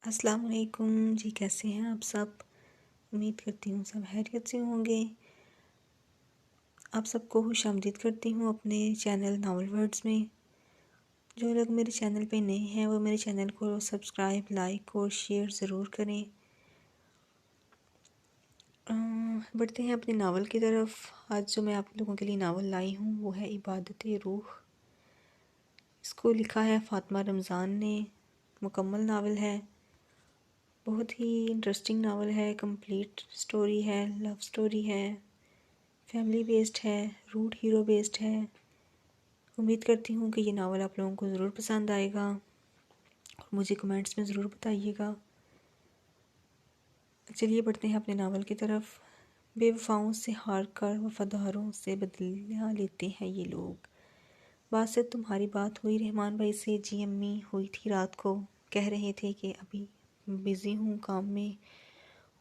السلام علیکم جی، کیسے ہیں آپ سب؟ امید کرتی ہوں سب خیریت سے ہوں گے۔ آپ سب کو خوش آمدید کرتی ہوں اپنے چینل ناول ورڈز میں۔ جو لوگ میرے چینل پہ نئے ہیں وہ میرے چینل کو سبسکرائب، لائک اور شیئر ضرور کریں۔ بڑھتے ہیں اپنے ناول کی طرف۔ آج جو میں آپ لوگوں کے لیے ناول لائی ہوں وہ ہے عبادت روح۔ اس کو لکھا ہے فاطمہ رمضان نے۔ مکمل ناول ہے، بہت ہی انٹرسٹنگ ناول ہے، کمپلیٹ سٹوری ہے، لو سٹوری ہے، فیملی بیسڈ ہے، روٹ ہیرو بیسڈ ہے۔ امید کرتی ہوں کہ یہ ناول آپ لوگوں کو ضرور پسند آئے گا اور مجھے کمنٹس میں ضرور بتائیے گا۔ چلیے بڑھتے ہیں اپنے ناول کی طرف۔ بے وفاؤں سے ہار کر وفاداروں سے بدلہ لیتے ہیں یہ لوگ۔ باسط تمہاری بات ہوئی رحمان بھائی سے؟ جی امی، ہوئی تھی رات کو۔ کہہ رہے تھے کہ ابھی بزی ہوں کام میں،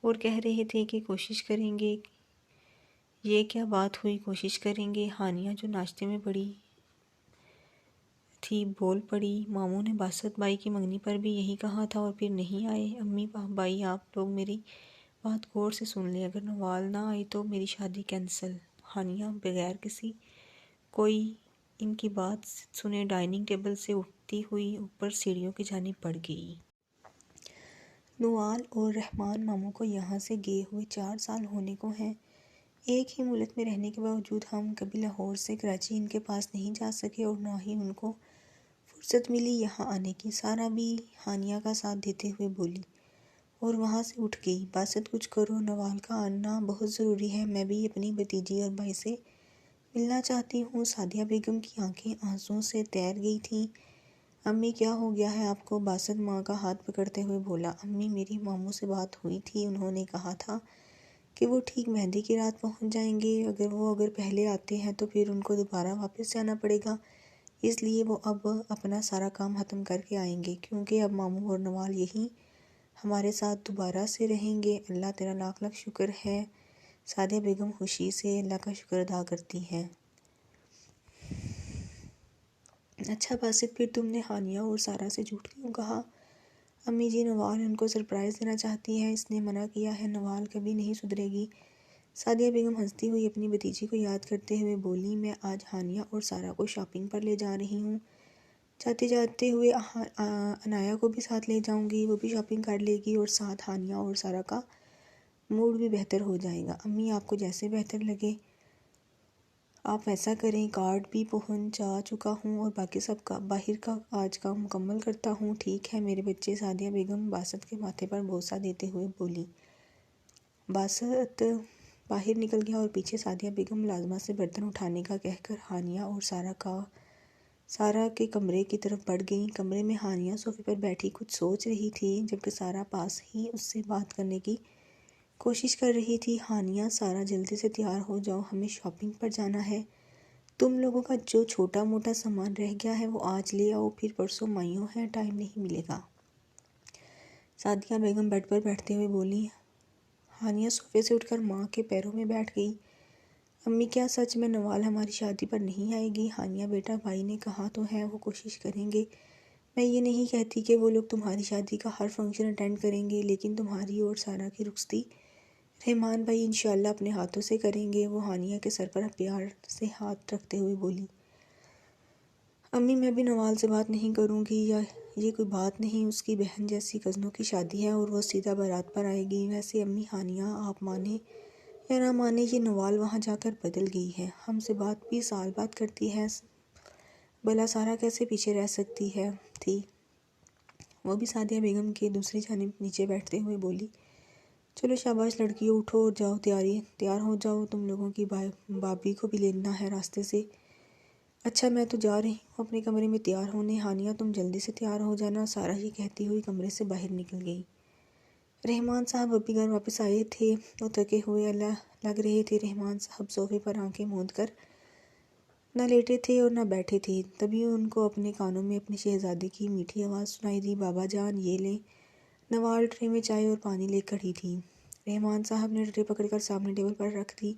اور کہہ رہے تھے کہ کوشش کریں گے۔ یہ کیا بات ہوئی کوشش کریں گے؟ ہانیہ جو ناشتے میں پڑی تھی بول پڑی۔ ماموں نے باسط بھائی کی منگنی پر بھی یہی کہا تھا اور پھر نہیں آئے۔ امی بھائی آپ لوگ میری بات غور سے سن لیں، اگر نوال نہ آئی تو میری شادی کینسل۔ ہانیہ بغیر کسی کوئی ان کی بات سنے ڈائننگ ٹیبل سے اٹھتی ہوئی اوپر سیڑھیوں کی جانب بڑھ گئی۔ نوال اور رحمان ماموں کو یہاں سے گئے ہوئے 4 سال ہونے کو ہیں۔ ایک ہی ملک میں رہنے کے باوجود ہم کبھی لاہور سے کراچی ان کے پاس نہیں جا سکے اور نہ ہی ان کو فرصت ملی یہاں آنے کی۔ سارا بھی ہانیہ کا ساتھ دیتے ہوئے بولی اور وہاں سے اٹھ گئی۔ باسط کچھ کرو، نوال کا آنا بہت ضروری ہے، میں بھی اپنی بھتیجی اور بھائی سے ملنا چاہتی ہوں۔ سعدیہ بیگم کی آنکھیں آنسوؤں سے تیر گئی تھیں۔ امی کیا ہو گیا ہے آپ کو؟ باسط ماں کا ہاتھ پکڑتے ہوئے بولا۔ امی میری ماموں سے بات ہوئی تھی، انہوں نے کہا تھا کہ وہ ٹھیک مہندی کی رات پہنچ جائیں گے۔ اگر پہلے آتے ہیں تو پھر ان کو دوبارہ واپس جانا پڑے گا، اس لیے وہ اب اپنا سارا کام ختم کر کے آئیں گے، کیونکہ اب ماموں اور نوال یہیں ہمارے ساتھ دوبارہ سے رہیں گے۔ اللہ تیرا لاکھ لاکھ شکر ہے۔ سعدیہ بیگم خوشی سے اللہ کا شکر ادا کرتی ہیں۔ اچھا باسط، پھر تم نے ہانیہ اور سارا سے جھوٹ کیوں کہا؟ امی جی نوال ان کو سرپرائز دینا چاہتی ہے، اس نے منع کیا ہے، نوال کبھی نہیں سدھرے گی۔ سعدیہ بیگم ہنستی ہوئی اپنی بھتیجی کو یاد کرتے ہوئے بولی، میں آج ہانیہ اور سارا کو شاپنگ پر لے جا رہی ہوں، جاتے ہوئے عنایہ کو بھی ساتھ لے جاؤں گی، وہ بھی شاپنگ کر لے گی اور ساتھ ہانیہ اور سارا کا موڈ بھی بہتر ہو جائے گا۔ امی آپ کو جیسے بہتر لگے آپ ویسا کریں، کارڈ بھی پہنچا چکا ہوں اور باقی سب کا باہر کا آج کا مکمل کرتا ہوں، ٹھیک ہے میرے بچے؟ سعدیہ بیگم باسط کے ماتھے پر بوسہ دیتے ہوئے بولی۔ باسط باہر نکل گیا اور پیچھے سعدیہ بیگم ملازمہ سے برتن اٹھانے کا کہہ کر ہانیہ اور سارا کے کمرے کی طرف بڑھ گئیں۔ کمرے میں ہانیہ صوفے پر بیٹھی کچھ سوچ رہی تھی، جبکہ سارا پاس ہی اس سے بات کرنے کی کوشش کر رہی تھی۔ ہانیہ، سارا جلدی سے تیار ہو جاؤ، ہمیں شاپنگ پر جانا ہے، تم لوگوں کا جو چھوٹا موٹا سامان رہ گیا ہے وہ آج لے آؤ، پھر پرسوں مائیوں ہے، ٹائم نہیں ملے گا۔ سعدیہ بیگم بیڈ پر بیٹھتے ہوئے بولی۔ ہانیہ صوفے سے اٹھ کر ماں کے پیروں میں بیٹھ گئی۔ امی کیا سچ میں نوال ہماری شادی پر نہیں آئے گی؟ ہانیہ بیٹا بھائی نے کہا تو ہے وہ کوشش کریں گے، میں یہ نہیں کہتی کہ وہ لوگ تمہاری شادی کا ہر فنکشن اٹینڈ کریں گے، لیکن تمہاری اور سارا کی رخصتی رحمان بھائی انشاءاللہ اپنے ہاتھوں سے کریں گے۔ وہ ہانیہ کے سر پر پیار سے ہاتھ رکھتے ہوئے بولی۔ امی میں بھی نوال سے بات نہیں کروں گی، یہ کوئی بات نہیں، اس کی بہن جیسی کزنوں کی شادی ہے اور وہ سیدھا بارات پر آئے گی۔ ویسے امی ہانیہ آپ مانے یا نہ مانے یہ نوال وہاں جا کر بدل گئی ہے، ہم سے بات بھی سال بعد کرتی ہے، بھلا سارا کیسے پیچھے رہ سکتی تھی؟ وہ بھی سعدیہ بیگم کے دوسری جانب نیچے بیٹھتے ہوئے بولی۔ چلو شاباش لڑکیوں، اٹھو اور جاؤ، تیار ہو جاؤ، تم لوگوں کی بابی کو بھی لینا ہے راستے سے۔ اچھا میں تو جا رہی ہوں اپنے کمرے میں تیار ہونے، ہانیہ تم جلدی سے تیار ہو جانا، سارا یہ کہتی ہوئی کمرے سے باہر نکل گئی۔ رحمان صاحب ابھی گھر واپس آئے تھے تو تھکے ہوئے لگ رہے تھے۔ رحمان صاحب صوفے پر آنکھیں موند کر نہ لیٹے تھے اور نہ بیٹھے تھے، تبھی ان کو اپنے کانوں میں اپنے شہزادے کی میٹھی آواز سنائی دی، بابا جان یہ لیں۔ نوال ٹرے میں چائے اور پانی لے کر ہی تھی۔ رحمان صاحب نے ٹرے پکڑ کر سامنے ٹیبل پر رکھ دی۔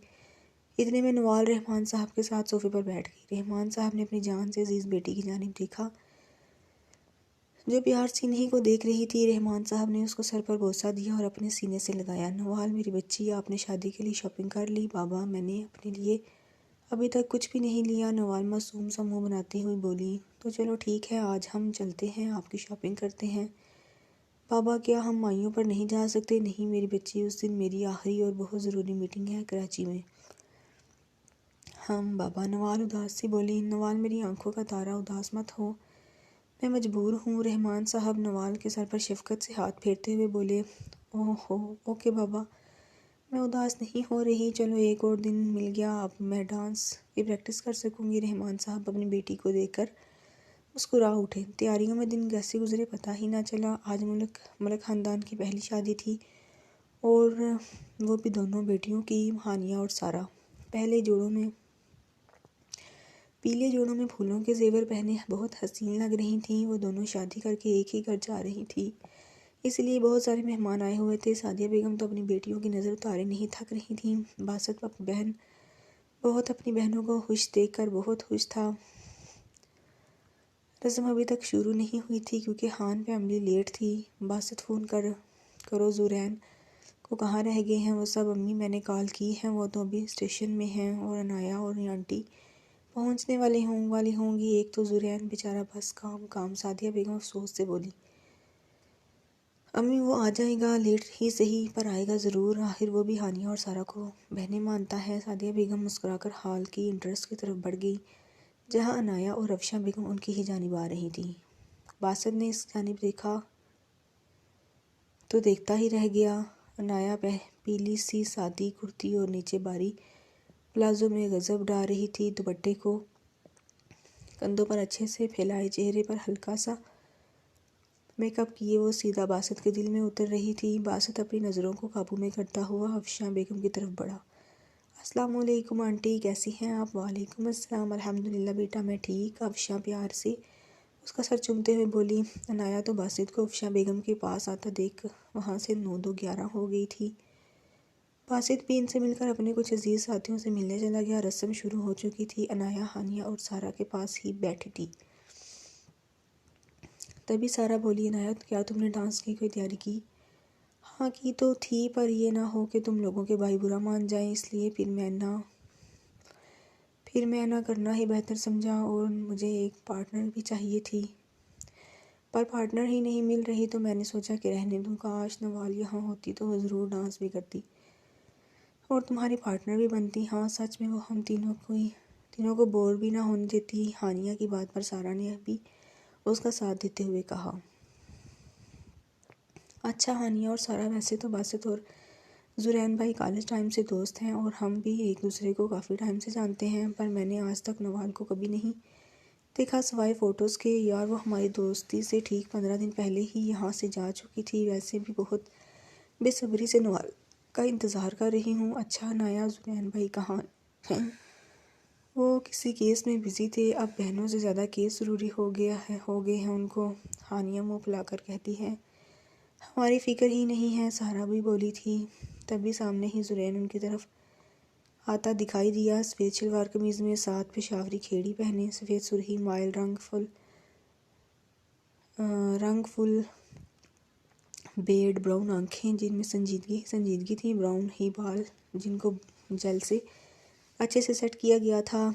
اتنے میں نوال رحمان صاحب کے ساتھ صوفے پر بیٹھ گئی۔ رحمان صاحب نے اپنی جان سے عزیز بیٹی کی جانب دیکھا۔ جو پیار سے انہیں کو دیکھ رہی تھی۔ رحمان صاحب نے اس کو سر پر بوسہ دیا اور اپنے سینے سے لگایا۔ نوال میری بچی، آپ نے شادی کے لیے شاپنگ کر لی؟ بابا میں نے اپنے لیے ابھی تک کچھ بھی نہیں لیا، نوال معصوم سا منہ بناتی ہوئی بولی۔ تو چلو ٹھیک ہے، آج ہم چلتے ہیں، آپ کی شاپنگ کرتے ہیں۔ بابا کیا ہم مائیوں پر نہیں جا سکتے؟ نہیں میری بچی، اس دن میری آخری اور بہت ضروری میٹنگ ہے کراچی میں۔ ہم بابا، نوال اداس سی بولی۔ نوال میری آنکھوں کا تارا، اداس مت ہو، میں مجبور ہوں۔ رحمان صاحب نوال کے سر پر شفقت سے ہاتھ پھیرتے ہوئے بولے۔ اوکے بابا، میں اداس نہیں ہو رہی، چلو ایک اور دن مل گیا، اب میں ڈانس کی پریکٹس کر سکوں گی۔ رحمان صاحب اپنی بیٹی کو دیکھ کر مسکرا اٹھے۔ تیاریوں میں دن کیسے گزرے پتہ ہی نہ چلا۔ آج ملک خاندان کی پہلی شادی تھی، اور وہ بھی دونوں بیٹیوں کی، ہانیہ اور سارہ۔ پیلے جوڑوں میں پھولوں کے زیور پہنے بہت حسین لگ رہی تھیں۔ وہ دونوں شادی کر کے ایک ہی گھر جا رہی تھی، اس لیے بہت سارے مہمان آئے ہوئے تھے۔ سعدیہ بیگم تو اپنی بیٹیوں کی نظر اتارے نہیں تھک رہی تھیں۔ باسط اپنی بہنوں کو خوش دیکھ کر بہت خوش تھا۔ رسم ابھی تک شروع نہیں ہوئی تھی کیونکہ خان فیملی لیٹ تھی۔ باسط فون کرو زورین کو کہاں رہ گئے ہیں وہ سب؟ امی میں نے کال کی ہے، وہ تو ابھی اسٹیشن میں ہیں، اور عنایہ اور آنٹی پہنچنے والی ہوں گی۔ ایک تو زورین بیچارہ بس کام۔ سعدیہ بیگم افسوس سے بولی۔ امی وہ آ جائے گا، لیٹ ہی صحیح پر آئے گا ضرور، آخر وہ بھی ہانیہ اور سارہ کو بہنیں مانتا ہے۔ سعدیہ بیگم مسکرا کر ہال کی انٹرس کی طرف بڑھ گئی، جہاں عنایہ اور رفشہ بیگم ان کی ہی جانب آ رہی تھیں۔ باسط نے اس جانب دیکھا تو دیکھتا ہی رہ گیا۔ عنایہ پیلی سی سادی کرتی اور نیچے باری پلازو میں غضب ڈال رہی تھی، دوپٹے کو کندھوں پر اچھے سے پھیلائے، چہرے پر ہلکا سا میک اپ کیے وہ سیدھا باسط کے دل میں اتر رہی تھی۔ باسط اپنی نظروں کو قابو میں کرتا ہوا افشاں بیگم کی طرف بڑھا۔ السلام علیکم آنٹی، کیسی ہیں آپ؟ وعلیکم السلام، الحمدللہ بیٹا میں ٹھیک، افشاں پیار سے اس کا سر چومتے ہوئے بولی۔ عنایہ تو باسط کو افشاں بیگم کے پاس آتا دیکھ وہاں سے 9-2-11 ہو گئی تھی۔ باسط بھی ان سے مل کر اپنے کچھ عزیز ساتھیوں سے ملنے چلا گیا۔ رسم شروع ہو چکی تھی۔ عنایہ ہانیہ اور سارہ کے پاس ہی بیٹھی تھی۔ تبھی سارہ بولی، عنایہ کیا تم نے ڈانس کی کوئی تیاری کی؟ ہاں کی تو تھی، پر یہ نہ ہو کہ تم لوگوں کے بھائی برا مان جائیں، اس لیے پھر میں نہ کرنا ہی بہتر سمجھا، اور مجھے ایک پارٹنر بھی چاہیے تھی، پر پارٹنر ہی نہیں مل رہی، تو میں نے سوچا کہ رہنے دوں، کاش نوال یہاں ہوتی تو وہ ضرور ڈانس بھی کرتی اور تمہاری پارٹنر بھی بنتی۔ ہاں سچ میں وہ ہم تینوں کو بور بھی نہ ہونے دیتی۔ ہانیہ کی بات پر سارہ نے بھی اس کا ساتھ دیتے ہوئے کہا۔ اچھا ہانیہ اور سارہ، ویسے تو باسط اور زورین بھائی کالج ٹائم سے دوست ہیں، اور ہم بھی ایک دوسرے کو کافی ٹائم سے جانتے ہیں، پر میں نے آج تک نوال کو کبھی نہیں دیکھا سوائے فوٹوز کے۔ یار وہ ہماری دوستی سے ٹھیک 15 دن پہلے ہی یہاں سے جا چکی تھی، ویسے بھی بہت بے صبری سے نوال کا انتظار کر رہی ہوں۔ اچھا عنایہ، زورین بھائی کہاں ہیں؟ وہ کسی کیس میں بزی تھے، اب بہنوں سے زیادہ کیس ضروری ہو گئے ہیں ان کو، ہانیہ منہ پھلا کر کہتی ہے۔ ہماری فکر ہی نہیں ہے، سارہ بھی بولی تھی۔ تبھی سامنے ہی زورین ان کی طرف آتا دکھائی دیا، سفید شلوار قمیض میں، ساتھ پشاوری کھیڑی پہنے، سفید سرخی مائل رنگ فل بیڈ، براؤن آنکھیں جن میں سنجیدگی تھی، براؤن ہی بال جن کو جل سے اچھے سے سیٹ کیا گیا تھا،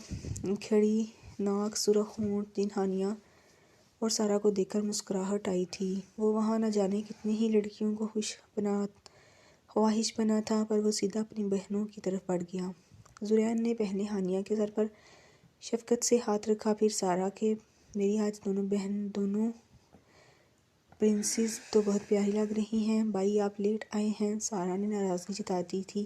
کھڑی ناک، سرخ ہونٹ، جن ہانیہ اور سارہ کو دیکھ کر مسکراہٹ آئی تھی۔ وہ وہاں نہ جانے کتنی ہی لڑکیوں کو خواہش بنا تھا، پر وہ سیدھا اپنی بہنوں کی طرف بڑھ گیا۔ زورین نے پہلے ہانیہ کے سر پر شفقت سے ہاتھ رکھا، پھر سارہ کے۔ میری آج دونوں پرنسز تو بہت پیاری لگ رہی ہیں۔ بھائی آپ لیٹ آئے ہیں، سارہ نے ناراضگی جتاتی تھی۔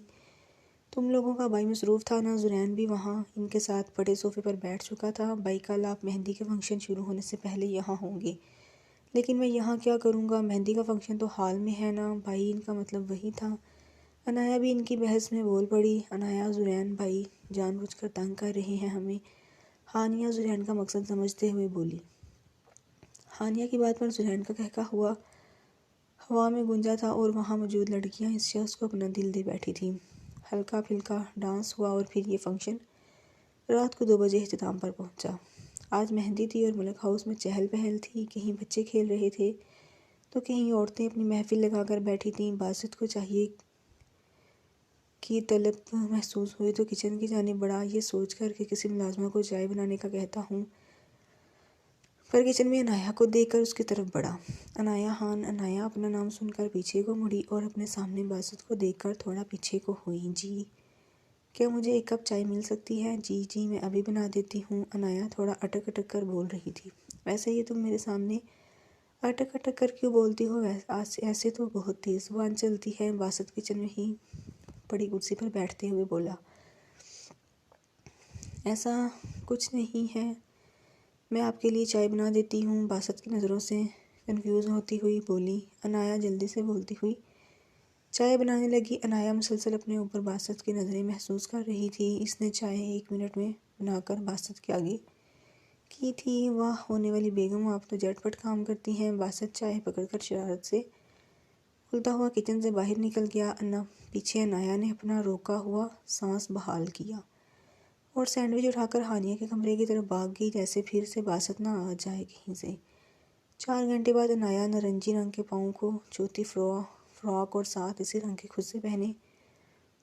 تم لوگوں کا بھائی مصروف تھا نا؟ زورین بھی وہاں ان کے ساتھ بڑے صوفے پر بیٹھ چکا تھا۔ بھائی کل آپ مہندی کے فنکشن شروع ہونے سے پہلے یہاں ہوں گے۔ لیکن میں یہاں کیا کروں گا؟ مہندی کا فنکشن تو ہال میں ہے نا؟ بھائی ان کا مطلب وہی تھا۔ عنایہ بھی ان کی بحث میں بول پڑی۔ عنایہ، زورین بھائی جان بوجھ کر تنگ کر رہے ہیں ہمیں، ہانیہ زورین کا مقصد سمجھتے ہوئے بولی۔ ہانیہ کی بات پر زورین کا قہقہ ہوا میں گونجا تھا، اور وہاں موجود لڑکیاں اس شخص کو اپنا دل دے بیٹھی تھیں۔ ہلکا پھلکا ڈانس ہوا اور پھر یہ فنکشن رات کو 2 بجے اختتام پر پہنچا۔ آج مہندی تھی اور ملک ہاؤس میں چہل پہل تھی، کہیں بچے کھیل رہے تھے تو کہیں عورتیں اپنی محفل لگا کر بیٹھی تھیں۔ باسط کو چاہیے کی طلب محسوس ہوئی تو کچن کی جانب بڑھا، یہ سوچ کر کہ کسی ملازمہ کو چائے بنانے کا کہتا ہوں، پر کچن میں عنایا کو دیکھ کر اس کی طرف بڑھا۔ عنایا خان۔ عنایا اپنا نام سن کر پیچھے کو مڑی اور اپنے سامنے باسط کو دیکھ کر تھوڑا پیچھے کو ہوئی۔ جی، کیا مجھے ایک کپ چائے مل سکتی ہے؟ جی میں ابھی بنا دیتی ہوں۔ عنایا تھوڑا اٹک اٹک کر بول رہی تھی۔ ویسے یہ تم میرے سامنے اٹک اٹک کر کیوں بولتی ہو؟ ایسے تو بہت تیز زبان چلتی ہے۔ باسط کچن میں ہی بڑی کرسی پر بیٹھتے ہوئے بولا۔ ایسا کچھ نہیں ہے، میں آپ کے لیے چائے بنا دیتی ہوں، باسط کی نظروں سے کنفیوز ہوتی ہوئی بولی۔ عنایا جلدی سے بولتی ہوئی چائے بنانے لگی۔ عنایا مسلسل اپنے اوپر باسط کی نظریں محسوس کر رہی تھی۔ اس نے چائے 1 منٹ میں بنا کر باسط کے آگے کی تھی۔ واہ ہونے والی بیگم، آپ تو جھٹ پٹ کام کرتی ہیں۔ باسط چائے پکڑ کر شرارت سے کھلتا ہوا کچن سے باہر نکل گیا۔ پیچھے عنایا نے اپنا روکا ہوا سانس بحال کیا اور سینڈوچ اٹھا کر ہانیہ کے کمرے کی طرف بھاگ گئی، جیسے پھر سے باسط نہ آ جائے کہیں سے۔ 4 گھنٹے بعد عنایا نارنجی رنگ کے پاؤں کو چوتی فراک اور ساتھ اسی رنگ کے خصے پہنے،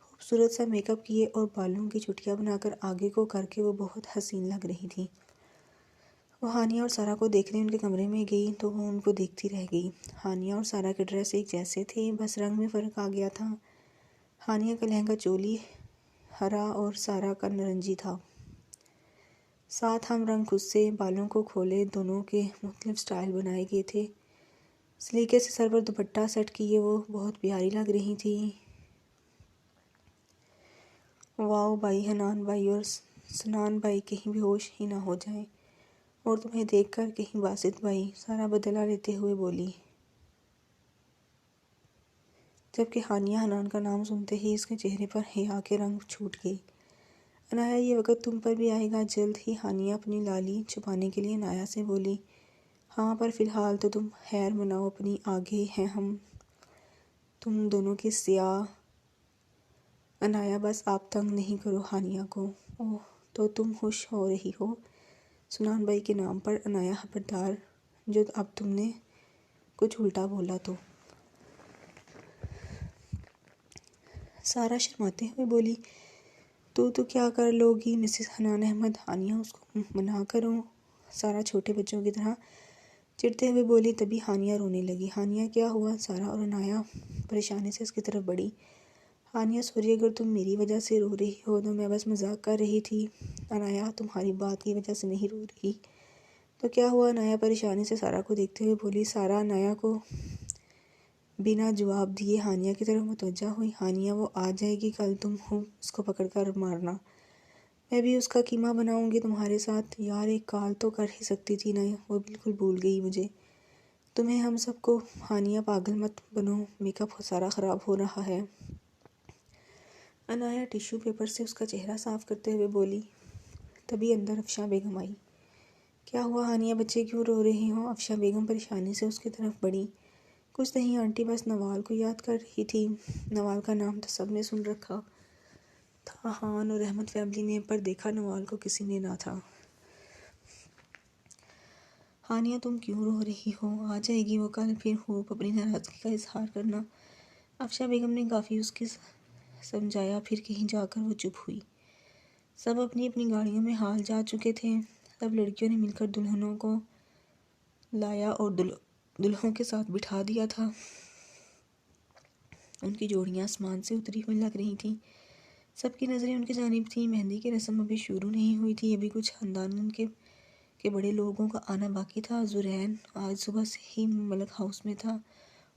خوبصورت سا میک اپ کیے اور بالوں کی چٹیاں بنا کر آگے کو کر کے وہ بہت حسین لگ رہی تھی۔ وہ ہانیہ اور سارا کو دیکھنے ان کے کمرے میں گئی تو وہ ان کو دیکھتی رہ گئی۔ ہانیہ اور سارا کے ڈریس ایک جیسے تھے، بس رنگ میں فرق آ گیا تھا۔ ہانیہ کا لہنگا چولی ہرا اور سارا کا نارنجی تھا، ساتھ ہم رنگ خصے، بالوں کو کھولے، دونوں کے مختلف سٹائل بنائے گئے تھے۔ سلیقے سے سر پر دوپٹہ سیٹ کیے وہ بہت پیاری لگ رہی تھی۔ واؤ بھائی، حنان بھائی اور سنان بھائی کہیں بے ہوش ہی نہ ہو جائیں اور تمہیں دیکھ کر کہیں باسط بھائی، سارا بدلہ لیتے ہوئے بولی، جبکہ ہانیہ حنان کا نام سنتے ہی اس کے چہرے پر حیا کے رنگ چھوٹ گئے۔ عنایا، یہ وقت تم پر بھی آئے گا جلد ہی۔ ہانیہ اپنی لالی چھپانے کے لیے عنایا سے بولی۔ ہاں، پر فی الحال تو تم خیر مناؤ اپنی، آگے ہیں ہم تم دونوں کے سیاہ۔ عنایا، بس آپ تنگ نہیں کرو ہانیہ کو۔ اوہ، تو تم خوش ہو رہی ہو سنان بھائی کے نام پر؟ عنایا، خبردار جو اب تم نے کچھ الٹا بولا تو۔ سارا شرماتے ہوئے بولی، تو کیا کر لو گی مسز حنان احمد؟ ہانیہ، اس کو منع کرو۔ سارا چھوٹے بچوں کی طرح چڑھتے ہوئے بولی۔ تبھی ہانیہ رونے لگی۔ ہانیہ، کیا ہوا؟ سارا اور عنایا پریشانی سے اس کی طرف بڑھی۔ ہانیہ، سوری، اگر تم میری وجہ سے رو رہی ہو تو میں بس مذاق کر رہی تھی۔ عنایا، تمہاری بات کی وجہ سے نہیں رو رہی تو کیا ہوا؟ عنایا پریشانی سے سارا کو دیکھتے ہوئے بولی۔ سارا عنایا کو بنا جواب دیے ہانیہ کی طرف متوجہ ہوئی۔ ہانیہ، وہ آ جائے گی کل، تم اس کو پکڑ کر مارنا، میں بھی اس کا قیمہ بناؤں گی تمہارے ساتھ۔ یار، ایک کال تو کر ہی سکتی تھی نا، وہ بالکل بھول گئی مجھے، تمہیں ہم سب کو۔ ہانیہ، پاگل مت بنو، میک اپ سارا خراب ہو رہا ہے۔ عنایا ٹیشو پیپر سے اس کا چہرہ صاف کرتے ہوئے بولی۔ تبھی اندر افشاں بیگم آئی۔ کیا ہوا ہانیہ، بچے کیوں رو رہے ہوں؟ افشاں بیگم پریشانی سے اس کی طرف بڑھی۔ کچھ نہیں آنٹی، بس نوال کو یاد کر رہی تھی۔ نوال کا نام تو سب نے سن رکھا تھا، خان اور احمد فیملی نے، پر دیکھا نوال کو کسی نے نہ تھا۔ ہانیہ، تم کیوں رو رہی ہو؟ آ جائے گی وہ کل، پھر خوب اپنی ناراضگی کا اظہار کرنا۔ افشاں بیگم نے کافی اس کی سمجھایا، پھر کہیں جا کر وہ چپ ہوئی۔ سب اپنی اپنی گاڑیوں میں حال جا چکے تھے۔ سب لڑکیوں نے مل کر دلہنوں کو لایا اور دلہوں کے ساتھ بٹھا دیا تھا۔ ان کی جوڑیاں آسمان سے اتری ہوئی لگ رہی تھیں۔ سب کی نظریں ان کی جانب تھیں۔ مہندی کی رسم ابھی شروع نہیں ہوئی تھی، ابھی کچھ خاندان کے بڑے لوگوں کا آنا باقی تھا۔ زرین آج صبح سے ہی ملک ہاؤس میں تھا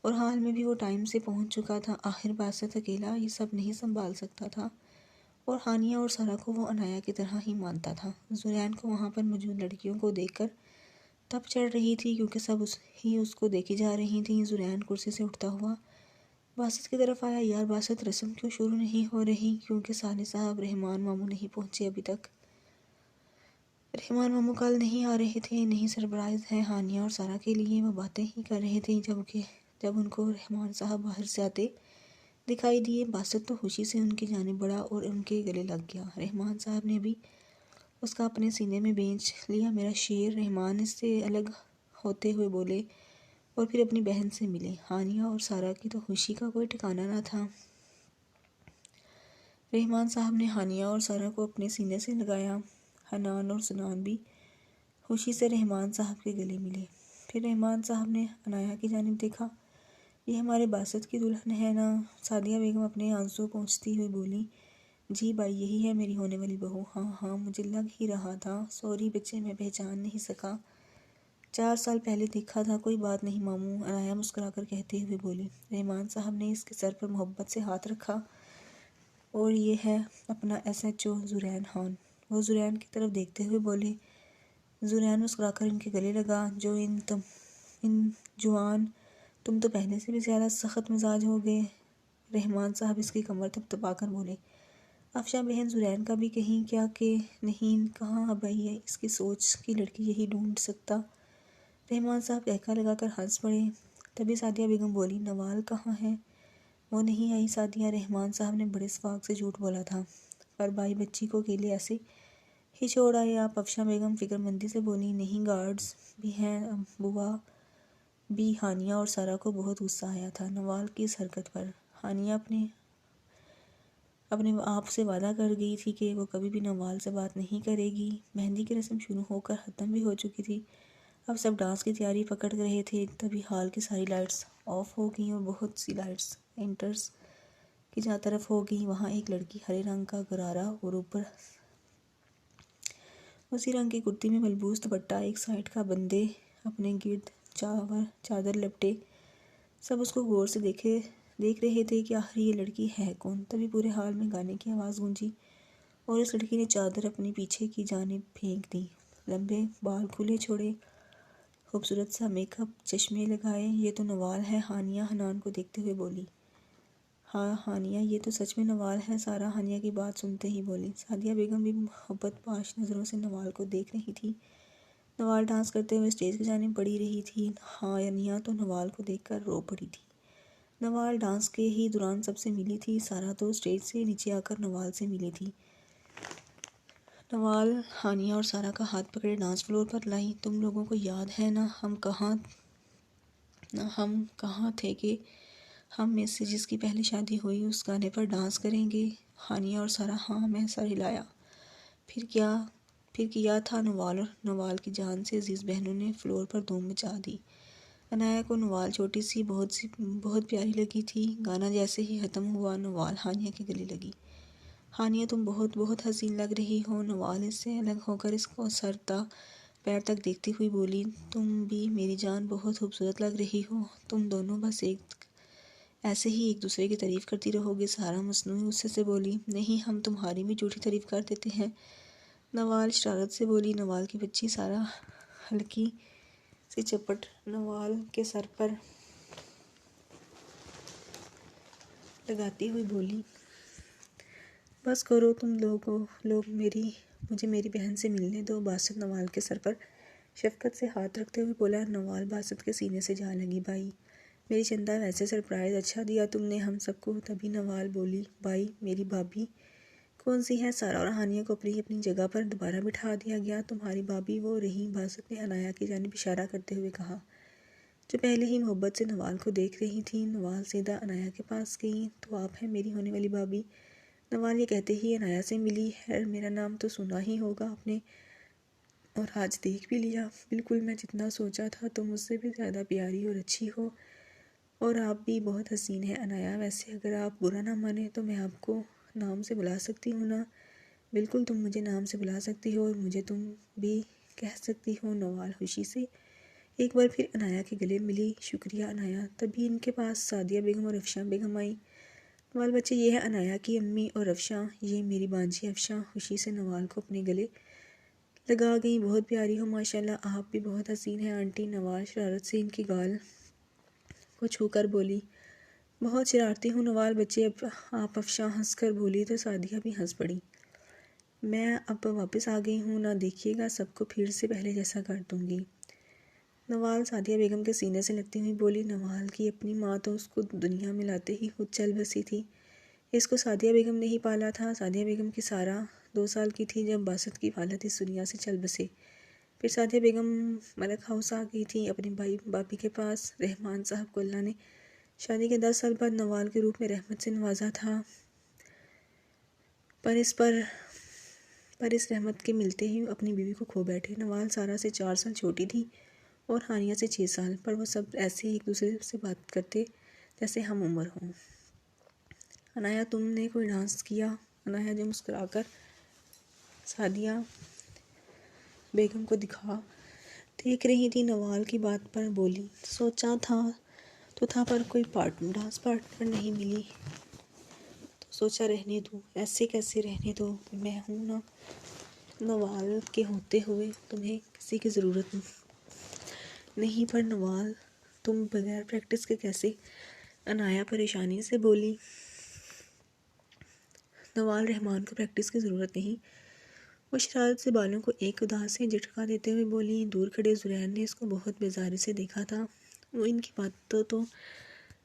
اور حال میں بھی وہ ٹائم سے پہنچ چکا تھا۔ آخر باسط اکیلا یہ سب نہیں سنبھال سکتا تھا اور ہانیہ اور سارا کو وہ عنایا کی طرح ہی مانتا تھا۔ زرین کو وہاں پر موجود لڑکیوں کو دیکھ کر تپ چڑھ رہی تھی، کیونکہ سب اس کو دیکھی جا رہی تھیں۔ زرین کرسی سے اٹھتا ہوا باسط کی طرف آیا۔ یار باسط، رسم کیوں شروع نہیں ہو رہی؟ کیونکہ سالے صاحب رحمان ماموں نہیں پہنچے ابھی تک۔ رحمان ماموں کل نہیں آ رہے تھے، نہیں سرپرائز ہے ہانیہ اور سارا کے لیے۔ وہ باتیں ہی کر رہے تھے جب ان کو رحمان صاحب باہر سے آتے دکھائی دیے۔ باسط تو خوشی سے ان کی جانب بڑھا اور ان کے گلے لگ گیا۔ رحمان صاحب نے بھی اس کا اپنے سینے میں بینچ لیا میرا شیر۔ رحمان اس سے الگ ہوتے ہوئے بولے اور پھر اپنی بہن سے ملے۔ ہانیہ اور سارہ کی تو خوشی کا کوئی ٹھکانہ نہ تھا۔ رحمان صاحب نے ہانیہ اور سارہ کو اپنے سینے سے لگایا۔ حنان اور سنان بھی خوشی سے رحمان صاحب کے گلے ملے۔ پھر رحمان صاحب نے عنایہ کی جانب دیکھا۔ یہ ہمارے باسط کی دلہن ہے نا؟ سعدیہ بیگم اپنے آنسو پونچھتی ہوئی بولی۔ جی بھائی، یہی ہے میری ہونے والی بہو۔ ہاں ہاں، مجھے لگ ہی رہا تھا۔ سوری بچے، میں پہچان نہیں سکا۔ 4 سال پہلے دیکھا تھا۔ کوئی بات نہیں ماموں، عنایہ مسکرا کر کہتے ہوئے بولی۔ رحمان صاحب نے اس کے سر پر محبت سے ہاتھ رکھا۔ اور یہ ہے اپنا ایس ایچ او زرین خان۔ وہ زرین کی طرف دیکھتے ہوئے بولے۔ زرین مسکرا کر ان کے گلے لگا۔ جوان، تم تو پہلے سے بھی زیادہ سخت مزاج ہو گئے۔ رحمان صاحب اس کی کمر تھپتھپا کر بولے۔ افشاں بہن، زرین کا بھی کہیں کیا کہ نہیں، کہاں اب آئی ہے اس کی سوچ کی لڑکی، یہی ڈھونڈ سکتا۔ رحمان صاحب کہکا لگا کر ہنس پڑے۔ تبھی سعدیہ بیگم بولی، نوال کہاں ہے؟ وہ نہیں آئی سعدیہ، رحمان صاحب نے بڑے اتفاق سے جھوٹ بولا تھا۔ پر بھائی بچی کو اکیلے ایسے ہی چھوڑ آئے آپ؟ افشاں بیگم فکر مندی سے بولی۔ نہیں، گارڈز بھی ہیں، بوا بھی۔ ہانیہ اور سارہ کو بہت غصہ آیا تھا نوال کی اس حرکت پر۔ ہانیہ اپنے آپ سے وعدہ کر گئی تھی کہ وہ کبھی بھی نوال سے بات نہیں کرے گی۔ مہندی کی رسم شروع ہو کر ختم بھی ہو چکی تھی۔ اب سب ڈانس کی تیاری پکڑ رہے تھے۔ تبھی ہال کی ساری لائٹس آف ہو گئیں اور بہت سی لائٹس انٹرس کی جہاں طرف ہو گئیں۔ وہاں ایک لڑکی ہرے رنگ کا غرارہ اور اوپر اسی رنگ کی کرتی میں ملبوس دوپٹہ، ایک سائڈ کا بندے اپنے گرد چادر لپٹے۔ سب اس کو غور سے دیکھ رہے تھے کہ آخر یہ لڑکی ہے کون۔ تبھی پورے ہال میں گانے کی آواز گونجی اور اس لڑکی نے چادر اپنی پیچھے کی جانب پھینک دی۔ لمبے بال کھلے چھوڑے، خوبصورت سا میک اپ، چشمے لگائے۔ یہ تو نوال ہے، ہانیہ حنان کو دیکھتے ہوئے بولی۔ ہاں ہانیہ، یہ تو سچ میں نوال ہے، سارہ ہانیہ کی بات سنتے ہی بولی۔ سعدیہ بیگم بھی محبت پاش نظروں سے نوال کو دیکھ رہی تھی۔ نوال ڈانس کرتے ہوئے اسٹیج کی جانب بڑھی رہی تھی۔ ہانیہ تو نوال کو دیکھ کر رو پڑی تھی۔ نوال ڈانس کے ہی دوران سب سے ملی تھی۔ سارہ تو اسٹیج سے نیچے آ کر نوال سے ملی تھی۔ نوال ہانیہ اور سارہ کا ہاتھ پکڑے ڈانس فلور پر لائی۔ تم لوگوں کو یاد ہے نا ہم کہاں تھے کہ ہم میں سے جس کی پہلے شادی ہوئی اس گانے پر ڈانس کریں گے؟ ہانیہ اور سارہ ہاں، میں سر ہلایا۔ پھر کیا تھا نوال کی جان سے عزیز بہنوں نے فلور پر دھوم مچا دی۔ عنایہ کو نوال چھوٹی سی بہت پیاری لگی تھی۔ گانا جیسے ہی ختم ہوا نوال ہانیہ کے گلے لگی۔ ہانیہ، تم بہت بہت حسین لگ رہی ہو۔ نوال اس سے الگ ہو کر اس کو سر تا پیر تک دیکھتی ہوئی بولی۔ تم بھی میری جان بہت خوبصورت لگ رہی ہو۔ تم دونوں بس ایسے ہی ایک دوسرے کی تعریف کرتی رہو گے؟ سارہ مصنوعی غصے سے بولی۔ نہیں، ہم تمہاری بھی جھوٹی تعریف کر دیتے ہیں، نوال شرارت سے بولی۔ نوال کی بچی سارہ ہلکی سی چپٹ نوال کے سر پر لگاتی ہوئی بولی۔ بس کرو تم لوگ، مجھے میری بہن سے ملنے دو۔ باسط نوال کے سر پر شفقت سے ہاتھ رکھتے ہوئے بولا۔ نوال باسط کے سینے سے جا لگی۔ بھائی میری چندہ، ویسے سرپرائز اچھا دیا تم نے ہم سب کو۔ تبھی نوال بولی۔ بھائی میری بھابھی کون سی ہے؟ سارہ اور ہانیہ کو اپنی اپنی جگہ پر دوبارہ بٹھا دیا گیا۔ تمہاری بھابھی وہ رہی، باسط نے عنایہ کی جانب اشارہ کرتے ہوئے کہا، جو پہلے ہی محبت سے نوال کو دیکھ رہی تھی۔ نوال سیدھا عنایہ کے پاس گئی۔ تو آپ ہیں میری ہونے والی بھابھی؟ نوال یہ کہتے ہی عنایہ سے ملی۔ خیر، میرا نام تو سنا ہی ہوگا آپ نے اور آج دیکھ بھی لیا۔ بالکل میں جتنا سوچا تھا، تم مجھ سے بھی زیادہ پیاری اور اچھی ہو، اور آپ بھی بہت حسین ہیں عنایہ۔ ویسے اگر آپ برا نہ مانیں تو میں آپ کو نام سے بلا سکتی ہوں نا؟ بالکل، تم مجھے نام سے بلا سکتی ہو اور مجھے تم بھی کہہ سکتی ہو۔ نوال خوشی سے ایک بار پھر عنایہ کے گلے ملی۔ شکریہ عنایہ۔ تبھی ان کے پاس سعدیہ بیگم اور افشاں بیگم آئیں۔ نوال بچے، یہ ہے عنایہ کی امی، اور افشاں، یہ میری بانجی افشاں۔ خوشی سے نوال کو اپنے گلے لگا گئیں۔ بہت پیاری ہو ماشاءاللہ، آپ بھی بہت حسین ہیں آنٹی۔ نوال شرارت سے ان کی گال کو چھو کر بولی۔ بہت شرارتی ہوں نوال بچے آپ، افشاں ہنس کر بولی تو سعدیہ بھی ہنس پڑی۔ میں اب واپس آ گئی ہوں، نہ دیکھیے گا سب کو پھر سے پہلے جیسا کر دوں گی۔ نوال سعدیہ بیگم کے سینے سے لگتی ہوئی بولی۔ نوال کی اپنی ماں تو اس کو دنیا میں لاتے ہی خود چل بسی تھی۔ اس کو سعدیہ بیگم نے ہی پالا تھا۔ سعدیہ بیگم کی سارہ 2 سال کی تھی جب باسط کی والد اس دنیا سے چل بسے۔ پھر سعدیہ بیگم ملک ہاؤس آ گئی تھی اپنے باپی کے پاس۔ رحمان صاحب کو اللہ نے شادی کے 10 سال بعد نوال کے روپ میں رحمت سے نوازا تھا، پر اس رحمت کے ملتے ہی اپنی بیوی کو کھو بیٹھے۔ نوال سارا سے 4 سال چھوٹی تھی اور ہانیہ سے 6 سال، پر وہ سب ایسے ایک دوسرے سے بات کرتے جیسے ہم عمر ہوں۔ عنایہ تم نے کوئی ڈانس کیا؟ عنایہ جو مسکرا کر سعدیہ بیگم کو دیکھ رہی تھی نوال کی بات پر بولی، سوچا تو تھا پر کوئی ڈانس پارٹنر نہیں ملی تو سوچا رہنے دو۔ ایسے کیسے رہنے دو، میں ہوں نا۔ نوال کے ہوتے ہوئے تمہیں کسی کی ضرورت نہیں، پر نوال تم بغیر پریکٹس کے کیسے؟ عنایہ پریشانی سے بولی۔ نوال رحمان کو پریکٹس کی ضرورت نہیں، وہ شرارت سے بالوں کو ایک ادا سے جھٹکا دیتے ہوئے بولی۔ دور کھڑے زرین نے اس کو بہت بیزاری سے دیکھا تھا۔ وہ ان کی باتوں تو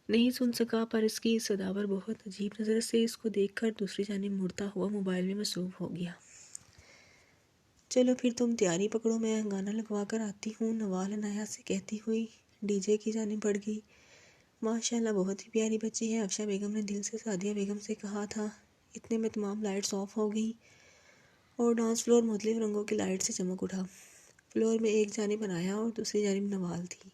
نہیں سن سکا، پر اس کی صدا پر بہت عجیب نظر سے اس کو دیکھ کر دوسری جانب مڑتا ہوا موبائل میں مصروف ہو گیا۔ چلو پھر تم تیاری پکڑو، میں گانا لگوا کر آتی ہوں، نوال عنایہ سے کہتی ہوئی ڈی جے کی جانب بڑھ گئی۔ ماشاءاللہ بہت ہی پیاری بچی ہے، افشا بیگم نے دل سے سعدیہ بیگم سے کہا تھا۔ اتنے میں تمام لائٹس آف ہو گئیں اور ڈانس فلور مختلف رنگوں کی لائٹ سے چمک اٹھا۔ فلور میں ایک جانب عنایہ اور دوسری جانب نوال تھی۔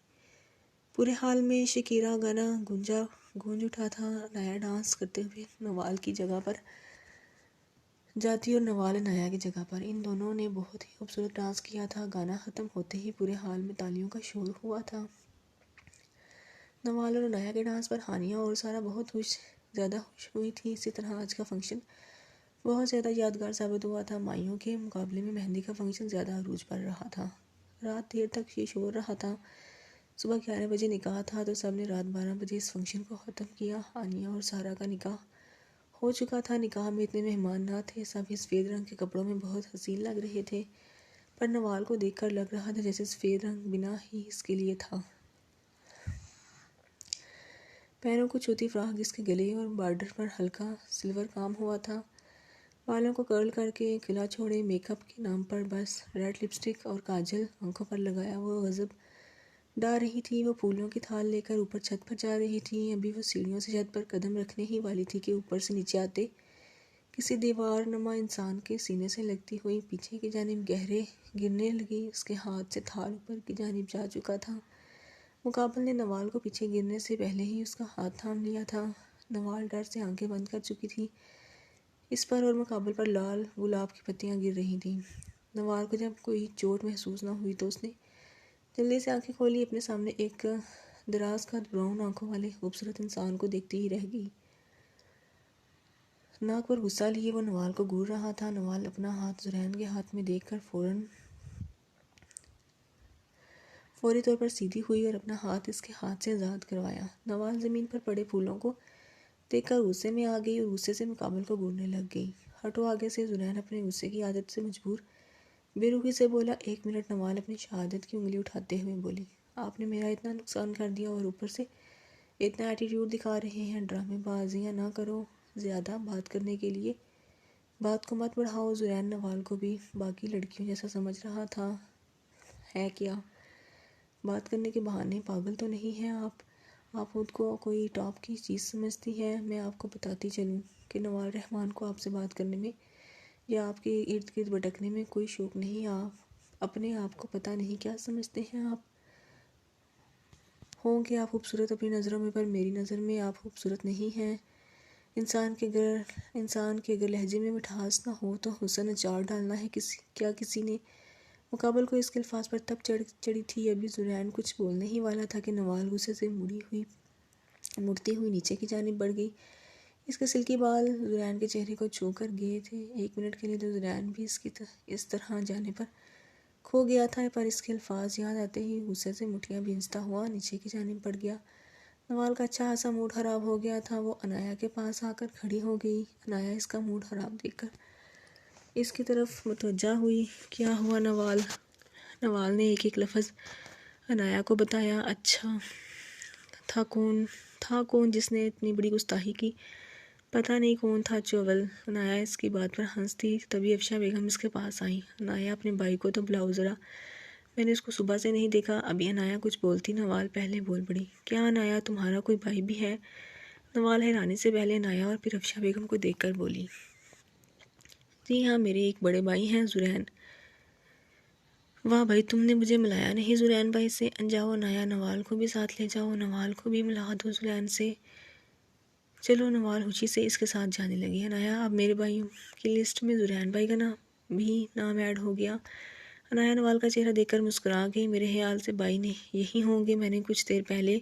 پورے حال میں شکیرا گانا گونج اٹھا تھا۔ عنایہ ڈانس کرتے ہوئے نوال کی جگہ پر جاتی اور نوال عنایہ کی جگہ پر۔ ان دونوں نے بہت ہی خوبصورت ڈانس کیا تھا۔ گانا ختم ہوتے ہی پورے حال میں تالیوں کا شور ہوا تھا۔ نوال اور عنایہ کے ڈانس پر ہانیہ اور سارا بہت زیادہ خوش ہوئی تھی۔ اسی طرح آج کا فنکشن بہت زیادہ یادگار ثابت ہوا تھا۔ مائیوں کے مقابلے میں مہندی کا فنکشن زیادہ عروج پر رہا تھا۔ رات دیر تک یہ شور رہا تھا۔ صبح 11 بجے نکاح تھا تو سب نے رات 12 بجے اس فنکشن کو ختم کیا۔ ہانیہ اور سارا کا نکاح ہو چکا تھا۔ نکاح میں اتنے مہمان نہ تھے، سب ہی سفید رنگ کے کپڑوں میں بہت حسین لگ رہے تھے، پر نوال کو دیکھ کر لگ رہا تھا جیسے سفید رنگ بنا ہی اس کے لیے تھا۔ پیروں کو چھوٹی فراک جس کے گلے اور بارڈر پر ہلکا سلور کام ہوا تھا، بالوں کو کرل کر کے کھلا چھوڑے، میک اپ کے نام پر بس ریڈ لپسٹک اور کاجل آنکھوں پر لگایا وہ غضب ڈال رہی تھی۔ وہ پھولوں کی تھال لے کر اوپر چھت پر جا رہی تھی۔ ابھی وہ سیڑھیوں سے چھت پر قدم رکھنے ہی والی تھی کہ اوپر سے نیچے آتے کسی دیوار نما انسان کے سینے سے لگتی ہوئی پیچھے کی جانب گرنے لگی۔ اس کے ہاتھ سے تھال اوپر کی جانب جا چکا تھا۔ مقابل نے نوال کو پیچھے گرنے سے پہلے ہی اس کا ہاتھ تھام لیا تھا۔ نوال ڈر سے آنکھیں بند کر چکی تھی۔ اس پر اور مقابل پر لال گلاب کی پتیاں گر رہی تھیں۔ نوال کو جب کوئی چوٹ محسوس نہ ہوئی تو اس نے جلدی سے آنکھیں کھولی۔ اپنے سامنے ایک دراز قد براؤن آنکھوں والے خوبصورت انسان کو دیکھتی ہی رہ گئی۔ ناک پر غصہ لیے وہ نوال کو گھور رہا تھا۔ نوال اپنا ہاتھ زرین کے ہاتھ میں دیکھ کر فوری طور پر سیدھی ہوئی اور اپنا ہاتھ اس کے ہاتھ سے آزاد کروایا۔ نوال زمین پر پڑے پھولوں کو دیکھ کر غصے میں آ گئی اور غصے سے مقابل کو گھورنے لگ گئی۔ ہٹو آگے سے، زرین اپنے غصے کی عادت سے مجبور بے روحی سے بولا۔ 1 منٹ، نوال اپنی شہادت کی انگلی اٹھاتے ہوئے بولی۔ آپ نے میرا اتنا نقصان کر دیا اور اوپر سے اتنا ایٹیٹیوڈ دکھا رہے ہیں، ڈرامے بازیاں نہ کرو زیادہ بات کرنے کے لیے۔ بات کو مت بڑھاؤ۔ زرین نوال کو بھی باقی لڑکیوں جیسا سمجھ رہا تھا۔ ہے کیا بات کرنے کے بہانے؟ پاگل تو نہیں ہیں آپ خود کو کوئی ٹاپ کی چیز سمجھتی ہیں؟ میں آپ کو بتاتی چلوں کہ نوال رحمان کو آپ سے بات کرنے میں یا آپ کے ارد گرد بھٹکنے میں کوئی شوق نہیں۔ آپ اپنے آپ کو پتہ نہیں کیا سمجھتے ہیں۔ آپ ہوں کہ آپ خوبصورت اپنی نظروں میں، پر میری نظر میں آپ خوبصورت نہیں ہیں۔ انسان کے اگر لہجے میں مٹھاس نہ ہو تو حسن اچار ڈالنا ہے کیا کسی نے؟ مقابل کو اس کے الفاظ پر تپ چڑھی تھی۔ ابھی زرین کچھ بولنے ہی والا تھا کہ نوال غصے سے مڑتی ہوئی نیچے کی جانب بڑھ گئی۔ اس کے سلکی بال زرین کے چہرے کو چھو کر گئے تھے۔ 1 منٹ کے لیے تو زرین بھی اس طرح جانے پر کھو گیا تھا، پر اس کے الفاظ یاد آتے ہی غصے سے مٹھیاں بھینجتا ہوا نیچے کی جانب بڑھ گیا۔ نوال کا اچھا خاصا موڈ خراب ہو گیا تھا۔ وہ عنایہ کے پاس آ کر کھڑی ہو گئی۔ عنایہ اس کا موڈ خراب دیکھ کر اس کی طرف متوجہ ہوئی۔ کیا ہوا نوال؟ نوال نے ایک لفظ عنایہ کو بتایا۔ اچھا تھا کون جس نے اتنی بڑی گستاخی کی؟ پتہ نہیں کون تھا چول۔ عنایا اس کی بات پر ہنس تھی، تبھی افشا بیگم اس کے پاس آئیں۔ عنایا اپنے بھائی کو تو بلاؤ ذرا، میں نے اس کو صبح سے نہیں دیکھا۔ ابھی عنایا کچھ بولتی نوال پہلے بول پڑی۔ کیا عنایا تمہارا کوئی بھائی بھی ہے؟ نوال حیرانی سے پہلے عنایا اور پھر افشا بیگم کو دیکھ کر بولی۔ جی ہاں، میرے ایک بڑے بھائی ہیں، زرین۔ واہ بھائی، تم نے مجھے ملایا نہیں زرین بھائی سے۔ جاؤ عنایا، نوال کو بھی ساتھ لے جاؤ، نوال کو بھی ملا دو زرین سے۔ چلو، نوال خوشی سے اس کے ساتھ جانے لگی۔ عنایا، اب میرے بھائیوں کی لسٹ میں زرین بھائی کا نام ایڈ ہو گیا۔ عنایا نوال کا چہرہ دیکھ کر مسکرا گئی۔ میرے خیال سے بھائی نے یہی ہوں گے، میں نے کچھ دیر پہلے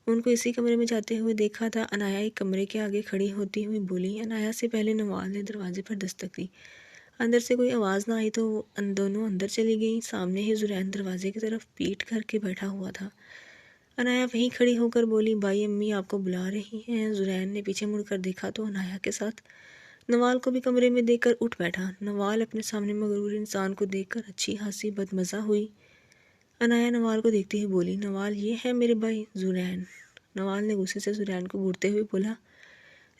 ان کو اسی کمرے میں جاتے ہوئے دیکھا تھا۔ عنایا ایک کمرے کے آگے کھڑی ہوتی ہوئی بولی۔ عنایا سے پہلے نوال نے دروازے پر دستک دی۔ اندر سے کوئی آواز نہ آئی تو وہ دونوں اندر چلی گئیں۔ سامنے ہی زرین دروازے کی طرف پیٹ کر کے بیٹھا ہوا تھا۔ عنایا وہیں کھڑی ہو کر بولی، بھائی امی آپ کو بلا رہی ہیں۔ زرین نے پیچھے مڑ کر دیکھا تو عنایا کے ساتھ نوال کو بھی کمرے میں دیکھ کر اٹھ بیٹھا۔ نوال اپنے سامنے مغرور انسان کو دیکھ کر اچھی خاصی بدمزہ ہوئی۔ عنایا نوال کو دیکھتے ہوئے بولی، نوال یہ ہے میرے بھائی زرین۔ نوال نے غصے سے زرین کو گھورتے ہوئے بولا،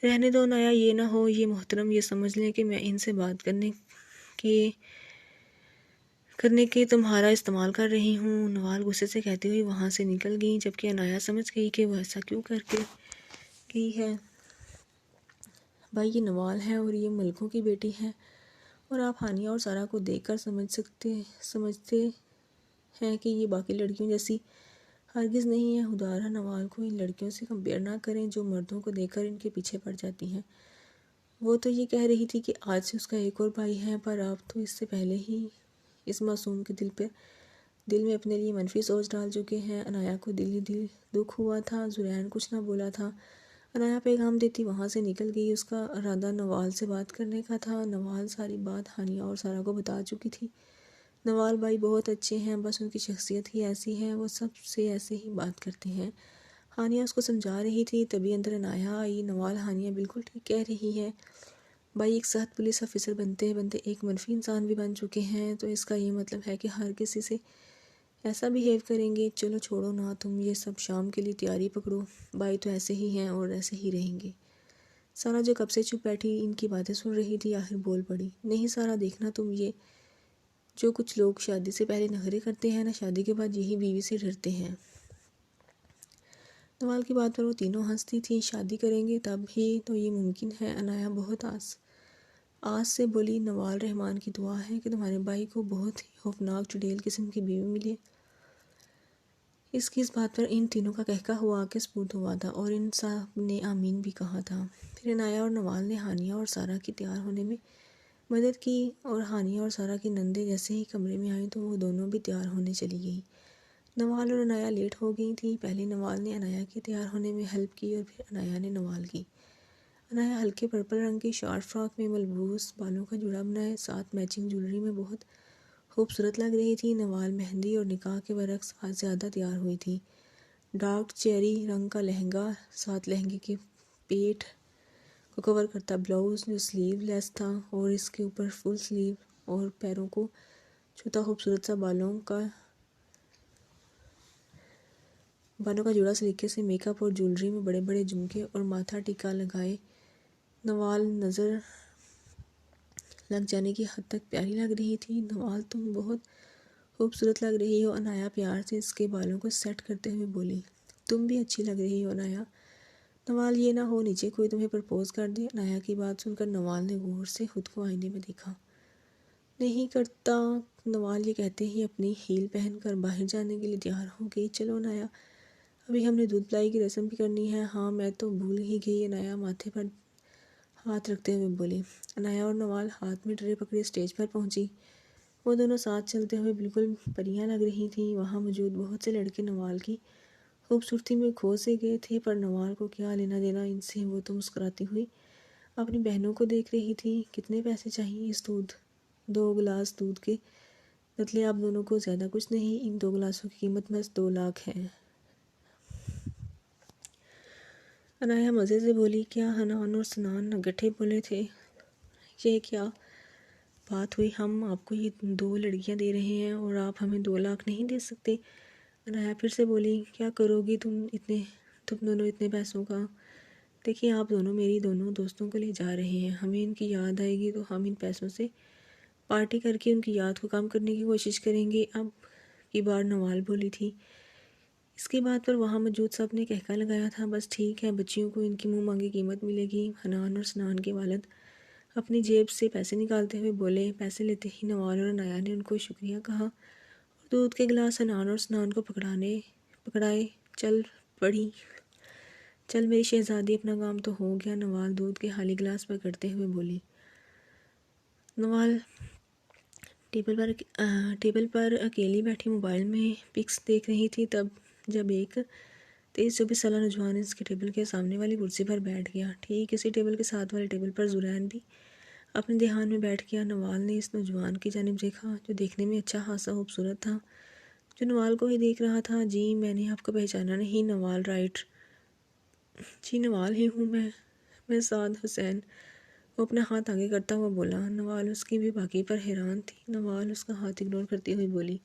رہنے دو عنایا، یہ نہ ہو یہ محترم یہ سمجھ لیں کہ میں ان سے بات کرنے کے تمہارا استعمال کر رہی ہوں۔ نوال غصے سے کہتے ہوئے وہاں سے نکل گئی، جبکہ عنایا سمجھ گئی کہ وہ ایسا کیوں کر کے گئی ہے۔ بھائی یہ نوال ہے اور یہ ملکوں کی بیٹی ہے، اور آپ ہانیہ اور سارہ کو دیکھ کر سمجھتے ہیں کہ یہ باقی لڑکیوں جیسی ہرگز نہیں ہے۔ خدارہ نوال کو ان لڑکیوں سے کمپیئر نہ کریں جو مردوں کو دیکھ کر ان کے پیچھے پڑ جاتی ہیں۔ وہ تو یہ کہہ رہی تھی کہ آج سے اس کا ایک اور بھائی ہے، پر آپ تو اس سے پہلے ہی اس معصوم کے دل میں اپنے لیے منفی سوچ ڈال چکے ہیں۔ عنایا کو دل دکھ ہوا تھا۔ زرین کچھ نہ بولا تھا۔ عنایا پیغام دیتی وہاں سے نکل گئی۔ اس کا ارادہ نوال سے بات کرنے کا تھا۔ نوال ساری بات ہانیہ اور سارہ کو بتا چکی تھی۔ نوال بھائی بہت اچھے ہیں، بس ان کی شخصیت ہی ایسی ہے، وہ سب سے ایسے ہی بات کرتے ہیں۔ ہانیہ اس کو سمجھا رہی تھی، تبھی اندر عنایا آئی۔ نوال، ہانیہ بالکل ٹھیک کہہ رہی ہے، بھائی ایک سخت پولیس آفیسر بنتے بنتے ایک منفی انسان بھی بن چکے ہیں، تو اس کا یہ مطلب ہے کہ ہر کسی سے ایسا بیہیو کریں گے۔ چلو چھوڑو نا، تم یہ سب شام کے لیے تیاری پکڑو، بھائی تو ایسے ہی ہیں اور ایسے ہی رہیں گے۔ سارہ جو کب سے چپ بیٹھی ان کی باتیں سن رہی تھی، آخر بول پڑی، نہیں سارہ، دیکھنا تم، یہ جو کچھ لوگ شادی سے پہلے نخرے کرتے ہیں نا، شادی کے بعد یہی بیوی سے ڈرتے ہیں۔ نوال کی بات پر وہ تینوں ہنستی تھیں۔ شادی کریں گے تب ہی تو یہ ممکن ہے۔ عنایا بہت آس سے بولی، نوال رحمان کی دعا ہے کہ تمہارے بھائی کو بہت ہی خوفناک چڑیل قسم کی بیوی ملے۔ اس بات پر ان تینوں کا قہقہ ہوا کہ سپرد ہوا تھا، اور ان سب نے آمین بھی کہا تھا۔ پھر عنایا اور نوال نے ہانیہ اور سارہ کی تیار ہونے میں مدد کی، اور ہانیہ اور سارہ کی نندیں جیسے ہی کمرے میں آئیں تو وہ دونوں بھی تیار ہونے چلی گئیں۔ نوال اور عنایا لیٹ ہو گئی تھیں۔ پہلے نوال نے عنایا کے تیار ہونے میں ہیلپ کی اور پھر عنایا نے نوال کی۔ عنایا ہلکے پرپل رنگ کی شارٹ فراک میں ملبوس، بالوں کا جوڑا بنائے، ساتھ میچنگ جولری میں بہت خوبصورت لگ رہی تھی۔ نوال مہندی اور نکاح کے برعکس آج زیادہ تیار ہوئی تھی۔ ڈارک چیری رنگ کا لہنگا، ساتھ لہنگے کے پیٹ کو کور کرتا بلاؤز جو سلیو لیس تھا، اور اس کے اوپر فل سلیو، اور پیروں کو چھوتا خوبصورت سا بالوں کا جوڑا، سلیقے سے میک اپ اور جولری میں بڑے بڑے جھمکے اور ماتھا ٹیکا لگائے نوال نظر لگ جانے کی حد تک پیاری لگ رہی تھی۔ نوال تم بہت خوبصورت لگ رہی ہو، عنایا پیار سے اس کے بالوں کو سیٹ کرتے ہوئے بولی۔ تم بھی اچھی لگ رہی ہو عنایا۔ نوال، یہ نہ ہو نیچے کوئی تمہیں پرپوز کر دے۔ عنایا کی بات سن کر نوال نے غور سے خود کو آئینے میں دیکھا۔ نہیں کرتا۔ نوال یہ کہتے ہی اپنی ہیل پہن کر باہر جانے کے لیے تیار ہو گئی۔ چلو عنایا، ابھی ہم نے دودھ پلائی کی رسم بھی کرنی ہے۔ ہاں میں تو بھول ہی گئی، عنایا ماتھے پر ہاتھ رکھتے ہوئے بولی۔ عنایا اور نوال ہاتھ میں ٹرے پکڑے اسٹیج پر پہنچی۔ وہ دونوں ساتھ چلتے ہوئے بالکل پریاں لگ رہی تھیں۔ وہاں موجود بہت سے لڑکے نوال کی خوبصورتی میں کھو سے گئے تھے، پر نوال کو کیا لینا دینا ان سے، وہ تو مسکراتی ہوئی اپنی بہنوں کو دیکھ رہی تھی۔ کتنے پیسے چاہیے اس 2 گلاس دودھ کے؟ بتلے آپ دونوں کو زیادہ کچھ نہیں، ان 2 گلاسوں کی قیمت بس 2 لاکھ ہے۔ عنایا مزے سے بولی، کیا حنان اور سنان نگٹھے بولے تھے؟ یہ کیا بات ہوئی؟ ہم آپ کو یہ 2 لڑکیاں دے رہے ہیں اور آپ ہمیں 2 لاکھ نہیں دے سکتے؟ عنایا پھر سے بولی، کیا کرو گی تم دونوں اتنے پیسوں کا؟ دیکھیے آپ دونوں میری دونوں دوستوں کو لے جا رہے ہیں، ہمیں ان کی یاد آئے گی تو ہم ان پیسوں سے پارٹی کر کے ان کی یاد کو کم کرنے کی کوشش کریں گے۔ اب کی بار نوال بولی تھی۔ اس کی بات پر وہاں موجود سب نے کہکا لگایا تھا، بس ٹھیک ہے، بچیوں کو ان کی منہ مانگی قیمت ملے گی۔ حنان اور سنان کے والد اپنی جیب سے پیسے نکالتے ہوئے بولے۔ پیسے لیتے ہی نوال اور عنایا نے ان کو شکریہ کہا اور دودھ کے گلاس حنان اور سنان کو پکڑائے۔ چل میری شہزادی، اپنا کام تو ہو گیا، نوال دودھ کے خالی گلاس پکڑتے ہوئے بولی۔ نوال ٹیبل پر اکیلی بیٹھی موبائل میں پکس دیکھ رہی تھی جب ایک 23-24 سالہ نوجوان اس کے ٹیبل کے سامنے والی کرسی پر بیٹھ گیا۔ ٹھیک اسی ٹیبل کے ساتھ والے ٹیبل پر زرین بھی اپنے دھیان میں بیٹھ گیا۔ نوال نے اس نوجوان کی جانب دیکھا جو دیکھنے میں اچھا خاصا خوبصورت تھا، جو نوال کو ہی دیکھ رہا تھا۔ جی میں نے آپ کو پہچانا نہیں، نوال رائٹ؟ جی نوال ہی ہوں میں سعد حسین، وہ اپنا ہاتھ آگے کرتا ہوا بولا۔ نوال اس کی بے باکی پر حیران تھی۔ نوال اس کا ہاتھ اگنور کرتی ہوئی بولی،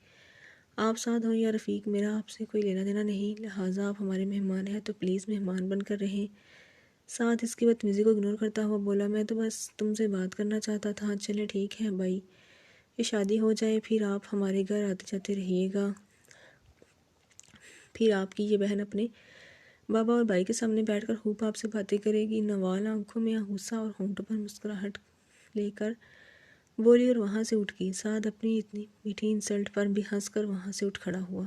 آپ سعد ہوں یا رفیق، میرا آپ سے کوئی لینا دینا نہیں، لہٰذا آپ ہمارے مہمان ہیں تو پلیز مہمان بن کر رہیں۔ سعد اس کی بدتمیزی کو اگنور کرتا ہوا بولا، میں تو بس تم سے بات کرنا چاہتا تھا۔ چلے ٹھیک ہے بھائی، یہ شادی ہو جائے پھر آپ ہمارے گھر آتے جاتے رہیے گا، پھر آپ کی یہ بہن اپنے بابا اور بھائی کے سامنے بیٹھ کر خوب آپ سے باتیں کرے گی۔ نوال آنکھوں میں غصہ اور ہونٹوں پر مسکراہٹ لے کر بولی اور وہاں سے اٹھ گئی۔ سعد اپنی اتنی میٹھی انسلٹ پر بھی ہنس کر وہاں سے اٹھ کھڑا ہوا۔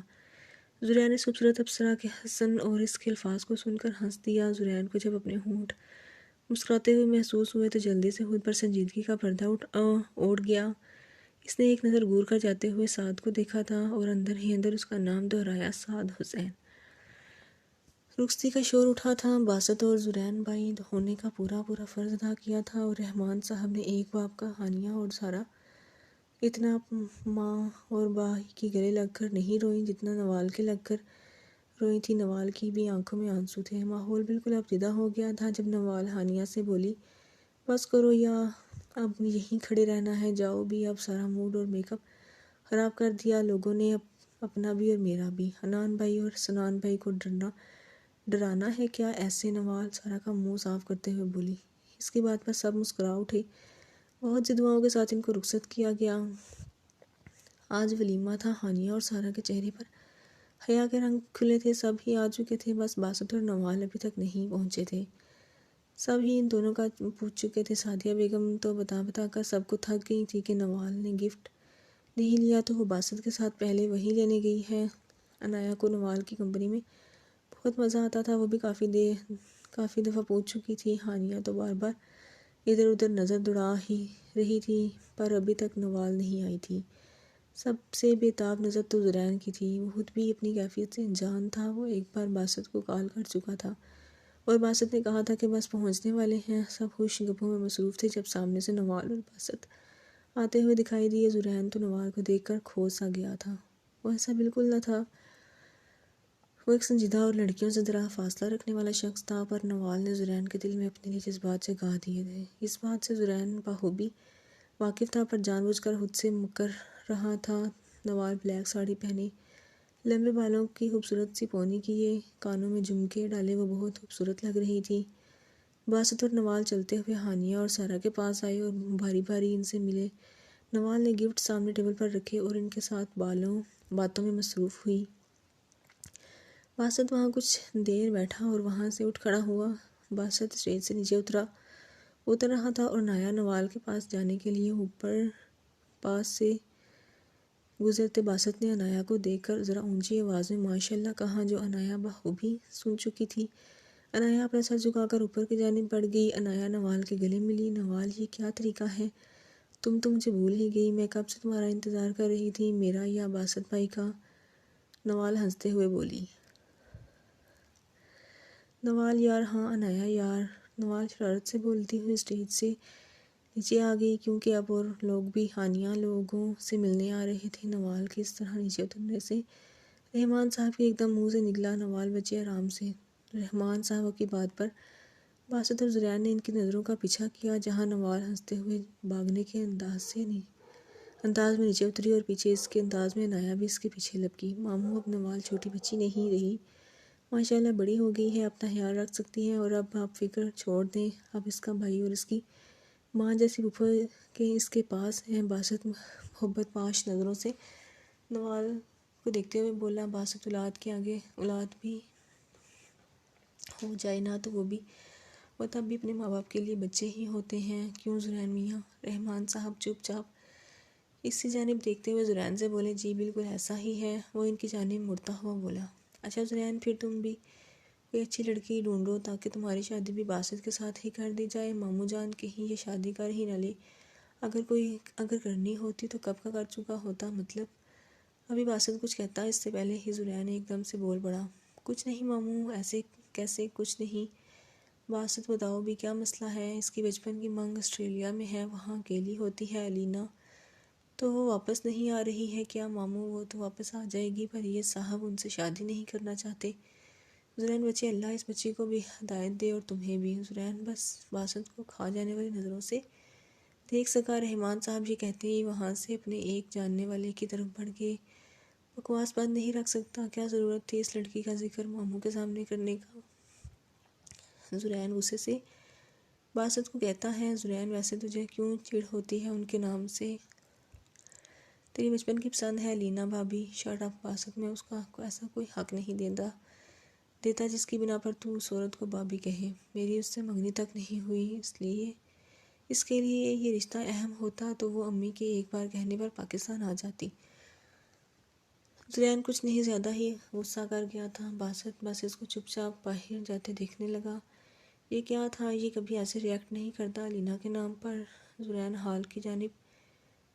زرین اس خوبصورت ابصرا کے حسن اور اس کے الفاظ کو سن کر ہنس دیا۔ زرین کو جب اپنے ہونٹ مسکراتے ہوئے محسوس ہوئے تو جلدی سے خود پر سنجیدگی کا پردہ اوڑھ گیا۔ اس نے ایک نظر گور کر جاتے ہوئے سعد کو دیکھا تھا اور اندر ہی اندر اس کا نام دہرایا، سعد حسین۔ رخصتی کا شور اٹھا تھا۔ باسط اور زرین بھائی ہونے کا پورا فرض ادا کیا تھا اور رحمان صاحب نے ایک باپ کا ہانیہ اور سارا اتنا ماں اور بھائی کے گلے لگ کر نہیں روئیں جتنا نوال کے لگ کر روئی تھی۔ نوال کی بھی آنکھوں میں آنسو تھے۔ ماحول بالکل اب جدا ہو گیا تھا جب نوال ہانیہ سے بولی، بس کرو یا اب یہیں کھڑے رہنا ہے، جاؤ بھی، اب سارا موڈ اور میک اپ خراب کر دیا لوگوں نے، اپنا بھی اور میرا بھی۔ حنان بھائی اور سنان بھائی کو ڈرانا ہے کیا ایسے؟ نوال سارا کا منہ صاف کرتے ہوئے بولی۔ اس کی بات پر سب مسکرا اٹھے۔ بہت سی دعاؤں کے ساتھ ان کو رخصت کیا گیا۔ آج ولیمہ تھا۔ ہانیہ اور سارا کے چہرے پر حیا کے رنگ کھلے تھے۔ سب ہی آ چکے تھے، بس باسط اور نوال ابھی تک نہیں پہنچے تھے۔ سب ہی ان دونوں کا پوچھ چکے تھے۔ سعدیہ بیگم تو بتا کر سب کو تھک گئی تھی کہ نوال نے گفٹ نہیں لیا تو وہ باسط کے ساتھ پہلے وہی لینے گئی ہے۔ عنایا کو نوال کی کمپنی میں بہت مزہ آتا تھا، وہ بھی کافی دفعہ پوچھ چکی تھی۔ ہانیہ تو بار بار ادھر ادھر نظر دوڑا ہی رہی تھی پر ابھی تک نوال نہیں آئی تھی۔ سب سے بے تاب نظر تو زرین کی تھی، وہ خود بھی اپنی کیفیت سے انجان تھا۔ وہ ایک بار باسط کو کال کر چکا تھا اور باسط نے کہا تھا کہ بس پہنچنے والے ہیں۔ سب خوش گپوں میں مصروف تھے جب سامنے سے نوال اور باسط آتے ہوئے دکھائی دیے۔ زرین تو نوال کو دیکھ کر کھو سا گیا تھا، وہ ایسا بالکل نہ تھا، وہ ایک سنجیدہ اور لڑکیوں سے ذرا فاصلہ رکھنے والا شخص تھا، پر نوال نے زرین کے دل میں اپنے لیے جذبات جگا دیے تھے۔ اس بات سے زرین بخوبی واقف تھا پر جان بوجھ کر خود سے مکر رہا تھا۔ نوال بلیک ساڑی پہنے، لمبے بالوں کی خوبصورت سی پونی کیے، کانوں میں جھمکے ڈالے وہ بہت خوبصورت لگ رہی تھی۔ باسط اور نوال چلتے ہوئے ہانیہ اور سارا کے پاس آئے اور باری باری ان سے ملے۔ نوال نے گفٹ سامنے ٹیبل پر رکھے اور ان کے ساتھ باتوں میں مصروف ہوئی۔ باسط وہاں کچھ دیر بیٹھا اور وہاں سے اٹھ کھڑا ہوا۔ باسط اسٹیج سے نیچے اتر رہا تھا اور عنایا نوال کے پاس جانے کے لیے اوپر پاس سے گزرتے باسط نے عنایا کو دیکھ کر ذرا اونچی آواز میں ماشاءاللہ کہا جو عنایا بخوبی سن چکی تھی۔ عنایا اپنا سر جھکا کر اوپر کی جانب بڑھ گئی۔ عنایا نوال کے گلے ملی۔ نوال یہ کیا طریقہ ہے؟ تم تو مجھے بھول ہی گئی، میں کب سے تمہارا انتظار کر رہی تھی، میرا یا باسط بھائی کا؟ نوال ہنستے ہوئے بولی۔ نوال یار ہاں عنایا یار، نوال شرارت سے بولتی ہوئی اسٹیج سے نیچے آ گئی کیونکہ اب اور لوگ بھی ہانیہ لوگوں سے ملنے آ رہے تھے۔ نوال کے اس طرح نیچے اترنے سے رحمان صاحب کے ایک دم منہ سے نکلا، نوال بچے آرام سے۔ رحمان صاحب کی بات پر باسط اور زرین نے ان کی نظروں کا پیچھا کیا، جہاں نوال ہنستے ہوئے بھاگنے کے انداز میں نیچے اتری اور پیچھے اس کے انداز میں عنایا بھی اس کے پیچھے لپکی۔ ماموں اب نوال چھوٹی بچی نہیں رہی، ماشاءاللہ بڑی ہو گئی ہے، اپنا خیال رکھ سکتی ہے، اور اب آپ فکر چھوڑ دیں، اب اس کا بھائی اور اس کی ماں جیسی پھوپھا کے اس کے پاس ہیں۔ باسط محبت پاش نظروں سے نوال کو دیکھتے ہوئے بولا، باسط اولاد کے آگے اولاد بھی ہو جائے نا تو وہ تب بھی اپنے ماں باپ کے لیے بچے ہی ہوتے ہیں، کیوں زرین میاں؟ رحمان صاحب چپ چاپ اس کی جانب دیکھتے ہوئے زرین سے بولے، جی بالکل ایسا ہی ہے۔ وہ ان کی جانب مڑتا ہوا بولا، اچھا زرین، پھر تم بھی کوئی اچھی لڑکی ڈھونڈو تاکہ تمہاری شادی بھی باسط کے ساتھ ہی کر دی جائے۔ ماموں جان کہیں یہ شادی کر ہی نہ لے، اگر کرنی ہوتی تو کب کا کر چکا ہوتا۔ مطلب ابھی باسط کچھ کہتا اس سے پہلے ہی زرین ایک دم سے بول پڑا، کچھ نہیں ماموں، ایسے کیسے کچھ نہیں؟ باسط بتاؤ بھی کیا مسئلہ ہے؟ اس کی بچپن کی مانگ آسٹریلیا میں ہے، وہاں اکیلی ہوتی ہے۔ علینا تو وہ واپس نہیں آ رہی ہے کیا؟ ماموں وہ تو واپس آ جائے گی، پر یہ صاحب ان سے شادی نہیں کرنا چاہتے۔ زرین بچے، اللہ اس بچی کو بھی ہدایت دے اور تمہیں بھی۔ زرین بس باسط کو کھا جانے والی نظروں سے دیکھ سکا۔ رحمان صاحب یہ کہتے ہی وہاں سے اپنے ایک جاننے والے کی طرف بڑھ گئے، بکواس بند نہیں رکھ سکتا؟ کیا ضرورت تھی اس لڑکی کا ذکر ماموں کے سامنے کرنے کا؟ زرین غصے سے باسط کو کہتا ہے، زرین ویسے تجھے کیوں چڑ ہوتی ہے ان کے نام سے؟ تیری بچپن کی پسند ہے لینا بھابی۔ شٹ اپ باسط، میں اس کا ایسا کوئی حق نہیں دیتا جس کی بنا پر تو اس عورت کو بھابی کہے۔ میری اس سے منگنی تک نہیں ہوئی، اس کے لیے یہ رشتہ اہم ہوتا تو وہ امی کے ایک بار کہنے پر پاکستان آ جاتی۔ زرین کچھ نہیں زیادہ ہی غصہ کر گیا تھا۔ باسط بس اس کو چپ چاپ باہر جاتے دیکھنے لگا۔ یہ کیا تھا؟ یہ کبھی ایسے ریئیکٹ نہیں کرتا لینا کے نام پر۔ زرین حال کی جانب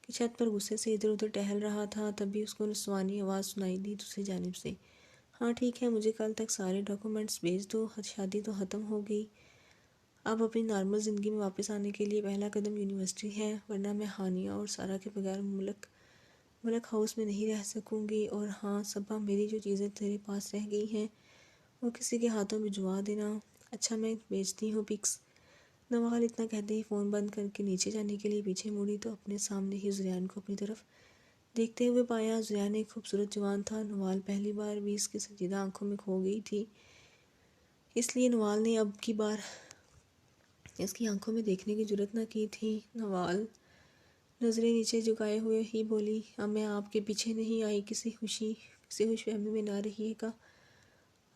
کی چھت پر غصے سے ادھر ادھر ٹہل رہا تھا، تبھی اس کو نسوانی آواز سنائی دی دوسری جانب سے، ہاں ٹھیک ہے، مجھے کل تک سارے ڈاکومنٹس بھیج دو، شادی تو ختم ہو گئی، اب اپنی نارمل زندگی میں واپس آنے کے لیے پہلا قدم یونیورسٹی ہے، ورنہ میں ہانیہ اور سارا کے بغیر ملک ہاؤس میں نہیں رہ سکوں گی۔ اور ہاں صبا، میری جو چیزیں تیرے پاس رہ گئی ہیں وہ کسی کے ہاتھوں بھجوا دینا۔ اچھا میں بھیجتی ہوں پکس۔ نوال اتنا کہتے ہی فون بند کر کے نیچے جانے کے لیے پیچھے مڑی تو اپنے سامنے ہی زرین کو اپنی طرف دیکھتے ہوئے پایا۔ زرین ایک خوبصورت جوان تھا، نوال پہلی بار بھی اس کی سنجیدہ آنکھوں میں کھو گئی تھی، اس لیے نوال نے اب کی بار اس کی آنکھوں میں دیکھنے کی جرات نہ کی تھی۔ نوال نظریں نیچے جھکائے ہوئے ہی بولی، اب میں آپ کے پیچھے نہیں آئی، کسی خوش فہمی میں نہ رہیے گا،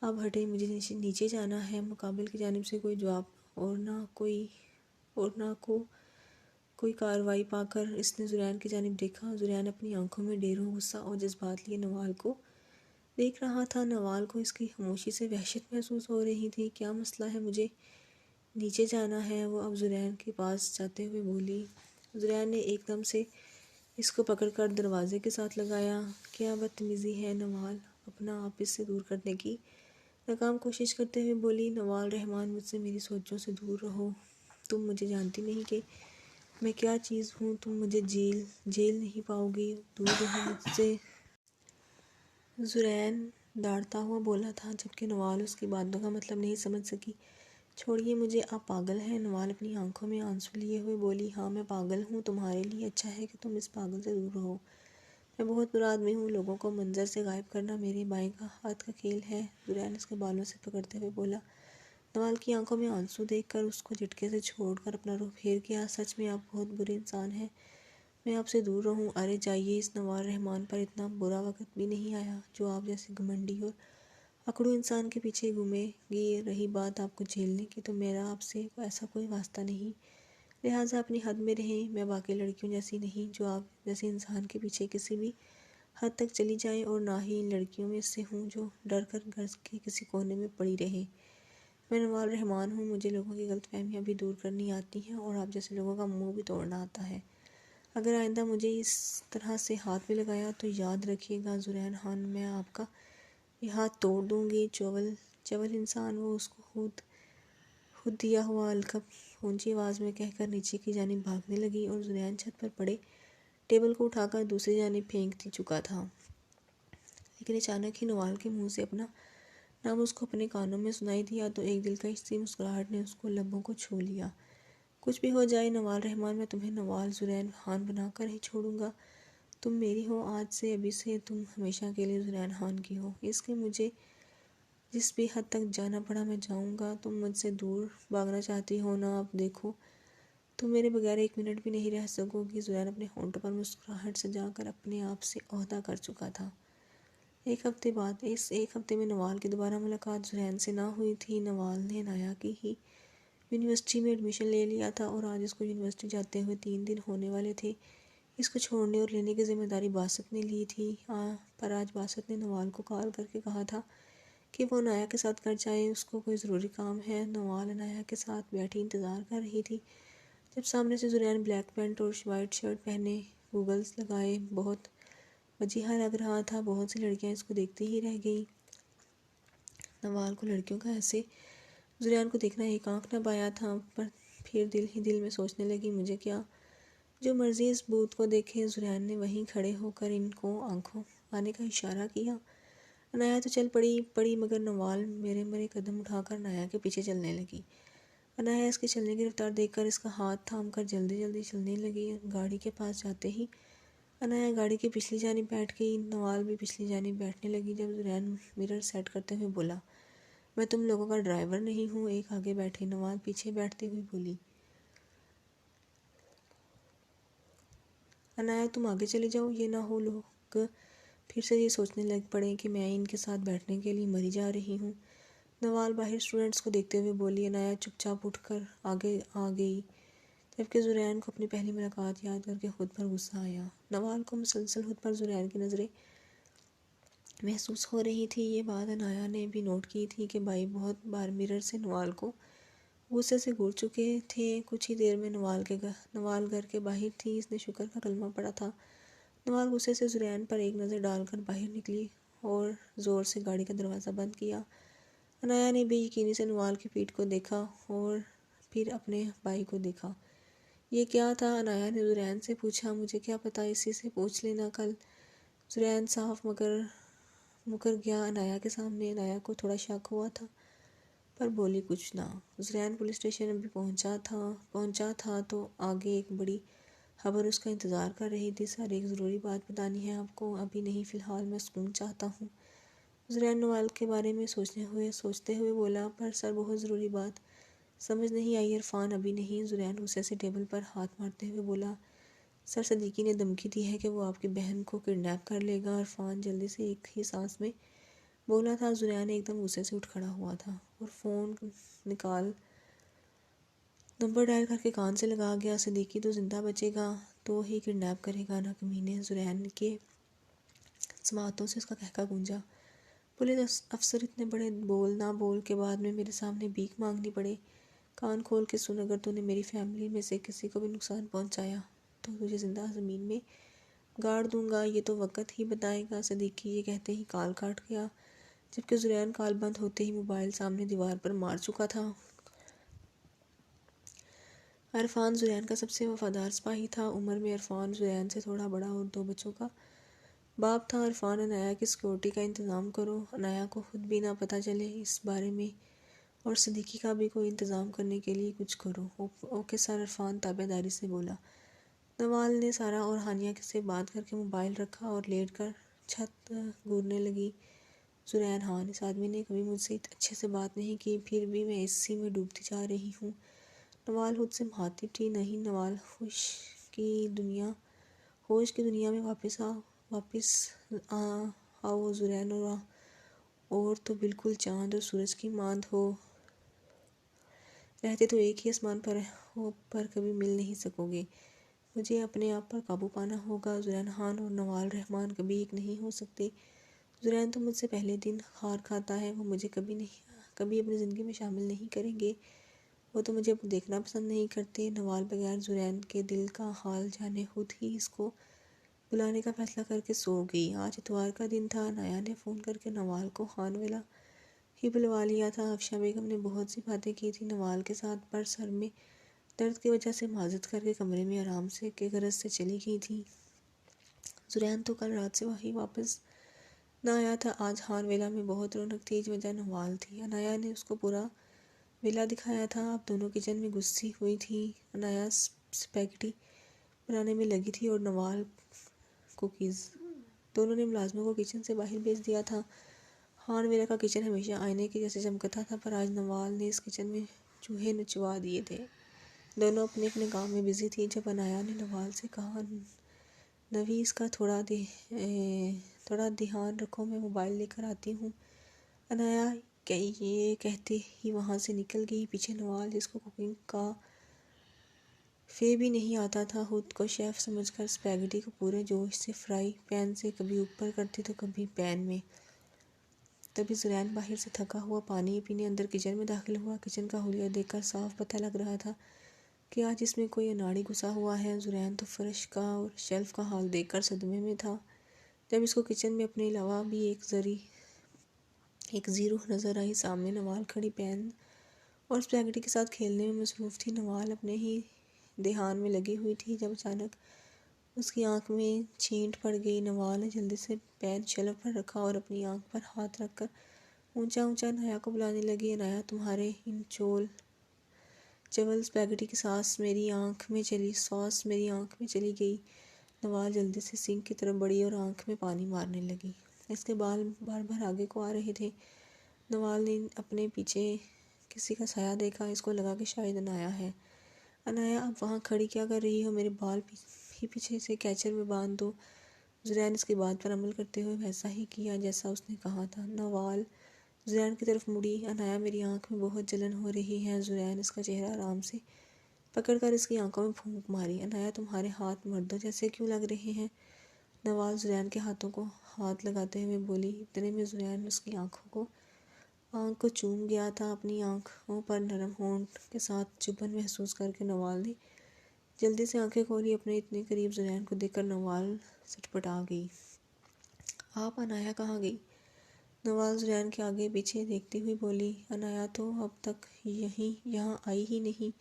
اب ہٹے، مجھے نیچے جانا ہے۔ مقابل کی جانب سے کوئی جواب اور نہ کوئی کارروائی پا کر اس نے زرین کی جانب دیکھا۔ زرین اپنی آنکھوں میں ڈھیروں غصہ اور جذبات لیے نوال کو دیکھ رہا تھا۔ نوال کو اس کی خاموشی سے وحشت محسوس ہو رہی تھی۔ کیا مسئلہ ہے؟ مجھے نیچے جانا ہے، وہ اب زرین کے پاس جاتے ہوئے بولی۔ زرین نے ایک دم سے اس کو پکڑ کر دروازے کے ساتھ لگایا۔ کیا بدتمیزی ہے نوال، اپنا آپ اس سے دور کرنے کی ناکام کوشش کرتے ہوئے بولی۔ نوال، رحمان، مجھ سے میری سوچوں سے دور رہو، تم مجھے جانتی نہیں کہ میں کیا چیز ہوں، تم مجھے جیل نہیں پاؤ گی، دور رہو مجھ سے۔ زرین ڈانٹتا ہوا بولا تھا، جبکہ نوال اس کی باتوں کا مطلب نہیں سمجھ سکی۔ چھوڑیے مجھے، آپ پاگل ہیں؟ نوال اپنی آنکھوں میں آنسو لیے ہوئے بولی، ہاں میں پاگل ہوں، تمہارے لیے اچھا ہے کہ تم اس پاگل سے دور رہو، میں بہت برا آدمی ہوں، لوگوں کو منظر سے غائب کرنا میرے بائیں ہاتھ کا کھیل ہے۔ زرین اس کے بالوں سے پکڑتے ہوئے بولا۔ نوال کی آنکھوں میں آنسو دیکھ کر اس کو جھٹکے سے چھوڑ کر اپنا رخ پھیر گیا، سچ میں آپ بہت برے انسان ہیں، میں آپ سے دور رہوں؟ ارے جائیے، اس نوال رحمان پر اتنا برا وقت بھی نہیں آیا جو آپ جیسے گھمنڈی اور اکڑو انسان کے پیچھے گھومے گی۔ رہی بات آپ کو جھیلنے کی، تو میرا آپ سے ایسا کوئی واسطہ نہیں، لہٰذا اپنی حد میں رہیں، میں باقی لڑکیوں جیسی نہیں جو آپ جیسے انسان کے پیچھے کسی بھی حد تک چلی جائیں، اور نہ ہی ان لڑکیوں میں سے ہوں جو ڈر کر گھر کے کسی کونے میں پڑی رہیں۔ میں نوال رحمان ہوں، مجھے لوگوں کی غلط فہمیاں بھی دور کرنی آتی ہیں اور آپ جیسے لوگوں کا منہ بھی توڑنا آتا ہے، اگر آئندہ مجھے اس طرح سے ہاتھ بھی لگایا تو یاد رکھیے گا زرین خان، میں آپ کا یہ ہاتھ توڑ دوں گی۔ چول انسان، وہ اس کو خود دیا ہوا القاب اونچی آواز میں کہہ کر نیچے کی جانب بھاگنے لگی، اور زرین چھت پر پڑے ٹیبل کو اٹھا کر دوسری جانب پھینک چکا تھا، لیکن اچانک ہی نوال کے منہ سے اپنا نام اس کو اپنے کانوں میں سنائی دیا تو ایک دلکش سی مسکراہٹ نے اس کو لبوں کو چھو لیا۔ کچھ بھی ہو جائے نوال رحمان، میں تمہیں نوال زرین خان بنا کر ہی چھوڑوں گا، تم میری ہو آج سے، ابھی سے تم ہمیشہ کے لیے زرین خان کی ہو، اس کے مجھے جس بھی حد تک جانا پڑا میں جاؤں گا. تم مجھ سے دور بھاگنا چاہتی ہو نا. اب دیکھو تم میرے بغیر ایک منٹ بھی نہیں رہ سکو گی. زرین اپنے ہونٹوں پر مسکراہٹ سجا کر اپنے آپ سے عہدہ کر چکا تھا. ایک ہفتے بعد اس ایک ہفتے میں نوال کی دوبارہ ملاقات زرین سے نہ ہوئی تھی. نوال نے عنایا کی ہی یونیورسٹی میں ایڈمیشن لے لیا تھا اور آج اس کو یونیورسٹی جاتے ہوئے 3 دن ہونے والے تھے. اس کو چھوڑنے اور لینے کی ذمہ داری باسط نے لی تھی. پر آج باسط نے نوال کو کال کر کے کہا تھا کہ وہ عنایا کے ساتھ گھر جائے. اس کو کوئی ضروری کام ہے. نوال عنایا کے ساتھ بیٹھی انتظار کر رہی تھی جب سامنے سے زرین بلیک پینٹ اور وائٹ شرٹ پہنے گوگلز لگائے بہت وجیحہ لگ رہا تھا. بہت سی لڑکیاں اس کو دیکھتی ہی رہ گئیں. نوال کو لڑکیوں کا ایسے زرین کو دیکھنا ایک آنکھ نہ پایا تھا. پر پھر دل ہی دل میں سوچنے لگی مجھے کیا، جو مرضی اس بھوت کو دیکھے. زرین نے وہیں کھڑے ہو کر ان کو آنکھوں آنے کا اشارہ کیا. عنایا تو چل پڑی مگر نوال میرے مرے قدم اٹھا کر عنایا کے پیچھے چلنے لگی. عنایا اس کے چلنے کی رفتار دیکھ کر اس کا ہاتھ تھام کر جلدی جلدی چلنے لگی. گاڑی کے پاس جاتے ہی عنایا گاڑی کی پچھلی جانب بیٹھ گئی. نوال بھی پچھلی جانب بیٹھنے لگی. جب زرین مرر سیٹ کرتے ہوئے بولا میں تم لوگوں کا ڈرائیور نہیں ہوں، ایک آگے بیٹھے. نوال پیچھے بیٹھتی ہوئی بولی عنایا تم آگے چلے جاؤ، یہ نہ ہو لوگ پھر سے یہ سوچنے لگ پڑیں کہ میں ان کے ساتھ بیٹھنے کے لیے مری جا رہی ہوں. نوال باہر اسٹوڈنٹس کو دیکھتے ہوئے بولی. عنایا چپ چاپ اٹھ کر آگے آ گئی جبکہ زرین کو اپنی پہلی ملاقات یاد کر کے خود پر غصہ آیا. نوال کو مسلسل خود پر زرین کی نظریں محسوس ہو رہی تھی. یہ بات عنایا نے بھی نوٹ کی تھی کہ بھائی بہت بار مرر سے نوال کو غصے سے گھور چکے تھے. کچھ ہی دیر میں نوال گھر کے باہر تھی. اس نے شکر کا کلمہ پڑھا تھا. نوال غصے سے زرین پر ایک نظر ڈال کر باہر نکلی اور زور سے گاڑی کا دروازہ بند کیا. عنایا نے بے یقینی سے نوال کی پیٹھ کو دیکھا اور پھر اپنے بھائی کو دیکھا. یہ کیا تھا؟ عنایا نے زرین سے پوچھا. مجھے کیا پتہ، اسی سے پوچھ لینا کل. زرین صاف مکر گیا عنایا کے سامنے. عنایا کو تھوڑا شک ہوا تھا پر بولی کچھ نہ. زرین پولیس اسٹیشن ابھی پہنچا تھا تو آگے ایک بڑی خبر اس کا انتظار کر رہی تھی. سر ایک ضروری بات بتانی ہے آپ کو. ابھی نہیں، فی الحال میں سکون چاہتا ہوں. زرین نوال کے بارے میں سوچتے ہوئے بولا. پر سر بہت ضروری بات. سمجھ نہیں آئی. عرفان ابھی نہیں. زرین غصے سے ٹیبل پر ہاتھ مارتے ہوئے بولا. سر صدیقی نے دھمکی دی ہے کہ وہ آپ کی بہن کو کڈنیپ کر لے گا. عرفان جلدی سے ایک ہی سانس میں بولا تھا. زرین ایک دم غصے سے اٹھ کھڑا ہوا تھا اور فون نکال نمبر ڈائل کر کے کان سے لگا گیا. صدیقی تو زندہ بچے گا تو ہی کڈنیپ کرے گا نا کمینے. زرین کے سماعتوں سے اس کا قہقہ گونجا. پولیس افسر اتنے بڑے بول نہ بول کے بعد میں میرے سامنے بھیک مانگنی پڑے. کان کھول کے سن. اگر تو نے میری فیملی میں سے کسی کو بھی نقصان پہنچایا تو تجھے زندہ زمین میں گاڑ دوں گا. یہ تو وقت ہی بتائے گا. صدیقی یہ کہتے ہی کال کاٹ گیا جبکہ زرین کال بند ہوتے ہی موبائل سامنے دیوار پر مار چکا تھا. عرفان زرین کا سب سے وفادار سپاہی تھا. عمر میں عرفان زرین سے تھوڑا بڑا اور 2 بچوں کا باپ تھا. عرفان عنایا کی سیکورٹی کا انتظام کرو. عنایا کو خود بھی نہ پتہ چلے اس بارے میں اور صدیقی کا بھی کوئی انتظام کرنے کے لیے کچھ کرو. Okay sir. عرفان تابع داری سے بولا. نوال نے سارا اور ہانیہ سے بات کر کے موبائل رکھا اور لیٹ کر چھت گورنے لگی. زرین ہان اس آدمی نے کبھی مجھ سے اچھے سے بات نہیں کی پھر بھی میں اسی میں ڈوبتی جا رہی ہوں. نوال خود سے مخاطب تھی. نہیں نوال، ہوش کی دنیا میں واپس آؤ. زرین اور تو بالکل چاند اور سورج کی ماند ہو. رہتے تو ایک ہی آسمان پر ہو پر کبھی مل نہیں سکو گے. مجھے اپنے آپ پر قابو پانا ہوگا. زرین خان اور نوال رحمان کبھی ایک نہیں ہو سکتے. زرین تو مجھ سے پہلے دن خار کھاتا ہے. وہ مجھے کبھی اپنی زندگی میں شامل نہیں کریں گے. وہ تو مجھے دیکھنا پسند نہیں کرتے. نوال بغیر زرین کے دل کا حال جانے خود ہی اس کو بلانے کا فیصلہ کر کے سو گئی. آج اتوار کا دن تھا. عنایا نے فون کر کے نوال کو خان والا ہی بلوا لیا تھا. افشاں بیگم نے بہت سی باتیں کی تھی نوال کے ساتھ پر سر میں درد کی وجہ سے معذرت کر کے کمرے میں آرام سے کے غرض سے چلی گئی تھی. زرین تو کل رات سے وہی واپس نہ آیا تھا. آج خان ویلا میں بہت رونق تھی. وجہ نوال تھی. عنایا نے اس کو پورا ویلا دکھایا تھا. اب دونوں کچن میں گھسی ہوئی تھی. عنایا سپیگٹی بنانے میں لگی تھی اور نوال کوکیز. دونوں نے ملازموں کو کچن سے باہر بھیج دیا تھا. خان ویلا کا کچن ہمیشہ آئینے کے جیسے چمکتا تھا، پر آج نوال نے اس کچن میں چوہے نچوا دیے تھے۔ دونوں اپنے اپنے کام میں بزی تھی۔ جب انایا نے نوال سے کہا، نوی اس کا تھوڑا دھیان رکھو، میں موبائل لے کر آتی ہوں، انایا یہ کہتے ہی وہاں سے نکل گئی۔ پیچھے نوال، جس کو کوکنگ کا فے بھی نہیں آتا تھا، خود کو شیف سمجھ کر اسپیگٹی کو پورے جوش سے فرائی پین سے کبھی اوپر کرتی تو کبھی پین میں۔ تبھی زرین باہر سے تھکا ہوا پانی پینے اندر کچن میں داخل ہوا۔ کچن کا حلیہ دیکھ کر صاف پتہ لگ رہا تھا کہ آج اس میں کوئی اناڑی گھسا ہوا ہے۔ زرین تو فرش کا اور شیلف کا حال دیکھ کر صدمے میں تھا۔ جب اس کو کچن میں اپنے علاوہ بھی ایک زیرو نظر آئی، سامنے نوال کھڑی پین اور اسپیگٹی کے ساتھ کھیلنے میں مصروف تھی۔ نوال اپنے ہی دھیان میں لگی ہوئی تھی جب اچانک اس کی آنکھ میں چھینٹ پڑ گئی۔ نوال نے جلدی سے پین شیلف پر رکھا اور اپنی آنکھ پر ہاتھ رکھ کر اونچا اونچا انایا کو بلانے لگی، انایا تمہارے ان چول اسپیگٹی کی ساس میری آنکھ میں چلی گئی۔ نوال جلدی سے سنک کی طرف بڑھی اور آنکھ میں پانی مارنے لگی۔ اس کے بال بار بار آگے کو آ رہے تھے۔ نوال نے اپنے پیچھے کسی کا سایہ دیکھا، اس کو لگا کہ شاید انایا ہے۔ انایا، اب وہاں کھڑی کیا کر رہی ہو؟ میرے بال ہی پیچھے سے کیچر میں باندھ دو۔ زرین اس کی بات پر عمل کرتے ہوئے ویسا ہی کیا جیسا اس نے کہا تھا۔ نوال زرین کی طرف مڑی، انایا میری آنکھ میں بہت جلن ہو رہی ہے۔ زرین اس کا چہرہ آرام سے پکڑ کر اس کی آنکھوں میں پھونک ماری۔ انایا، تمہارے ہاتھ مردوں جیسے کیوں لگ رہے ہیں؟ نوال زرین کے ہاتھوں کو ہاتھ لگاتے ہوئے بولی۔ اتنے میں زرین اس کی آنکھ کو چوم گیا تھا۔ اپنی آنکھوں پر نرم ہونٹ کے ساتھ چبھن محسوس کر کے نوال نے جلدی سے آنکھیں کھولی۔ اپنے اتنے قریب زرین کو دیکھ کر نوال سٹپٹا گئی۔ آپ، انایا کہاں گئی؟ نوال زرین کے آگے پیچھے دیکھتی ہوئی بولی۔ انایا تو اب تک یہاں آئی ہی نہیں۔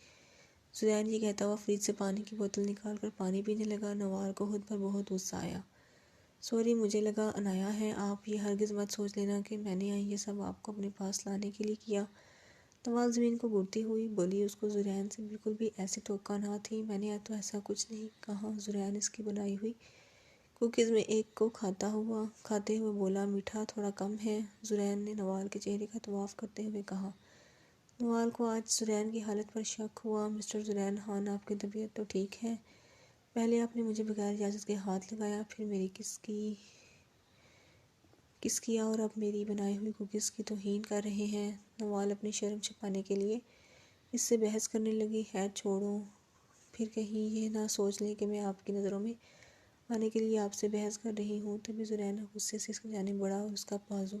زرین یہ کہتا ہوا فریج سے پانی کی بوتل نکال کر پانی پینے لگا۔ نوال کو خود پر بہت غصہ آیا۔ سوری، مجھے لگا انایا ہے۔ آپ یہ ہرگز مت سوچ لینا کہ میں نے یہ سب آپ کو اپنے پاس لانے کے لیے کیا۔ نوال زمین کو گھڑتی ہوئی بولی۔ اس کو زرین سے بالکل بھی ایسی توقع نہ تھی۔ میں نے تو ایسا کچھ نہیں کہا۔ زرین اس کی بنائی ہوئی کوکیز میں ایک کو کھاتے ہوئے بولا، میٹھا تھوڑا کم ہے۔ زرین نے نوال کے چہرے کا طواف کرتے ہوئے کہا۔ نوال کو آج زرین کی حالت پر شک ہوا۔ مسٹر زرین خان، آپ کی طبیعت تو ٹھیک ہے؟ پہلے آپ نے مجھے بغیر اجازت کے ہاتھ لگایا، پھر میری کس کیا اور اب میری بنائی ہوئی کوکیز کی توہین کر رہے ہیں۔ نوال اپنی شرم چھپانے کے لیے اس سے بحث کرنے لگی۔ خیر چھوڑو، پھر کہیں یہ نہ سوچ لیں کہ میں آپ کی نظروں میں آنے کے لیے آپ سے بحث کر رہی ہوں۔ تبھی زرین غصے سے اس کی جانب بڑھا اور اس کا بازو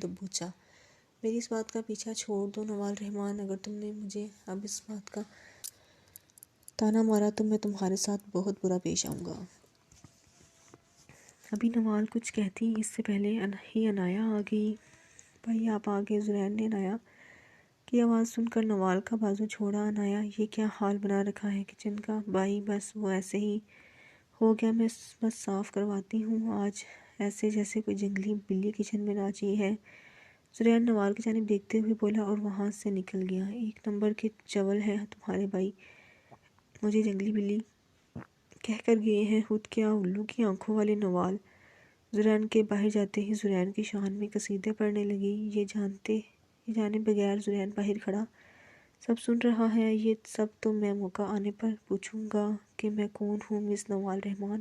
دبوچا۔ میری اس بات کا پیچھا چھوڑ دو نوال رحمان، اگر تم نے مجھے اب اس بات کا طعنہ مارا تو میں تمہارے ساتھ بہت برا پیش آؤں گا۔ ابھی نوال کچھ کہتی اس سے پہلے ہی انایا آ گئی۔ بھائی آپ آ گئے۔ زرین نے انایا کی آواز سن کر نوال کا بازو چھوڑا۔ انایا، یہ کیا حال بنا رکھا ہے کچن کا؟ بھائی بس وہ ایسے ہی ہو گیا، میں بس صاف کرواتی ہوں۔ آج ایسے جیسے کوئی جنگلی بلی کچن میں ناچی ہے۔ زرین نوال کی جانب دیکھتے ہوئے بولا اور وہاں سے نکل گیا۔ ایک نمبر کے چول ہیں تمہارے بھائی، مجھے جنگلی بلی کہہ کر گئے ہیں، خود کیا الو کی آنکھوں والے۔ نوال زرین کے باہر جاتے ہی زرین کی شان میں قصیدے پڑھنے لگی۔ یہ جانے بغیر زرین باہر کھڑا سب سن رہا ہے۔ یہ سب تو میں موقع آنے پر پوچھوں گا کہ میں کون ہوں، مس نوال رحمان۔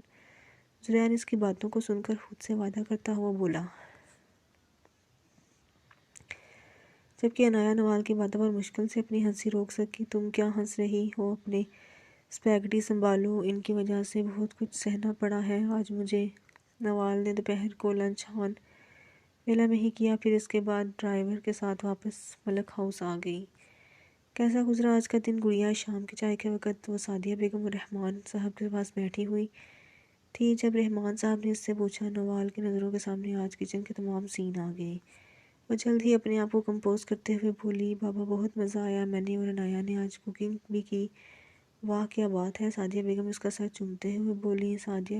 زرین اس کی باتوں کو سن کر خود سے وعدہ کرتا ہوا بولا، جبکہ انایا نوال کی باتوں پر مشکل سے اپنی ہنسی روک سکی۔ تم کیا ہنس رہی ہو؟ اپنے اسپیگٹی سنبھالو، ان کی وجہ سے بہت کچھ سہنا پڑا ہے آج مجھے۔ نوال نے دوپہر کو لنچ خان ویلا میں ہی کیا، پھر اس کے بعد ڈرائیور کے ساتھ واپس ملک ہاؤس آ گئی۔ کیسا گزرا آج کا دن گڑیا؟ شام کے چائے کے وقت وہ سعدیہ بیگم رحمان صاحب کے پاس بیٹھی ہوئی تھی جب رحمان صاحب نے اس سے پوچھا۔ نوال کی نظروں کے سامنے آج کچن کے تمام سین آ گئے۔ وہ جلد ہی اپنے آپ کو کمپوز کرتے ہوئے بولی، بابا بہت مزہ آیا، میں نے اور انایا نے آج کوکنگ بھی کی۔ واہ کیا بات ہے! سعدیہ بیگم اس کا سر چومتے ہوئے بولی۔ سعدیہ،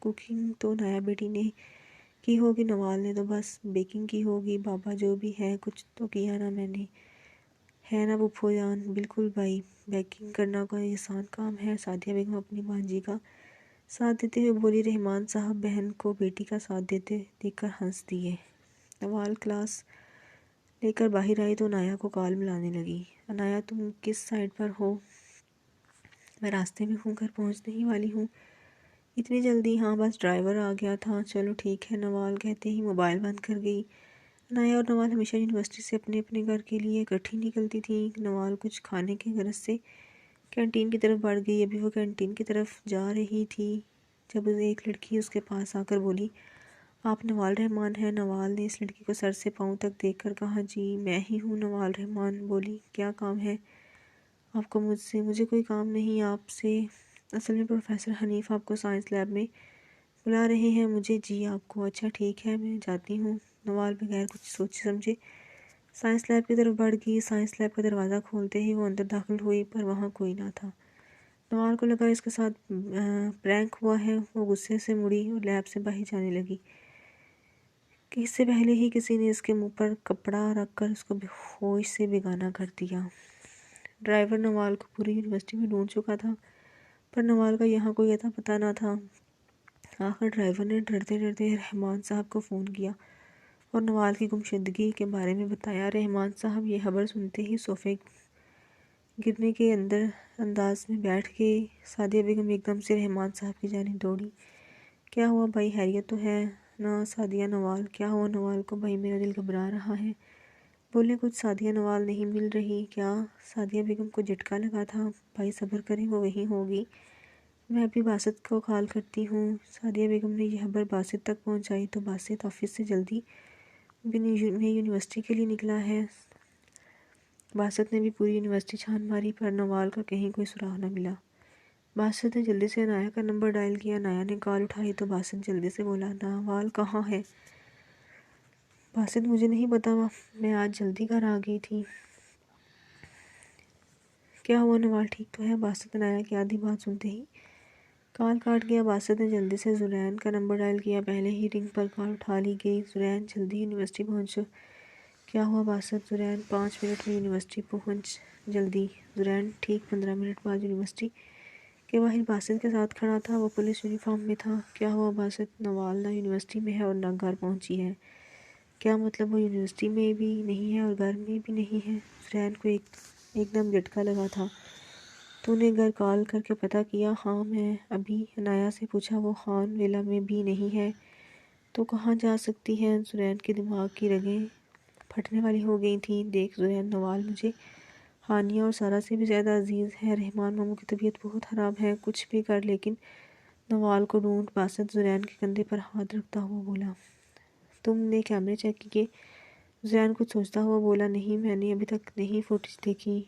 کوکنگ تو انایا بیٹی نے کی ہوگی، نوال نے تو بس بیکنگ کی ہوگی۔ بابا جو بھی ہے کچھ تو کیا نا میں نے، ہے نا پھوپھو جان؟ بالکل بھائی، بیکنگ کرنا کوئی آسان کام ہے۔ سعدیہ بیگم اپنی بھانجی کا ساتھ دیتے ہوئے بولی۔ رحمان صاحب بہن کو بیٹی کا ساتھ دیتے دیکھ کر ہنس دیے۔ نوال کلاس لے کر باہر آئی تو عنایا کو کال ملانے لگی۔ عنایا تم کس سائڈ پر ہو؟ میں راستے میں ہوں، گھر پہنچنے ہی والی ہوں۔ اتنی جلدی؟ ہاں بس ڈرائیور آ گیا تھا۔ چلو ٹھیک ہے، نوال کہتے ہی موبائل بند کر گئی۔ عنایا اور نوال ہمیشہ یونیورسٹی سے اپنے اپنے گھر کے لیے اکٹھی نکلتی تھیں۔ نوال کچھ کھانے کے غرض سے کینٹین کی طرف بڑھ گئی۔ ابھی وہ کینٹین کی طرف جا رہی تھی جب ایک لڑکی اس کے پاس آ کر بولی، آپ نوال رحمان ہیں؟ نوال نے اس لڑکی کو سر سے پاؤں تک دیکھ کر کہا، جی میں ہی ہوں نوال رحمان۔ بولی، کیا کام ہے آپ کو مجھ سے؟ مجھے کوئی کام نہیں آپ سے، اصل میں پروفیسر حنیف آپ کو سائنس لیب میں بلا رہے ہیں مجھے۔ جی آپ کو؟ اچھا ٹھیک ہے میں جاتی ہوں۔ نوال بغیر کچھ سوچے سمجھے سائنس لیب کی طرف بڑھ گئی۔ سائنس لیب کا دروازہ کھولتے ہی وہ اندر داخل ہوئی پر وہاں کوئی نہ تھا۔ نوال کو لگا اس کے ساتھ پرینک ہوا ہے۔ وہ غصے سے مڑی اور لیب سے باہر جانے لگی کہ اس سے پہلے ہی کسی نے اس کے منہ پر کپڑا رکھ کر اس کو ہوش سے بیگانہ کر دیا۔ ڈرائیور نوال کو پوری یونیورسٹی میں ڈھونڈ چکا تھا پر نوال کا یہاں کوئی اتا پتہ نہ تھا۔ آخر ڈرائیور نے ڈرتے ڈرتے رحمان صاحب کو فون کیا اور نوال کی گمشدگی کے بارے میں بتایا۔ رحمان صاحب یہ خبر سنتے ہی صوفے گرنے کے انداز میں بیٹھ گئے۔ سعدیہ بیگم ایک دم سے رحمان صاحب کی جانب دوڑی۔ کیا ہوا بھائی، خیریت تو ہے نا؟ سعدیہ، نوال کیا ہوا نوال کو؟ بھائی میرا دل گھبرا رہا ہے، بولے کچھ۔ سعدیہ، نوال نہیں مل رہی کیا؟ سعدیہ بیگم کو جھٹکا لگا تھا۔ بھائی صبر کریں، وہ وہیں ہوگی، میں ابھی باسط کو کال کرتی ہوں۔ سعدیہ بیگم نے یہ خبر باسط تک پہنچائی تو باسط آفس سے جلدی میں یونیورسٹی کے لیے نکلا ہے۔ باسط نے بھی پوری یونیورسٹی چھان ماری پر نوال کا کہیں کوئی سراغ نہ ملا۔ باسط نے جلدی سے عنایا کا نمبر ڈائل کیا۔ عنایا نے کال اٹھائی تو باسط جلدی سے بولا، نوال کہاں ہے؟ باسط، مجھے نہیں پتا، میں آج جلدی گھر آ گئی تھی۔ کیا ہوا نوال ٹھیک تو ہے؟ باسط عنایا کی آدھی بات سنتے ہی کال کاٹ گیا۔ باسط نے جلدی سے زرین کا نمبر ڈائل کیا۔ پہلے ہی رنگ پر کال اٹھا لی گئی۔ زرین جلدی یونیورسٹی پہنچو۔ کیا ہوا باسط؟ زرین 5 منٹ میں یونیورسٹی پہنچ جلدی۔ زرین ٹھیک 15 منٹ بعد یونیورسٹی کے باہر باسط کے ساتھ کھڑا تھا۔ وہ پولیس یونیفارم میں تھا۔ کیا ہوا باسط؟ نوال نہ یونیورسٹی میں ہے اور نہ گھر پہنچی ہے۔ کیا مطلب؟ وہ یونیورسٹی میں بھی نہیں ہے اور گھر میں بھی نہیں ہے۔ زرین کو ایک دم جھٹکا لگا تھا۔ تو نے گھر کال کر کے پتہ کیا؟ ہاں میں ابھی عنایا سے پوچھا، وہ خان ویلا میں بھی نہیں ہے تو کہاں جا سکتی ہے؟ زرین کے دماغ کی رگیں پھٹنے والی ہو گئی تھیں۔ دیکھ زرین، نوال مجھے ہانیہ اور سارا سے بھی زیادہ عزیز ہے۔ رحمان ماموں کی طبیعت بہت خراب ہے، کچھ بھی کر لیکن نوال کو ڈھونڈ۔ باسط زرین کے کندھے پر ہاتھ رکھتا ہوا بولا، تم نے کیمرے چیک کیے؟ زرین کچھ سوچتا ہوا بولا، نہیں میں نے ابھی تک نہیں فوٹیج دیکھی۔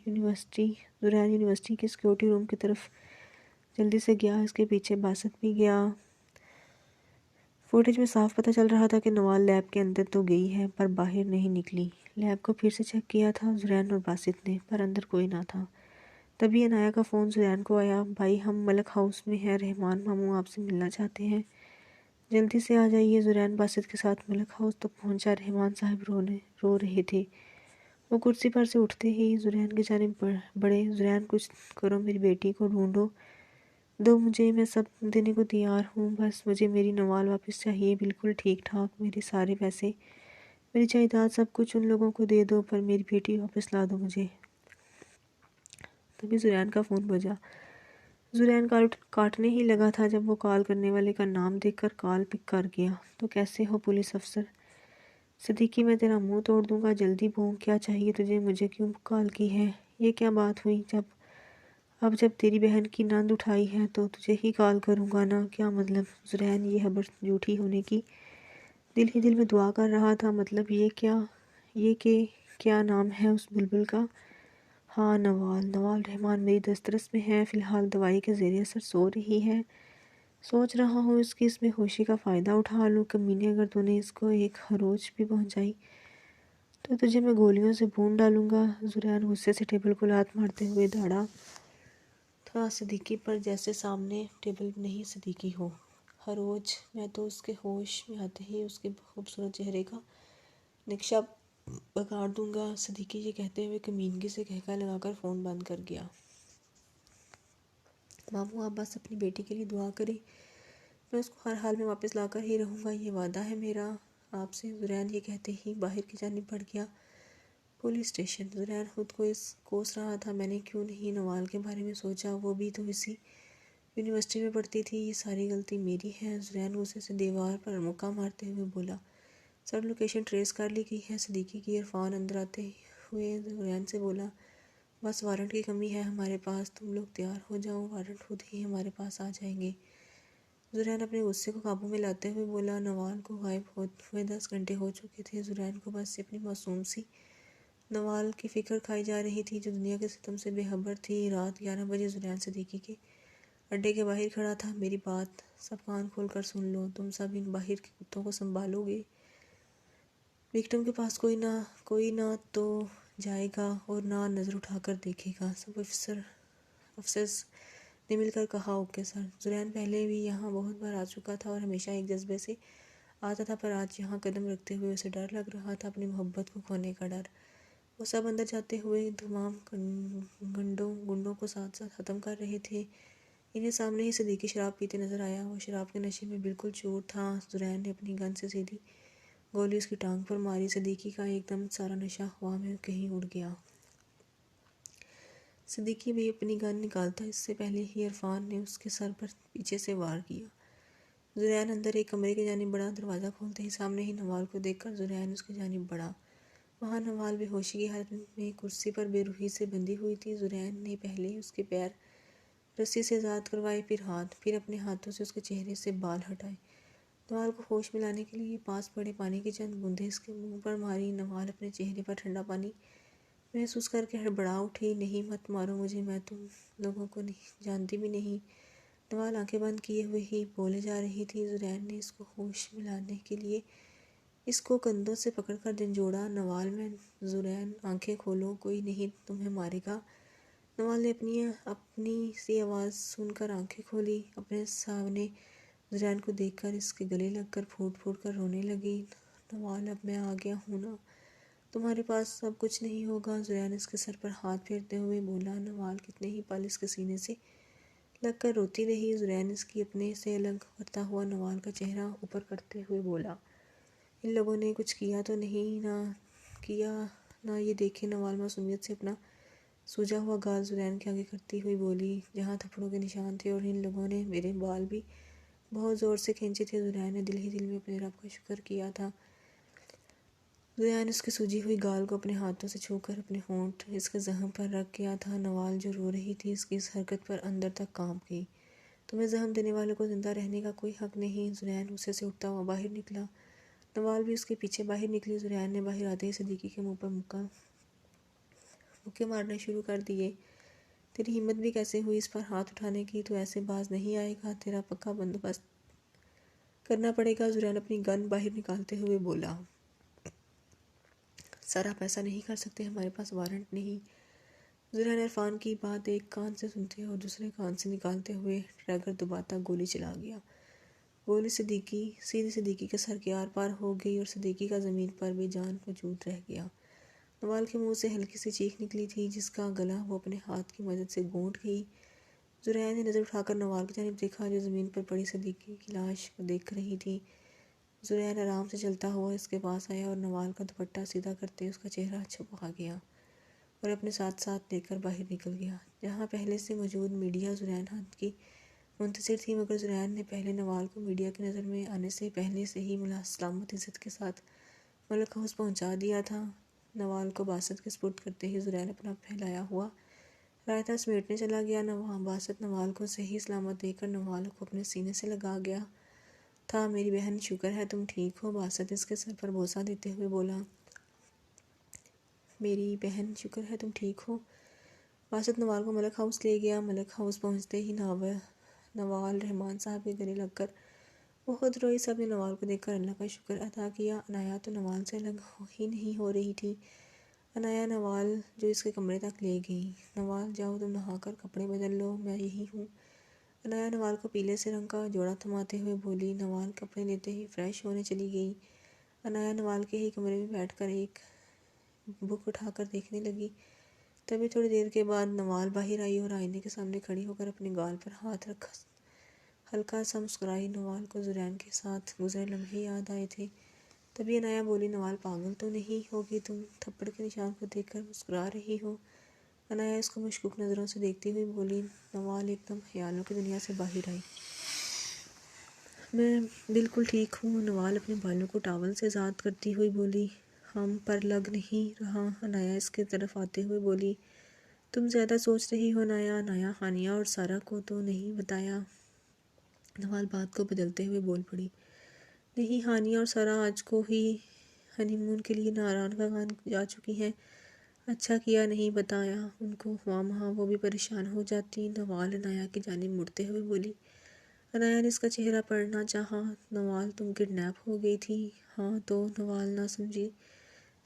زرین یونیورسٹی کے سیکیورٹی روم کی طرف جلدی سے گیا۔ اس کے پیچھے باسط بھی گیا۔ فوٹیج میں صاف پتہ چل رہا تھا کہ نوال لیب کے اندر تو گئی ہے پر باہر نہیں نکلی۔ لیب کو پھر سے چیک کیا تھا زرین اور باسط نے پر اندر کوئی نہ تھا۔ تبھی عنایا کا فون زرین کو آیا، بھائی ہم ملک ہاؤس میں ہیں، رحمان ماموں آپ سے ملنا چاہتے ہیں، جلدی سے آ جائیے۔ زرین باسط کے ساتھ ملک ہاؤس تک پہنچا۔ رحمان صاحب رو رہے تھے۔ وہ کرسی پر سے اٹھتے ہی زرین کی جانب بڑھے۔ زرین کچھ کرو، میری بیٹی کو ڈھونڈو، دو مجھے، میں سب دینے کو تیار ہوں، بس مجھے میری نوال واپس چاہیے، بالکل ٹھیک ٹھاک، میرے سارے پیسے، میری جائیداد، سب کچھ ان لوگوں کو دے دو پر میری بیٹی واپس لا دو مجھے۔ تبھی زرین کا فون بجا۔ زرین کال کاٹنے ہی لگا تھا جب وہ کال کرنے والے کا نام دیکھ کر کال پک کر گیا۔ تو کیسے ہو پولیس افسر؟ صدیقی، میں تیرا منہ توڑ دوں گا، جلدی بھونک، کیا چاہیے تجھے؟ مجھے کیوں کال کی ہے؟ یہ کیا بات ہوئی؟ اب جب تیری بہن کی نند اٹھائی ہے تو تجھے ہی کال کروں گا نا، کیا مطلب؟ زرین یہ خبر جھوٹی ہونے کی دل ہی دل میں دعا کر رہا تھا۔ مطلب یہ کہ کیا نام ہے اس بلبل کا؟ ہاں نوال رحمان میری دسترس میں ہے، فی الحال دوائی کے زیر اثر سو رہی ہے، سوچ رہا ہوں اس میں ہوشی کا فائدہ اٹھا لوں۔ کمینے، اگر تو نے اس کو ایک خروچ بھی پہنچائی تو تجھے میں گولیوں سے بھون ڈالوں گا۔ زرین غصے سے ٹیبل کو لات مارتے ہوئے دھاڑا تھا صدیقی پر، جیسے سامنے ٹیبل نہیں صدیقی ہو۔ خروچ؟ میں تو اس کے ہوش میں آتے ہی اس کے خوبصورت چہرے کا نقشہ بگاڑ دوں گا۔ صدیقی یہ کہتے ہوئے کمینگی سے کہکا لگا کر فون بند کر گیا۔ ماموں آپ بس اپنی بیٹی کے لیے دعا کریں، میں اس کو ہر حال میں واپس لا کر ہی رہوں گا، یہ وعدہ ہے میرا۔ آپ سے، زرین یہ کہتے ہی باہر کی جانب بڑھ گیا۔ Police station. زرین خود کو کوس رہا تھا، میں نے کیوں نہیں نوال کے بارے میں سوچا، وہ بھی تو اسی یونیورسٹی میں پڑھتی تھی، یہ ساری غلطی میری ہے۔ زرین غصے سے دیوار پر مکہ مارتے ہوئے بولا۔ سر لوکیشن ٹریس کر لی گئی ہے صدیقی کی۔ عرفان اندر آتے ہوئے زرین سے بولا، بس وارنٹ کی کمی ہے ہمارے پاس، تم لوگ تیار ہو جاؤ، وارنٹ خود ہی ہمارے پاس آ جائیں گے۔ زرین اپنے غصے کو قابو میں لاتے ہوئے بولا، نوال کو غائب ہوئے 10 گھنٹے ہو چکے تھے۔ زرین کو بس اپنی معصوم سی نوال کی فکر کھائی جا رہی تھی، جو دنیا کے ستم سے بے خبر تھی۔ رات 11 بجے زرین صدیقی کے اڈے کے باہر کھڑا تھا۔ میری بات سب کان کھول کر سن لو، تم سب ان باہر کے کتوں کو سنبھالو گے۔ وکٹم کے پاس کوئی نہ تو جائے گا اور نہ نظر اٹھا کر دیکھے گا۔ سب افسرز نے مل کر کہا، اوکے سر۔ زرین پہلے بھی یہاں بہت بار آ چکا تھا اور ہمیشہ ایک جذبے سے آتا تھا، پر آج یہاں قدم رکھتے ہوئے اسے ڈر لگ رہا تھا، اپنی محبت کو کھونے کا ڈر۔ وہ سب اندر جاتے ہوئے تمام گنڈوں کو ساتھ ساتھ ختم کر رہے تھے۔ انہیں سامنے ہی صدیقی شراب پیتے نظر آیا۔ وہ شراب کے نشے میں بالکل چور تھا۔ زرین نے اپنی گن سے سیدھی گولی اس کی ٹانگ پر ماری۔ صدیقی کا ایک دم سارا نشہ ہوا میں کہیں اڑ گیا۔ صدیقی بھی اپنی گن نکالتا، اس سے پہلے ہی عرفان نے اس کے سر پر پیچھے سے وار کیا۔ زرین اندر ایک کمرے کی جانب بڑھا، دروازہ کھولتے ہی سامنے ہی نوال کو دیکھ کر زرین اس کی جانب بڑھا۔ وہاں نوال بے ہوشی کی حالت میں کرسی پر بے روحی سے بندھی ہوئی تھی۔ زرین نے پہلے اس کے پیر رسی سے آزاد کروائے، پھر ہاتھ، پھر اپنے ہاتھوں سے اس کے چہرے سے بال ہٹائے۔ نوال کو ہوش میں لانے کے لیے پاس پڑے پانی کی چند بوندیں اس کے منہ پر ماری۔ نوال اپنے چہرے پر ٹھنڈا پانی محسوس کر کے ہڑبڑا اٹھی، نہیں مت مارو مجھے، میں تم لوگوں کو جانتی بھی نہیں۔ نوال آنکھیں بند کیے ہوئے ہی بولے جا رہی تھی۔ زرین نے اس کو ہوش میں لانے کے لیے اس کو کندھوں سے پکڑ کر جھنجھوڑا۔ نوال میں زرین، آنکھیں کھولو، کوئی نہیں تمہیں مارے گا۔ نوال نے اپنی سی آواز سن کر آنکھیں کھولی، اپنے سامنے زرین کو دیکھ کر اس کے گلے لگ کر پھوٹ پھوٹ کر رونے لگی۔ نوال، اب میں آ گیا ہوں نا، تمہارے پاس اب کچھ نہیں ہوگا۔ زرین اس کے سر پر ہاتھ پھیرتے ہوئے بولا۔ نوال کتنے ہی پل اس کے سینے سے لگ کر روتی رہی۔ زرین اس کی اپنے سے الگ کرتا ہوا نوال کا چہرہ اوپر کرتے ہوئے بولا، ان لوگوں نے کچھ کیا تو نہیں نہ یہ دیکھے۔ نوال معصومیت سے اپنا سوجا ہوا گال زرین کے آگے کرتی ہوئی بولی، جہاں تھپڑوں کے نشان تھے، اور ان لوگوں نے میرے بال بھی بہت زور سے کھینچے تھے۔ زرین نے دل ہی دل میں اپنے رب کا شکر کیا تھا۔ زرین اس کی سوجی ہوئی گال کو اپنے ہاتھوں سے چھو کر اپنے ہونٹ اس کے زخم پر رکھ گیا تھا۔ نوال جو رو رہی تھی، اس کی اس حرکت پر اندر تک کانپ گئی۔ تمہیں زخم دینے والوں کو زندہ رہنے کا کوئی حق نہیں۔ زرین غصے سے اٹھتا ہوا باہر نکلا، نوال بھی اس کے پیچھے باہر نکلی۔ زرین نے باہر آتے ہی صدیقی کے منہ پر مکے مارنے شروع کر دیے۔ تیری ہمت بھی کیسے ہوئی اس پر ہاتھ اٹھانے کی، تو ایسے باز نہیں آئے گا، تیرا پکا بندوبست کرنا پڑے گا۔ زرین اپنی گن باہر نکالتے ہوئے بولا، سر آپ ایسا نہیں کر سکتے، ہمارے پاس وارنٹ نہیں۔ زرین عرفان کی بات ایک کان سے سنتے اور دوسرے کان سے نکالتے ہوئے ٹریگر دباتا گولی چلا گیا۔ گولی سیدھی صدیقی کے سر کے آر پار ہو گئی اور صدیقی کا زمین پر بے جان وجود رہ گیا۔ نوال کے منہ سے ہلکی سی چیخ نکلی تھی، جس کا گلا وہ اپنے ہاتھ کی مدد سے گونٹ گئی۔ زرین نے نظر اٹھا کر نوال کی جانب دیکھا، جو زمین پر پڑی صدیقی کی لاش کو دیکھ رہی تھی۔ زرین آرام سے چلتا ہوا اس کے پاس آیا اور نوال کا دوپٹہ سیدھا کرتے اس کا چہرہ چھپا گیا اور اپنے ساتھ لے کر باہر نکل گیا۔ جہاں پہلے سے موجود میڈیا زرین کی منتظر تھی، مگر زرین نے پہلے نوال کو میڈیا کی نظر میں آنے سے پہلے سے ہی سلامت عزت کے ساتھ ملک ہاؤس پہنچا دیا تھا۔ نوال کو باسط کے سپرد کرتے ہی زرین اپنا پھیلایا ہوا رائتا سمیٹنے چلا گیا۔ باسط نوال کو صحیح سلامت دیکھ کر نوال کو اپنے سینے سے لگا گیا تھا۔ میری بہن، شکر ہے تم ٹھیک ہو، باسط اس کے سر پر بوسہ دیتے ہوئے بولا۔ میری بہن، شکر ہے تم ٹھیک ہو۔ باسط نوال کو ملک ہاؤس لے گیا۔ ملک ہاؤس پہنچتے ہی نوال رحمان صاحب کے گلے لگ کر بہت روئی۔ سب نے نوال کو دیکھ کر اللہ کا شکر ادا کیا۔ عنایا تو نوال سے الگ ہی نہیں ہو رہی تھی۔ عنایا نوال جو اس کے کمرے تک لے گئی۔ نوال، جاؤ تم نہا کر کپڑے بدل لو، میں یہی ہوں۔ عنایا نوال کو پیلے سے رنگ کا جوڑا تھماتے ہوئے بولی۔ نوال کپڑے لیتے ہی فریش ہونے چلی گئی۔ عنایا نوال کے ہی کمرے میں بیٹھ کر ایک بک اٹھا کر دیکھنے لگی۔ تبھی تھوڑی دیر کے بعد نوال باہر آئی اور آئینے کے سامنے کھڑی ہو کر اپنے گال پر ہاتھ رکھا ہلکا سا مسکرائی۔ نوال کو زرین کے ساتھ گزرے لمحے یاد آئے تھے۔ تبھی عنایا بولی، نوال پاگل تو نہیں ہوگی تم؟ تھپڑ کے نشان کو دیکھ کر مسکرا رہی ہو؟ عنایا اس کو مشکوک نظروں سے دیکھتی ہوئی بولی۔ نوال ایک دم خیالوں کی دنیا سے باہر آئی۔ میں بالکل ٹھیک ہوں، نوال اپنے بالوں کو ٹاول سے آزاد کرتی ہوئی بولی۔ ہم پر لگ نہیں رہا، عنایا اس کی طرف آتے ہوئے بولی۔ تم زیادہ سوچ رہی ہو عنایا، ہانیہ اور سارا کو تو نہیں بتایا؟ نوال بات کو بدلتے ہوئے بول پڑی۔ نہیں، ہانیہ اور سارا آج کو ہی ہنی مون کے لیے ناران کا گان جا چکی ہیں۔ اچھا کیا نہیں بتایا ان کو، وہاں وہ بھی پریشان ہو جاتی۔ نوال عنایا کی جانب مڑتے ہوئے بولی۔ عنایا نے اس کا چہرہ پڑھنا چاہا۔ نوال تم کڈنیپ ہو گئی تھی؟ ہاں تو؟ نوال نہ سمجھی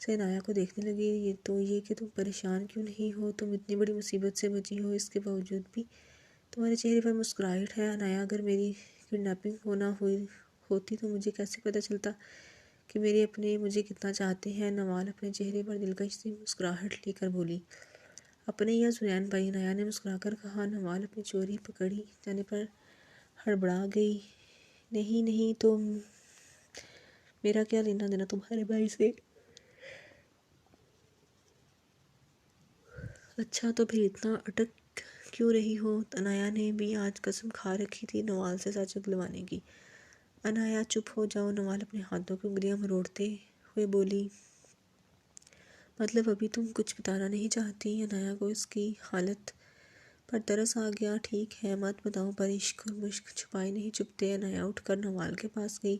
سے عنایا کو دیکھنے لگی۔ یہ کہ تم پریشان کیوں نہیں ہو؟ تم اتنی بڑی مصیبت سے بچی ہو، اس کے باوجود بھی تمہارے چہرے پر مسکراہٹ ہے۔ عنایا، اگر میری کڈنیپنگ ہوتی تو مجھے کیسے پتہ چلتا کہ میرے اپنے مجھے کتنا چاہتے ہیں؟ نوال اپنے چہرے پر دلکش سی مسکراہٹ لے کر بولی۔ اپنے یا زرین بھائی؟ عنایا نے مسکرا کر کہا۔ نوال اپنی چوری پکڑی جانے پر ہڑبڑا گئی۔ نہیں تو میرا کیا لینا دینا تمہارے بھائی سے؟ اچھا تو پھر اتنا اٹک کیوں رہی ہو؟ عنایا نے بھی آج قسم کھا رکھی تھی نوال سے سچ اگلوانے کی۔ عنایا چپ ہو جاؤ، نوال اپنے ہاتھوں کی انگلیاں مروڑتے ہوئے بولی۔ مطلب ابھی تم کچھ بتانا نہیں چاہتی؟ عنایا کو اس کی حالت پر ترس آ گیا۔ ٹھیک ہے مت بتاؤ، پر عشق اور مشق چھپائے نہیں چھپتے۔ عنایا اٹھ کر نوال کے پاس گئی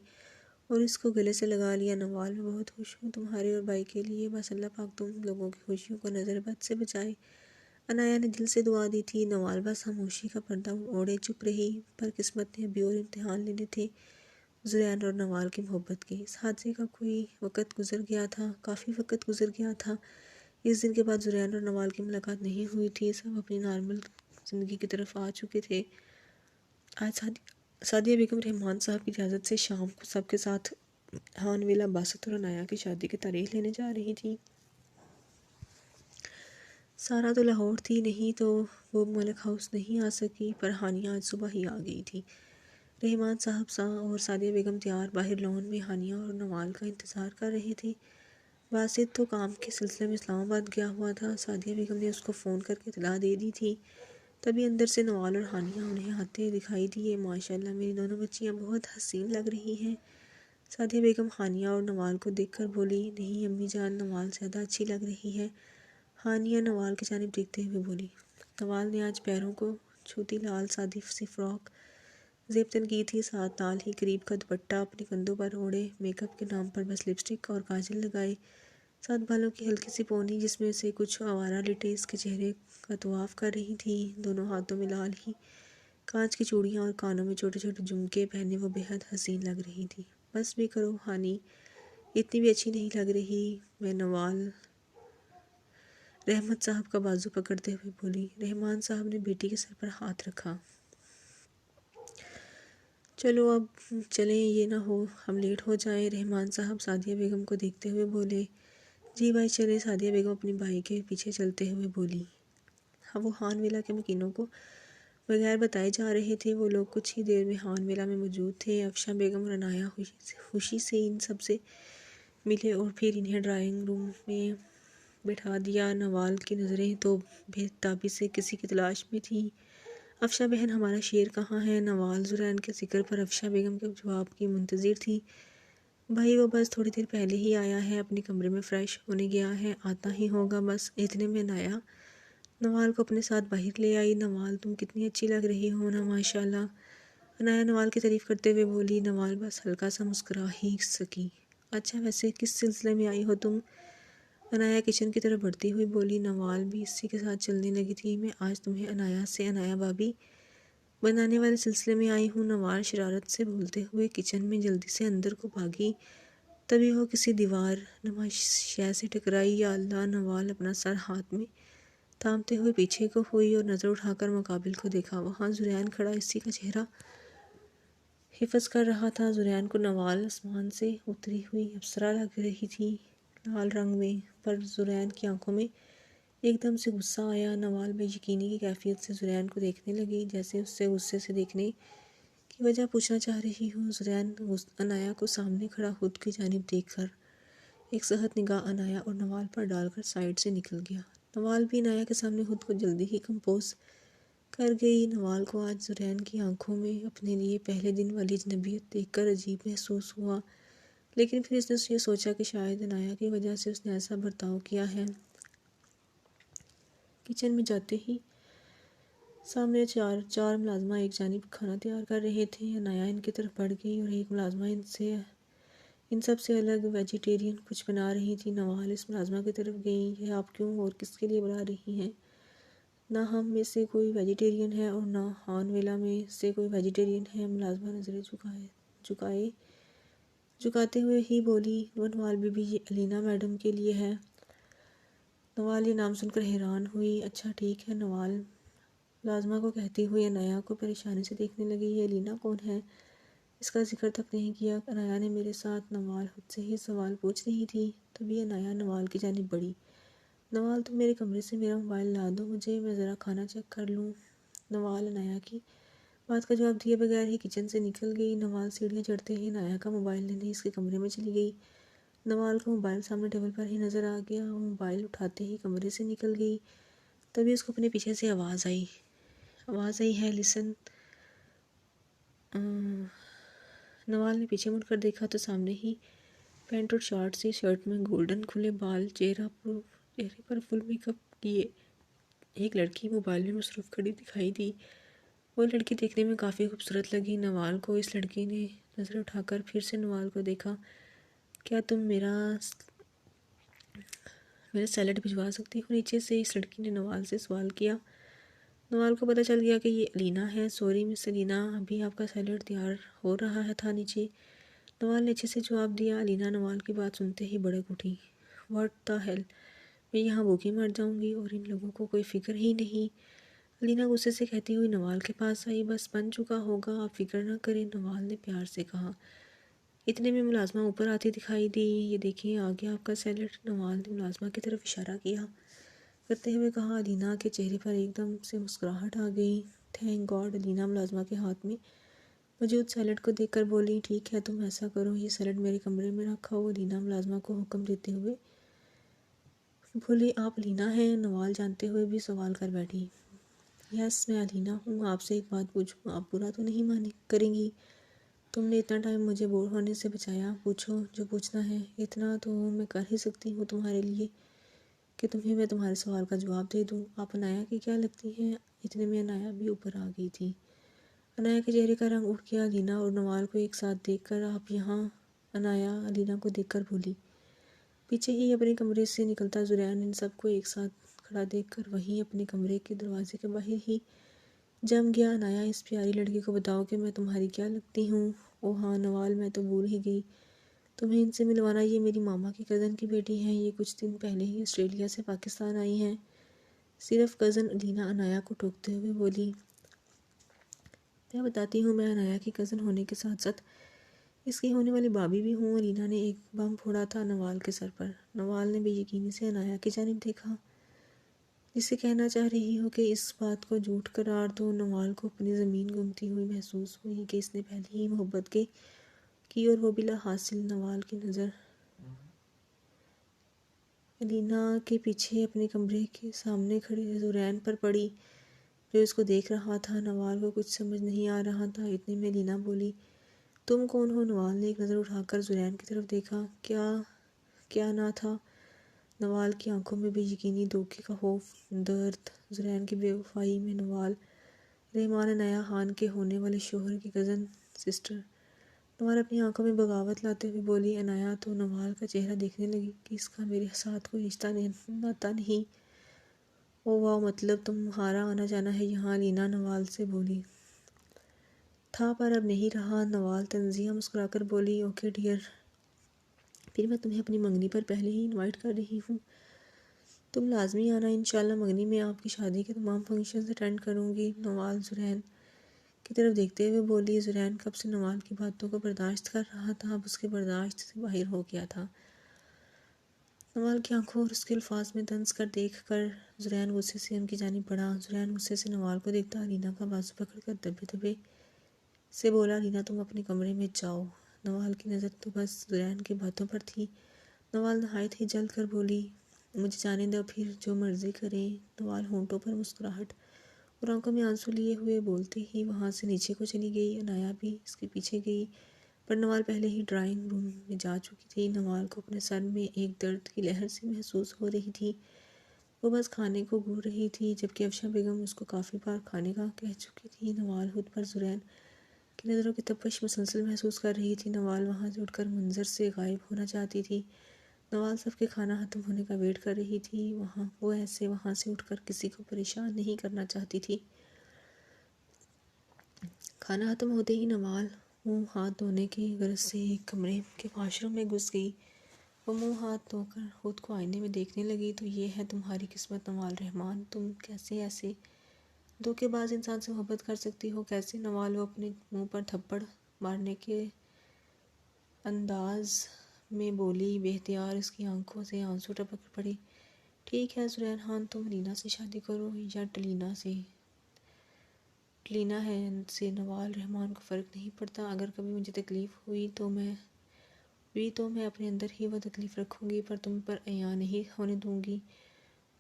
اور اس کو گلے سے لگا لیا۔ نوال، میں بہت خوش ہوں تمہارے اور بھائی کے لیے، بس اللہ پاک تم لوگوں کی خوشیوں کو نظر بد سے بچائے۔ عنایا نے دل سے دعا دی تھی۔ نوال بس خاموشی کا پردہ اوڑھے چپ رہی، پر قسمت نے ابھی اور امتحان لینے تھے زرین اور نوال کی محبت کے۔ اس حادثے کا کافی وقت گزر گیا تھا۔ اس دن کے بعد زرین اور نوال کی ملاقات نہیں ہوئی تھی، سب اپنی نارمل زندگی کی طرف آ چکے تھے۔ آج سعدیہ بیگم رحمان صاحب کی اجازت سے شام کو سب کے ساتھ ہان ویلا باسط اور عنایا کی شادی کی تاریخ لینے جا رہی تھی۔ سارا تو لاہور تھی، نہیں تو وہ ملک ہاؤس نہیں آ سکی، پر ہانیہ آج صبح ہی آ گئی تھی۔ رحمان صاحب اور سعدیہ بیگم تیار باہر لان میں ہانیہ اور نوال کا انتظار کر رہے تھے۔ باسط تو کام کے سلسلے میں اسلام آباد گیا ہوا تھا، سعدیہ بیگم نے اس کو فون کر کے اطلاع دے دی تھی۔ تبھی اندر سے نوال اور ہانیہ انہیں آتے دکھائی دیے۔ ماشاءاللہ میری دونوں بچیاں بہت حسین لگ رہی ہیں، سعدیہ بیگم ہانیہ اور نوال کو دیکھ کر بولی۔ نہیں امی جان، نوال زیادہ اچھی لگ رہی ہے، ہانیہ نوال کی جانب دیکھتے ہوئے بولی۔ نوال نے آج پیروں کو چھوٹی لال سادی سی فراک زیب کی تھی، ساتھ لال ہی قریب کا دوپٹہ اپنے کندھوں پر اوڑھے، میک اپ کے نام پر بس لپسٹک اور کاجل لگائے، ساتھ بالوں کی ہلکی سی پونی جس میں سے کچھ آوارہ لٹیں اس کے چہرے کا طواف کر رہی تھیں۔ دونوں ہاتھوں میں لال ہی کانچ کی چوڑیاں اور کانوں میں چھوٹے چھوٹے جھمکے پہنے وہ بے حد حسین لگ رہی تھی۔ بس بھی کرو ہانی، اتنی بھی اچھی نہیں لگ رہی میں، نوال رحمت صاحب کا بازو پکڑتے ہوئے بولی۔ رحمان صاحب نے بیٹی کے سر پر ہاتھ رکھا۔ چلو اب چلیں، یہ نہ ہو ہم لیٹ ہو جائیں، رحمان صاحب سعدیہ بیگم کو دیکھتے ہوئے بولے۔ جی بھائی چلیں، سعدیہ بیگم اپنے بھائی کے پیچھے چلتے ہوئے بولی۔ وہ ہان ویلا کے مکینوں کو بغیر بتائے جا رہے تھے۔ وہ لوگ کچھ ہی دیر میں ہان ویلا میں موجود تھے۔ افشاں بیگم اور عنایا خوشی سے ان سب سے ملے اور پھر انہیں ڈرائنگ روم میں بٹھا دیا۔ نوال کی نظریں تو بے تابی سے کسی کی تلاش میں تھیں۔ افشاں بہن، ہمارا شیر کہاں ہے؟ نوال زرین کے ذکر پر افشاں بیگم کے جواب کی منتظر تھی۔ بھائی وہ بس تھوڑی دیر پہلے ہی آیا ہے، اپنے کمرے میں فریش ہونے گیا ہے، آتا ہی ہوگا بس۔ اتنے میں عنایا نوال کو اپنے ساتھ باہر لے آئی۔ نوال تم کتنی اچھی لگ رہی ہو نا، ماشاءاللہ، عنایا نوال کی تعریف کرتے ہوئے بولی۔ نوال بس ہلکا سا مسکرا ہی سکی۔ اچھا ویسے کس سلسلے میں آئی ہو تم؟ عنایا کچن کی طرف بڑھتی ہوئی بولی۔ نوال بھی اسی کے ساتھ چلنے لگی تھی۔ میں آج تمہیں عنایا سے عنایا بابی بنانے والے سلسلے میں آئی ہوں، نوال شرارت سے بولتے ہوئے کچن میں جلدی سے اندر کو بھاگی۔ تبھی وہ کسی دیوار نما شے سے ٹکرائی۔ یا اللہ! نوال اپنا سر ہاتھ میں تھامتے ہوئے پیچھے کو ہوئی اور نظر اٹھا کر مقابل کو دیکھا۔ وہاں زرین کھڑا اسی کا چہرہ حفظ کر رہا تھا۔ زرین کو نوال آسمان سے اتری ہوئی اپسرا لگ رہی تھی، لال رنگ میں، پر زرین کی آنکھوں میں ایک دم سے غصہ آیا۔ نوال بے یقینی کی کیفیت سے زرین کو دیکھنے لگی، جیسے اس سے غصے سے دیکھنے کی وجہ پوچھنا چاہ رہی ہوں؟ زرین عنایا کو سامنے کھڑا خود کی جانب دیکھ کر ایک سخت نگاہ عنایا اور نوال پر ڈال کر سائڈ سے نکل گیا۔ نوال بھی عنایا کے سامنے خود کو جلدی ہی کمپوز کر گئی۔ نوال کو آج زرین کی آنکھوں میں اپنے لیے پہلے دن والی اجنبیت دیکھ کر عجیب محسوس ہوا، لیکن پھر اس نے یہ سوچا کہ شاید عنایا کی وجہ سے اس نے ایسا برتاؤ کیا ہے۔ کچن میں جاتے ہی سامنے چار ملازمہ ایک جانب کھانا تیار کر رہے تھے۔ عنایا ان کی طرف بڑھ گئی اور ایک ملازمہ ان سب سے الگ ویجیٹیرین کچھ بنا رہی تھی۔ نوال اس ملازمہ کی طرف گئی۔ یہ آپ کیوں اور کس کے لیے بنا رہی ہیں؟ نہ ہم میں سے کوئی ویجیٹیرین ہے اور نہ ہان ویلا میں سے کوئی ویجیٹیرین ہے۔ ملازمہ نظریں جھکاتے ہوئے ہی بولی، وہ نوال بی بی، یہ الینا میڈم کے لیے ہے۔ نوال یہ نام سن کر حیران ہوئی۔ اچھا ٹھیک ہے، نوال ملازمہ کو کہتی ہوئی عنایا کو پریشانی سے دیکھنے لگی۔ یہ الینا کون ہے؟ اس کا ذکر تک نہیں کیا عنایا نے میرے ساتھ۔ نوال خود سے ہی سوال پوچھ رہی تھی، تبھی عنایا نوال کی جانب بڑھی۔ نوال تم میرے کمرے سے میرا موبائل لا دو مجھے، میں ذرا کھانا چیک کر لوں۔ نوال عنایا کی بات کا جواب دیے بغیر ہی کچن سے نکل گئی۔ نوال سیڑھیاں چڑھتے ہی عنایا کا موبائل لینے اس کے کمرے میں چلی گئی۔ نوال کا موبائل سامنے ٹیبل پر ہی نظر آ گیا۔ وہ موبائل اٹھاتے ہی کمرے سے نکل گئی۔ تبھی اس کو اپنے پیچھے سے آواز آئی ہے، لسن۔ نوال نے پیچھے مڑ کر دیکھا تو سامنے ہی پینٹ اور شارٹ سی شرٹ میں گولڈن کھلے بال، چہرے پر فل میک اپ کیے ایک لڑکی موبائل میں مصروف کھڑی دکھائی دی۔ وہ لڑکی دیکھنے میں کافی خوبصورت لگی نوال کو۔ اس لڑکی نے نظر اٹھا کر پھر سے نوال کو دیکھا۔ کیا تم میرا سیلڈ بھجوا سکتی ہو نیچے سے؟ اس لڑکی نے نوال سے سوال کیا۔ نوال کو پتہ چل گیا کہ یہ الینا ہے۔ سوری مس الینا، ابھی آپ کا سیلڈ تیار ہو رہا تھا نیچے۔ نوال نے اچھے سے جواب دیا۔ الینا نوال کی بات سنتے ہی بھڑک اٹھی۔ واٹ دی ہیل، میں یہاں بھوکی مر جاؤں گی اور ان لوگوں کو کوئی فکر ہی نہیں۔ الینا غصے سے کہتی ہوئی نوال کے پاس آئی۔ بس بن چکا ہوگا، آپ فکر نہ کریں، نوال نے پیار سے کہا۔ اتنے میں ملازمہ اوپر آتی دکھائی دی۔ یہ دیکھیں آ گیا آپ کا سیلڈ، نوال نے ملازمہ کی طرف اشارہ کیا کرتے ہوئے کہا۔ الینا کے چہرے پر ایک دم سے مسکراہٹ آ گئی۔ تھینک گاڈ، الینا ملازمہ کے ہاتھ میں موجود سیلڈ کو دیکھ کر بولی۔ ٹھیک ہے، تم ایسا کرو، یہ سیلڈ میرے کمرے میں رکھو۔ الینا ملازمہ کو حکم دیتے ہوئے بولی۔ آپ الینا ہیں؟ نوال جانتے ہوئے بھی سوال کر بیٹھی۔ یس، میں الینا ہوں۔ آپ سے ایک بات پوچھوں، آپ برا تو نہیں کریں گی؟ تم نے اتنا ٹائم مجھے بور ہونے سے بچایا، پوچھو جو پوچھنا ہے۔ اتنا تو میں کر ہی سکتی ہوں تمہارے لیے کہ تمہیں میں تمہارے سوال کا جواب دے دوں۔ آپ عنایا کی کیا لگتی ہیں؟ اتنے میں عنایا بھی اوپر آ گئی تھی۔ عنایا کے چہرے کا رنگ اٹھ گیا۔ الینا اور نوال کو ایک ساتھ دیکھ کر آپ یہاں؟ عنایا الینا کو دیکھ کر بولی۔ پیچھے ہی اپنے کمرے سے نکلتا زرین ان سب کو ایک ساتھ کھڑا دیکھ کر وہیں اپنے کمرے کے دروازے کے باہر ہی جم گیا۔ عنایا، اس پیاری لڑکی کو بتاؤ کہ میں تمہاری کیا لگتی ہوں؟ اوہ ہاں نوال، میں تو بھول ہی گئی تمہیں ان سے ملوانا۔ یہ میری ماما کی کزن کی بیٹی ہیں، یہ کچھ دن پہلے ہی آسٹریلیا سے پاکستان آئی ہیں۔ صرف کزن؟ الینا عنایا کو ٹوکتے ہوئے بولی۔ میں بتاتی ہوں، میں عنایا کی کزن ہونے کے ساتھ ساتھ اس کی ہونے والی بھابھی بھی ہوں۔ الینا نے ایک بم پھوڑا تھا نوال کے سر پر۔ نوال نے بے یقینی سے عنایا کی جانب دیکھا، جسے کہنا چاہ رہی ہو کہ اس بات کو جھوٹ قرار دو۔ نوال کو اپنی زمین گھومتی ہوئی محسوس ہوئی کہ اس نے پہلے ہی محبت کی اور وہ بلا حاصل۔ نوال کی نظر الینا کے پیچھے اپنے کمرے کے سامنے کھڑے زرین پر پڑی، جو اس کو دیکھ رہا تھا۔ نوال کو کچھ سمجھ نہیں آ رہا تھا۔ اتنے میں الینا بولی، تم کون ہو؟ نوال نے ایک نظر اٹھا کر زرین کی طرف دیکھا۔ کیا نہ تھا؟ نوال کی آنکھوں میں بے یقینی، دھوکے کا خوف، درد۔ زرین کی بے وفائی میں نوال رحمان عنایا خان کے ہونے والے شوہر کی کزن سسٹر۔ نوال اپنی آنکھوں میں بغاوت لاتے ہوئے بولی۔ عنایا تو نوال کا چہرہ دیکھنے لگی کہ اس کا میرے ساتھ کوئی رشتہ ناتا نہیں۔ او واو، مطلب تمہارا آنا جانا ہے یہاں؟ الینا نوال سے بولی۔ تھا پر اب نہیں رہا۔ نوال تنزیہ مسکرا کر بولی۔ اوکے ڈیئر، پھر میں تمہیں اپنی منگنی پر پہلے ہی انوائٹ کر رہی ہوں، تم لازمی آنا انشاءاللہ۔ منگنی میں آپ کی شادی کے تمام فنکشنز اٹینڈ کروں گی۔ نوال زرین کی طرف دیکھتے ہوئے بولی۔ زرین کب سے نوال کی باتوں کو برداشت کر رہا تھا، اب اس کے برداشت سے باہر ہو گیا تھا۔ نوال کی آنکھوں اور اس کے الفاظ میں طنز کر دیکھ کر زرین غصے سے ان کی جانب بڑھا۔ زرین غصے سے نوال کو دیکھتا الینا کا بازو پکڑ کر دبے دبے سے بولا، رینا تم اپنے کمرے میں جاؤ۔ نوال کی نظر تو بس زرین کے باتوں پر تھی۔ نوال نہایت ہی جل کر بولی، مجھے جانے دو، پھر جو مرضی کریں۔ نوال ہونٹوں پر مسکراہٹ اور آنکھوں میں آنسو لیے ہوئے بولتے ہی وہاں سے نیچے کو چلی گئی۔ عنایا بھی اس کے پیچھے گئی، پر نوال پہلے ہی ڈرائنگ روم میں جا چکی تھی۔ نوال کو اپنے سر میں ایک درد کی لہر سی محسوس ہو رہی تھی۔ وہ بس کھانے کو گھور رہی تھی، جبکہ افشاں بیگم اس کو کافی بار کھانے کا کہہ چکی تھی۔ نوال خود پر زرین کی نظروں کی تپش مسلسل محسوس کر رہی تھی۔ نوال وہاں سے اٹھ کر منظر سے غائب ہونا چاہتی تھی۔ نوال سب کے کھانا ختم ہونے کا ویٹ کر رہی تھی۔ وہ ایسے وہاں سے اٹھ کر کسی کو پریشان نہیں کرنا چاہتی تھی۔ کھانا ختم ہوتے ہی نوال منہ ہاتھ دھونے کی غرض سے ایک کمرے کے واش روم میں گھس گئی۔ وہ منہ ہاتھ دھو کر خود کو آئینے میں دیکھنے لگی۔ تو یہ ہے تمہاری قسمت نوال رحمان، تم کیسے ایسے دھوکے باز انسان سے محبت کر سکتی ہو؟ کیسے؟ نوال وہ اپنے منہ پر تھپڑ مارنے کے انداز میں بولی۔ بے اختیار اس کی آنکھوں سے آنسو ٹپک پڑے۔ ٹھیک ہے زرین خان، تم رینا سے شادی کرو یا ٹلینا سے۔ ٹلینا ہے سے نوال رحمان کو فرق نہیں پڑتا۔ اگر کبھی مجھے تکلیف ہوئی تو میں اپنے اندر ہی وہ تکلیف رکھوں گی، پر تم پر عیاں نہیں ہونے دوں گی۔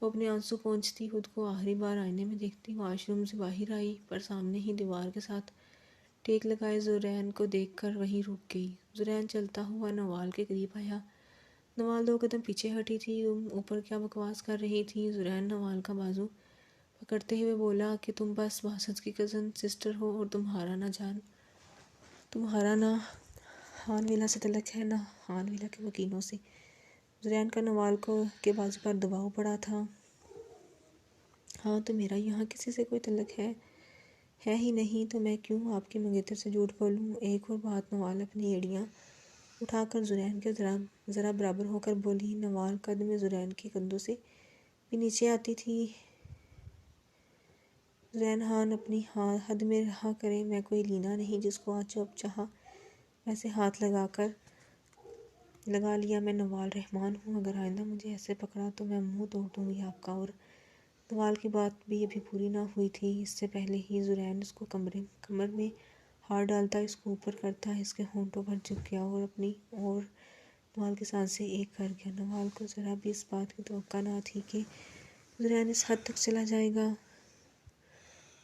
وہ اپنے آنسو پونچھتی خود کو آخری بار آئینے میں دیکھتی واش روم سے باہر آئی، پر سامنے ہی دیوار کے ساتھ ٹیک لگائے زرین کو دیکھ کر وہیں رک گئی۔ زرین چلتا ہوا نوال کے قریب آیا۔ نوال 2 قدم پیچھے ہٹی تھی۔ تم اوپر کیا بکواس کر رہی تھی؟ زرین نوال کا بازو پکڑتے ہوئے بولا کہ تم بس باسط کی کزن سسٹر ہو، اور تمہارا نہ خان ویلا سے تعلق ہے نہ خان ویلا کے وکیلوں سے۔ زرین کا نوال کے بازو پر دباؤ پڑا تھا۔ ہاں تو میرا یہاں کسی سے کوئی تعلق ہے ہی نہیں، تو میں کیوں آپ کے منگیتر سے جھوٹ بولوں؟ ایک اور بات، نوال اپنی ایڑیاں اٹھا کر زرین کے ذرا برابر ہو کر بولی۔ نوال قد میں زرین کے کندھوں سے بھی نیچے آتی تھی۔ زرین خان اپنی حد میں رہا کریں، میں کوئی لینا نہیں جس کو جب چاہا ویسے ہاتھ لگا لیا۔ میں نوال رحمان ہوں، اگر آئندہ مجھے ایسے پکڑا تو میں منہ توڑ دوں گی آپ کا۔ اور نوال کی بات بھی ابھی پوری نہ ہوئی تھی، اس سے پہلے ہی زرین اس کو کمر میں ہاتھ ڈالتا، اس کو اوپر کرتا، اس کے ہونٹوں پر جھک گیا اور نوال کی سانسیں ایک کر گیا۔ نوال کو ذرا بھی اس بات کی توقع نہ تھی کہ زرین اس حد تک چلا جائے گا۔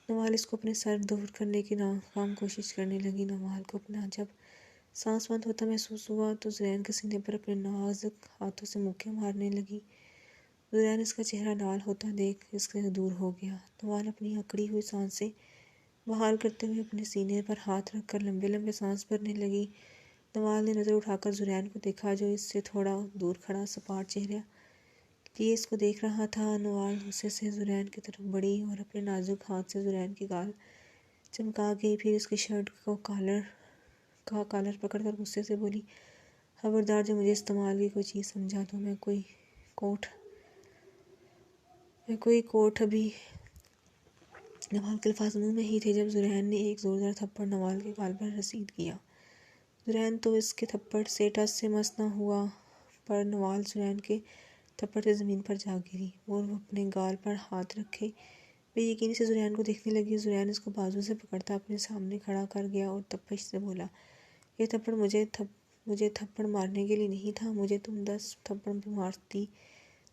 نوال اس کو اپنے سر دور کرنے کی ناکام کوشش کرنے لگی۔ نوال کو اپنا جب سانس بند ہوتا محسوس ہوا تو زرین کے سینے پر اپنے نازک ہاتھوں سے مکے مارنے لگی۔ زرین اس کا چہرہ لال ہوتا دیکھ اس سے دور ہو گیا۔ نوال اپنی اکڑی ہوئی سانسیں بحال کرتے ہوئے اپنے سینے پر ہاتھ رکھ کر لمبے لمبے سانس بھرنے لگی۔ نوال نے نظر اٹھا کر زرین کو دیکھا، جو اس سے تھوڑا دور کھڑا سپاٹ چہرہ لیے اس کو دیکھ رہا تھا۔ نوال غصے سے زرین کی طرف بڑھی اور اپنے نازک ہاتھ سے زرین کی گال چمکا گئی، پھر اس کی شرٹ کا کالر پکڑ کر غصے سے بولی، خبردار جو مجھے استعمال کی کوئی چیز سمجھا تو میں کوئی کوٹ ابھی۔ نوال کے الفاظ منہ میں ہی تھے جب زرین نے ایک زوردار تھپڑ نوال کے گال پر رسید کیا۔ زرین تو اس کے تھپڑ سے ٹس سے مس نہ ہوا، پر نوال زرین کے تھپڑ سے زمین پر جا گری اور وہ اپنے گال پر ہاتھ رکھے بے یقینی سے زرین کو دیکھنے لگی۔ زرین اس کو بازو سے پکڑتا اپنے سامنے کھڑا کر گیا اور تپش سے بولا، یہ تھپڑ مجھے تھپڑ مارنے کے لیے نہیں تھا۔ مجھے تم 10 تھپڑ بھی مارتی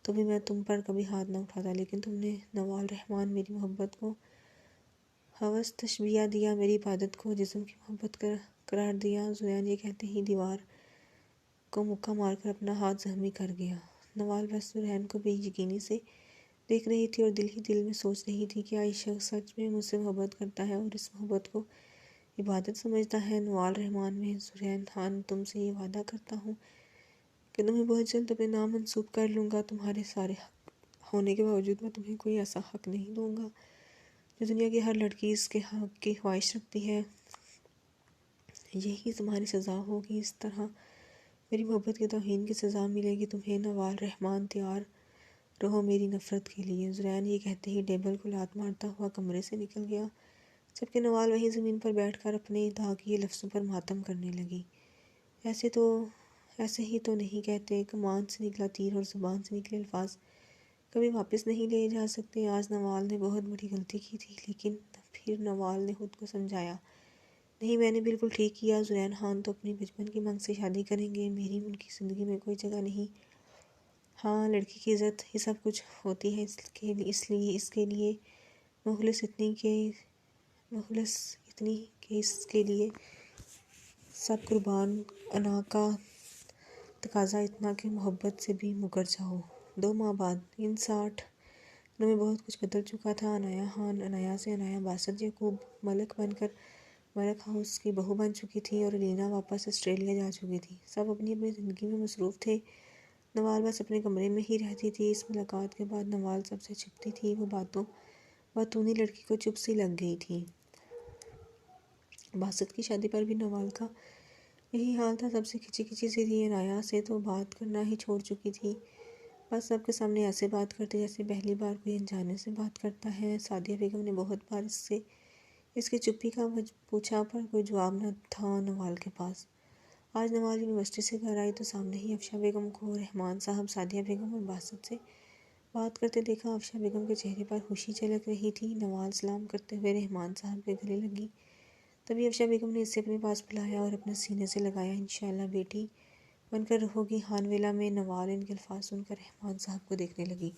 تو بھی میں تم پر کبھی ہاتھ نہ اٹھاتا، لیکن تم نے نوال رحمان میری محبت کو ہوس تشبیہ دیا، میری عبادت کو جسم کی محبت قرار دیا۔ زرین یہ کہتے ہی دیوار کو مکہ مار کر اپنا ہاتھ زخمی کر گیا۔ نوال بس زرین کو بے یقینی سے دیکھ رہی تھی اور دل ہی دل میں سوچ رہی تھی کہ یہ شخص سچ میں مجھ سے محبت کرتا ہے اور اس محبت کو عبادت سمجھتا ہے۔ نوال رحمان، میں زرین خان تم سے یہ وعدہ کرتا ہوں کہ تمہیں بہت جلد اپنے نام منسوب کر لوں گا۔ تمہارے سارے حق ہونے کے باوجود میں تمہیں کوئی ایسا حق نہیں دوں گا جو دنیا کی ہر لڑکی اس کے حق کی خواہش رکھتی ہے۔ یہی تمہاری سزا ہوگی، اس طرح میری محبت کی توہین کی سزا ملے گی تمہیں۔ نوال رحمان، تیار رہو میری نفرت کے لیے۔ زرین یہ کہتے ہی ٹیبل کو لات مارتا ہوا کمرے سے نکل گیا، جبکہ نوال وہیں زمین پر بیٹھ کر اپنے داغیے لفظوں پر ماتم کرنے لگی۔ ایسے ہی تو نہیں کہتے، کمان سے نکلا تیر اور زبان سے نکلے الفاظ کبھی واپس نہیں لے جا سکتے۔ آج نوال نے بہت بڑی غلطی کی تھی، لیکن پھر نوال نے خود کو سمجھایا نہیں، میں نے بالکل ٹھیک کیا، زرین خان تو اپنی بچپن کی منگ سے شادی کریں گے، میری ان کی زندگی میں کوئی جگہ نہیں۔ ہاں، لڑکی کی عزت ہی سب کچھ ہوتی ہے، اس کے لیے مخلص اتنی کہ اس کے لیے سب قربان۔ انا کا تقاضا اتنا کہ محبت سے بھی مکر جاؤ۔ 2 ماہ بعد، ان 60 دنوں میں بہت کچھ بدل چکا تھا۔ عنایا خان عنایا سے عنایا باسط یعقوب ملک بن کر ملک ہاؤس کی بہو بن چکی تھی اور الینا واپس آسٹریلیا جا چکی تھی۔ سب اپنی اپنی زندگی میں مصروف تھے، نوال بس اپنے کمرے میں ہی رہتی تھی۔ اس ملاقات کے بعد نوال سب سے چھپتی تھی، وہ باتونی لڑکی کو چپ سی لگ گئی تھی۔ باسط کی شادی پر بھی نوال کا یہی حال تھا، سب سے کھچی سی تھی۔ عنایا سے تو بات کرنا ہی چھوڑ چکی تھی، بس سب کے سامنے ایسے بات کرتے جیسے پہلی بار کوئی انجانے سے بات کرتا ہے۔ سعدیہ بیگم نے بہت بار اس کی چپی کا پوچھا، پر کوئی جواب نہ تھا نوال کے پاس۔ آج نوال یونیورسٹی سے گھر آئی تو سامنے ہی افشاں بیگم کو رحمان صاحب، سعدیہ بیگم اور باسط سے بات کرتے دیکھا۔ افشاں بیگم کے چہرے پر خوشی جھلک رہی تھی۔ نوال سلام کرتے ہوئے رحمان صاحب کے گلے لگی، تبھی افشاں بیگم نے اسے اپنے پاس بلایا اور اپنے سینے سے لگایا۔ انشاءاللہ بیٹی بن کر رہو گی خان ویلا میں۔ نوال ان کے الفاظ سن کر رحمان صاحب کو دیکھنے لگی۔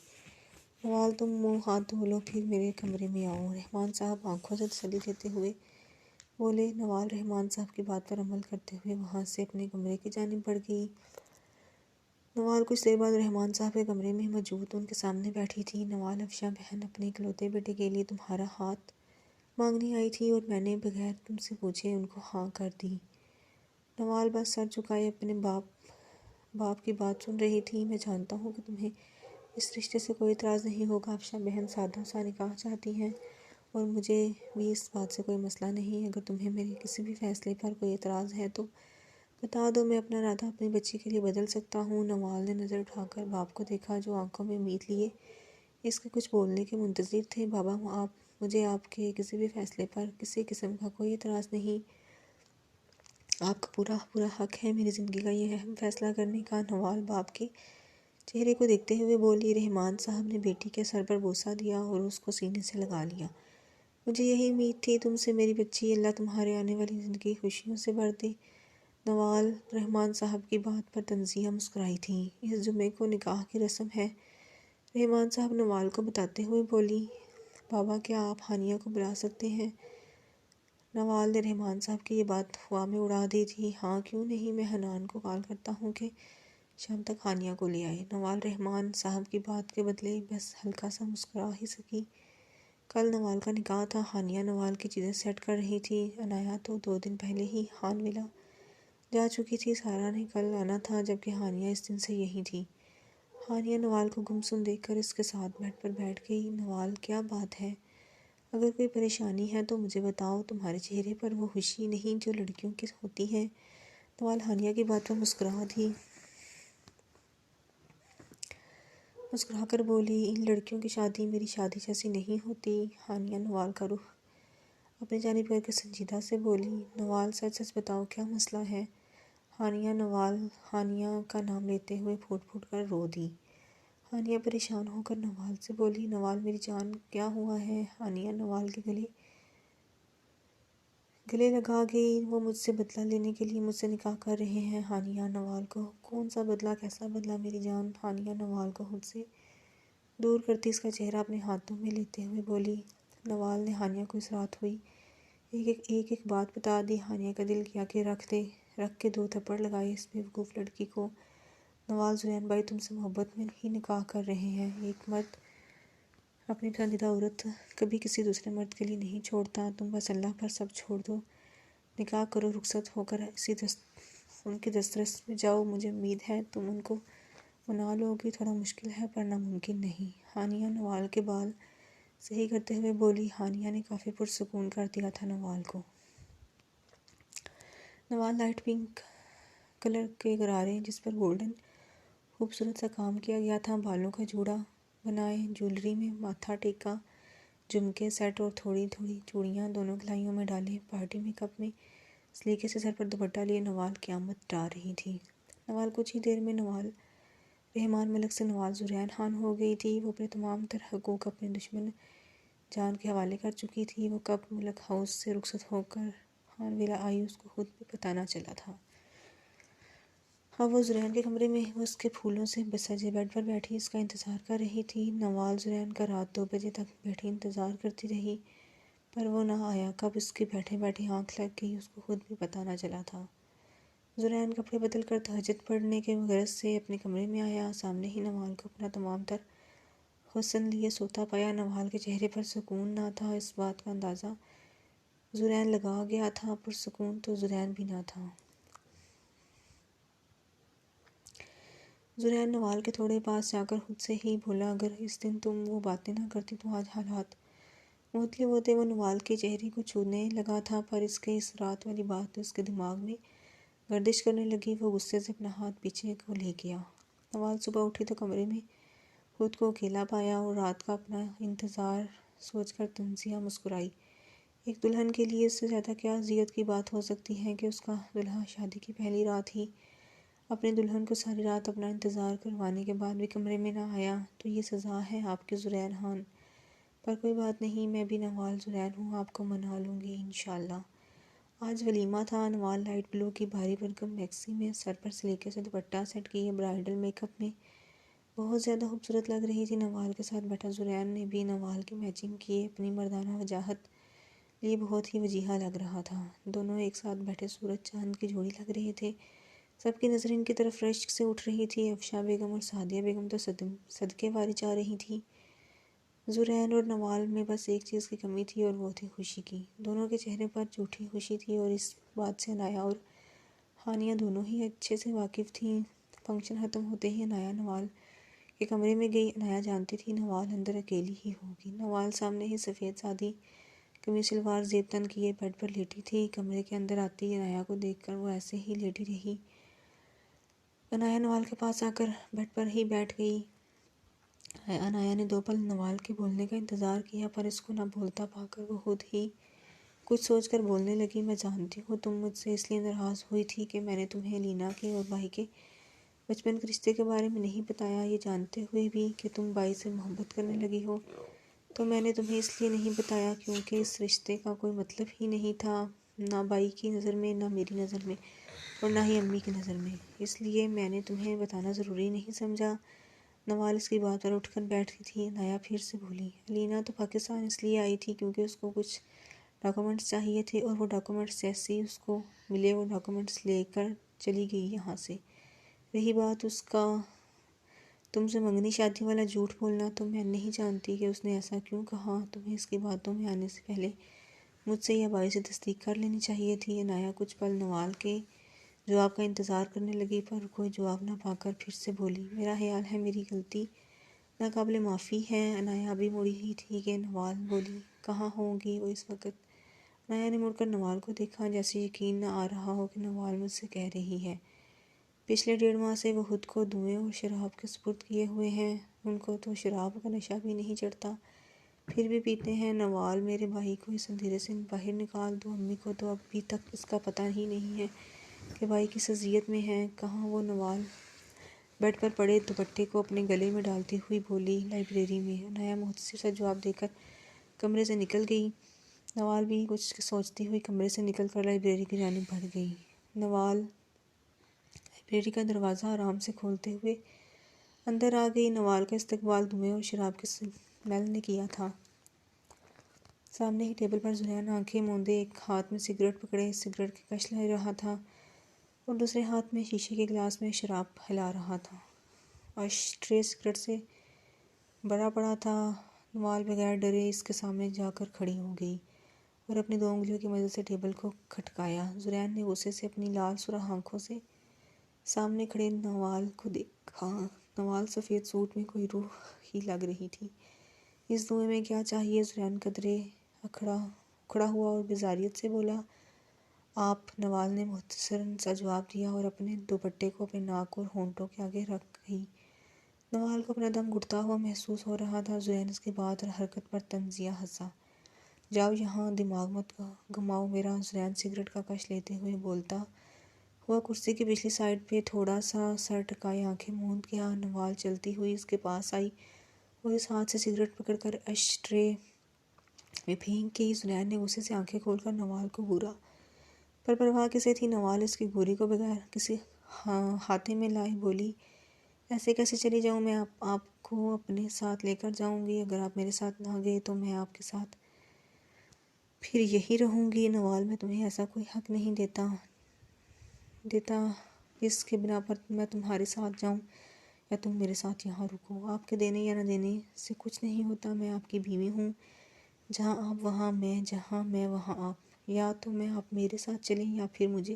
نوال، تم منہ ہاتھ دھو لو، پھر میرے کمرے میں آؤ، رحمان صاحب آنکھوں سے تسلی دیتے ہوئے بولے۔ نوال رحمان صاحب کی بات پر عمل کرتے ہوئے وہاں سے اپنے کمرے کی جانب بڑھ گئی۔ نوال کچھ دیر بعد رحمان صاحب کے کمرے میں موجود ان کے سامنے بیٹھی تھی۔ نوال، افشاں بہن اپنے اکلوتے بیٹے کے لیے تمہارا ہاتھ مانگنے آئی تھی اور میں نے بغیر تم سے پوچھے ان کو ہاں کر دی۔ نوال بس سر جھکائے اپنے باپ کی بات سن رہی تھی۔ میں جانتا ہوں کہ تمہیں اس رشتے سے کوئی اعتراض نہیں ہوگا، افشاں بہن سادہ سا نکاح چاہتی ہیں اور مجھے بھی اس بات سے کوئی مسئلہ نہیں۔ اگر تمہیں میرے کسی بھی فیصلے پر کوئی اعتراض ہے تو بتا دو، میں اپنا ارادہ اپنی بچی کے لیے بدل سکتا ہوں۔ نوال نے نظر اٹھا کر باپ کو دیکھا جو آنکھوں میں امید لیے اس کے کچھ بولنے کے منتظر تھے۔ بابا، مجھے آپ کے کسی بھی فیصلے پر کسی قسم کا کوئی اعتراض نہیں، آپ کا پورا حق ہے میری زندگی کا یہ اہم فیصلہ کرنے کا۔ نوال باپ کے چہرے کو دیکھتے ہوئے بولی۔ رحمان صاحب نے بیٹی کے سر پر بوسہ دیا اور اس کو سینے سے لگا لیا۔ مجھے یہی امید تھی تم سے میری بچی، اللہ تمہارے آنے والی زندگی خوشیوں سے بھر دے۔ نوال رحمان صاحب کی بات پر تنزیہ مسکرائی تھی۔ اس جمعے کو نکاح کی رسم ہے، رحمان صاحب نوال کو بتاتے ہوئے بولی۔ بابا، کیا آپ ہانیہ کو بلا سکتے ہیں؟ نوال نے رحمان صاحب کی یہ بات ہوا میں اڑا دی تھی۔ ہاں، کیوں نہیں، میں حنان کو کال کرتا ہوں کہ شام تک ہانیہ کو لے آئے۔ نوال رحمان صاحب کی بات کے بدلے بس ہلکا سا مسکرا ہی سکی۔ کل نوال کا نکاح تھا، ہانیہ نوال کی چیزیں سیٹ کر رہی تھی۔ عنایا تو 2 دن پہلے ہی خان ویلا جا چکی تھی، سارا نے کل آنا تھا جبکہ ہانیہ اس دن سے یہیں تھی۔ ہانیہ نوال کو گمسم دیکھ کر اس کے ساتھ بیڈ پر بیٹھ گئی۔ نوال، کیا بات ہے؟ اگر کوئی پریشانی ہے تو مجھے بتاؤ، تمہارے چہرے پر وہ خوشی نہیں جو لڑکیوں کی ہوتی ہے۔ نوال ہانیہ کی بات پر مسکرا کر بولی، ان لڑکیوں کی شادی میری شادی جیسی نہیں ہوتی۔ ہانیہ نوال کا رخ اپنی جانب کر کے سنجیدہ سے بولی۔ نوال، سچ بتاؤ، کیا مسئلہ ہے؟ نوال ہانیہ کا نام لیتے ہوئے پھوٹ پھوٹ کر رو دی۔ ہانیہ پریشان ہو کر نوال سے بولی۔ نوال میری جان، کیا ہوا ہے؟ ہانیہ نوال کے گلے لگا گئی۔ وہ مجھ سے بدلہ لینے کے لیے مجھ سے نکاح کر رہے ہیں۔ ہانیہ نوال کو، کون سا بدلہ، کیسا بدلہ میری جان؟ ہانیہ نوال کو خود سے دور کرتی اس کا چہرہ اپنے ہاتھوں میں لیتے ہوئے بولی۔ نوال نے ہانیہ کو اس رات ہوئی ایک بات بتا دی۔ ہانیہ کا دل کیا کہ رکھ کے 2 تھپڑ لگائے اس بیوقوف لڑکی کو۔ نوال، زرین بھائی تم سے محبت میں ہی نکاح کر رہے ہیں، ایک مرد اپنی پسندیدہ عورت کبھی کسی دوسرے مرد کے لیے نہیں چھوڑتا، تم بس اللہ پر سب چھوڑ دو، نکاح کرو، رخصت ہو کر ان کی دسترس میں جاؤ، مجھے امید ہے تم ان کو منا لو گی، تھوڑا مشکل ہے پر ناممکن نہیں۔ ہانیہ نوال کے بال صحیح کرتے ہوئے بولی۔ ہانیہ نے کافی پرسکون کر دیا تھا نوال کو۔ نوال لائٹ پنک کلر کے غرارے جس پر گولڈن خوبصورت سا کام کیا گیا تھا، بالوں کا جوڑا بنائے، جولری میں ماتھا ٹیکا، جھمکے سیٹ اور تھوڑی تھوڑی چوڑیاں دونوں کلائیوں میں ڈالے، پارٹی میک اپ میں سلیقے سے سر پر دوپٹہ لیے نوال قیامت ڈھا رہی تھی۔ نوال کچھ ہی دیر میں رحمان ملک سے نوال زرین خان ہو گئی تھی۔ وہ اپنے تمام تر حقوق اپنے دشمن جان کے حوالے کر چکی تھی۔ وہ کب ملک ہاؤس سے رخصت ہو کر ویلا آئی اس کو خود بھی پتہ نہ چلا تھا۔ اب وہ زرین کے کمرے میں اس کے پھولوں سے سجے بیڈ پر بیٹھی اس کا انتظار کر رہی تھی۔ نوال زرین کا رات 2 بجے تک بیٹھی انتظار کرتی رہی، پر وہ نہ آیا۔ کب اس کی بیٹھے بیٹھے آنکھ لگ گئی اس کو خود بھی پتہ نہ چلا تھا۔ زرین کپڑے بدل کر تہجد پڑھنے کے غرض سے اپنے کمرے میں آیا۔ سامنے ہی نوال کو اپنا تمام تر حسن لیے سوتا پایا۔ نوال کے چہرے پر سکون نہ تھا، اس بات کا اندازہ زرین لگا گیا تھا، پر سکون تو زرین بھی نہ تھا۔ زرین نوال کے تھوڑے پاس جا کر خود سے ہی بولا، اگر اس دن تم وہ باتیں نہ کرتی تو آج حالات۔ ہوتے ہوتے وہ نوال کے چہرے کو چھونے لگا تھا، پر اس رات والی بات اس کے دماغ میں گردش کرنے لگی۔ وہ غصے سے اپنا ہاتھ پیچھے کو لے گیا۔ نوال صبح اٹھی تو کمرے میں خود کو اکیلا پایا اور رات کا اپنا انتظار سوچ کر تنزیہ مسکرائی۔ ایک دلہن کے لیے اس سے زیادہ کیا اذیت کی بات ہو سکتی ہے کہ اس کا دلہا شادی کی پہلی رات ہی اپنے دلہن کو ساری رات اپنا انتظار کروانے کے بعد بھی کمرے میں نہ آیا، تو یہ سزا ہے آپ کی زرین خان۔ پر کوئی بات نہیں، میں بھی نوال زرین ہوں، آپ کو منا لوں گی انشاءاللہ۔ آج ولیمہ تھا۔ نوال لائٹ بلو کی بھاری بھرکم میکسی میں سر پر سلیقے سے دوپٹہ سیٹ کیے برائڈل میک اپ میں بہت زیادہ خوبصورت لگ رہی تھی۔ نوال کے ساتھ بیٹھا زرین نے بھی نوال کی میچنگ کیے اپنی مردانہ وجاہت لیے بہت ہی وجیحہ لگ رہا تھا۔ دونوں ایک ساتھ بیٹھے سورج چاند کی جوڑی لگ رہے تھے۔ سب کی نظر ان کی طرف رشک سے اٹھ رہی تھی۔ افشاں بیگم اور سعدیہ بیگم تو صدقے واری چاہ رہی تھیں۔ زرین اور نوال میں بس ایک چیز کی کمی تھی اور وہ تھی خوشی کی۔ دونوں کے چہرے پر جھوٹی خوشی تھی اور اس بات سے عنایہ اور ہانیہ دونوں ہی اچھے سے واقف تھیں۔ فنکشن ختم ہوتے ہی عنایہ نوال کے کمرے میں گئی۔ عنایہ جانتی تھی نوال اندر اکیلی ہی ہوگی۔ نوال سامنے ہی سفید سادی قمیص شلوار زیب تن کیے بیڈ پر لیٹی تھی۔ کمرے کے اندر آتی عنایہ کو دیکھ کر وہ ایسے ہی لیٹی رہی۔ عنایہ نوال کے پاس آ کر بیڈ پر ہی بیٹھ گئی۔ عنایہ نے 2 پل نوال کے بولنے کا انتظار کیا، پر اس کو نہ بولتا پا کر وہ خود ہی کچھ سوچ کر بولنے لگی، میں جانتی ہوں تم مجھ سے اس لیے ناراض ہوئی تھی کہ میں نے تمہیں لینا کے اور بھائی کے بچپن کے رشتے کے بارے میں نہیں بتایا۔ یہ جانتے ہوئے بھی کہ تم بائی سے محبت کرنے لگی ہو تو میں نے تمہیں اس لیے نہیں بتایا کیونکہ اس رشتے کا کوئی مطلب ہی نہیں تھا، نہ بائی کی نظر میں، نہ میری نظر میں اور نہ ہی امی کی نظر میں، اس لیے میں نے تمہیں بتانا ضروری نہیں سمجھا۔ نوال اس کی بات پر اٹھ کر بیٹھی تھی۔ عنایہ پھر سے بولی، الینا تو پاکستان اس لیے آئی تھی کیونکہ اس کو کچھ ڈاکومنٹس چاہیے تھے اور وہ ڈاکومنٹس جیسے ہی اس کو ملے وہ ڈاکومنٹس لے کر چلی گئی یہاں سے۔ رہی بات اس کا تم سے منگنی شادی والا جھوٹ بولنا، تو میں نہیں جانتی کہ اس نے ایسا کیوں کہا۔ تمہیں اس کی باتوں میں آنے سے پہلے مجھ سے یا بائی سے تصدیق کر لینی چاہیے تھی۔ عنایہ کچھ پل نوال کے جواب کا انتظار کرنے لگی، پر کوئی جواب نہ پا کر پھر سے بولی، میرا خیال ہے میری غلطی ناقابل معافی ہے۔ عنایہ ابھی مڑی ہی تھی کہ نوال بولی، کہاں ہوں گی وہ اس وقت؟ عنایہ نے مڑ کر نوال کو دیکھا، جیسے یقین نہ آ رہا ہو کہ نوال مجھ سے کہہ رہی ہے۔ پچھلے 1.5 ماہ سے وہ خود کو دھوئیں اور شراب کے سپرد کیے ہوئے ہیں، ان کو تو شراب کا نشہ بھی نہیں چڑھتا، پھر بھی پیتے ہیں۔ نوال، میرے بھائی کو اس اندھیرے سے باہر نکال دو، امی کو تو ابھی تک اس کا پتہ ہی نہیں ہے کہ بھائی کس اذیت میں ہے۔ کہاں وہ؟ نوال بیڈ پر پڑے دوپٹے کو اپنے گلے میں ڈالتی ہوئی بولی، لائبریری میں۔ عنایہ مختصر سا جواب دے کر کمرے سے نکل گئی۔ نوال بھی کچھ سوچتی ہوئی کمرے سے نکل کر لائبریری کی جانب بڑھ گئی۔ نوال لائبریری کا دروازہ آرام سے کھولتے ہوئے اندر آ گئی۔ نوال کا استقبال دھوئیں اور شراب کے سمیل نے کیا تھا۔ سامنے ہی ٹیبل پر زرین آنکھیں موندے ایک ہاتھ میں سگریٹ پکڑے سگریٹ کی کش لے رہا تھا اور دوسرے ہاتھ میں شیشے کے گلاس میں شراب ہلا رہا تھا۔ اش ٹرے سگریٹ سے بھرا پڑا تھا۔ نوال بغیر ڈرے اس کے سامنے جا کر کھڑی ہو گئی اور اپنی 2 انگلیوں کی مدد سے ٹیبل کو کھٹکایا۔ زرین نے غصے سے اپنی لال سرخ آنکھوں سے سامنے کھڑے نوال کو دیکھا۔ نوال سفید سوٹ میں کوئی روح ہی لگ رہی تھی۔ اس دھوئیں میں کیا چاہیے؟ زرین قدرے اکھڑا ہوا اور بیزاریت سے بولا، آپ؟ نوال نے مختصراً سا جواب دیا اور اپنے دوپٹے کو اپنے ناک اور ہونٹوں کے آگے رکھ گئی۔ نوال کو اپنا دم گھٹتا ہوا محسوس ہو رہا تھا۔ زرین اس کی بات اور حرکت پر تنزیہ ہنسا، جاؤ یہاں دماغ مت گھماؤ میرا۔ زرین سگریٹ کا کش لیتے ہوئے بولتا ہوا کرسی کی پچھلی سائیڈ پہ تھوڑا سا سر ٹکائے آنکھیں موند گیا۔ نوال چلتی ہوئی اس کے پاس آئی اور اس ہاتھ سے سگریٹ پکڑ کر اش ٹرے میں پھینک گئی۔ زرین نے غصے سے آنکھیں کھول کر نوال کو گھورا، پر پرواہ کسے تھی، نوال اس کی گوری کو بغیر کسی ہاتھے میں لائے بولی، ایسے کیسے چلی جاؤں میں؟ آپ کو اپنے ساتھ لے کر جاؤں گی، اگر آپ میرے ساتھ نہ گئے تو میں آپ کے ساتھ پھر یہی رہوں گی۔ نوال، میں تمہیں ایسا کوئی حق نہیں دیتا جس کے بنا پر میں تمہارے ساتھ جاؤں یا تم میرے ساتھ یہاں رکو۔ آپ کے دینے یا نہ دینے سے کچھ نہیں ہوتا، میں آپ کی بیوی ہوں، جہاں آپ وہاں میں، جہاں میں وہاں آپ، یا تو میں آپ میرے ساتھ چلیں یا پھر مجھے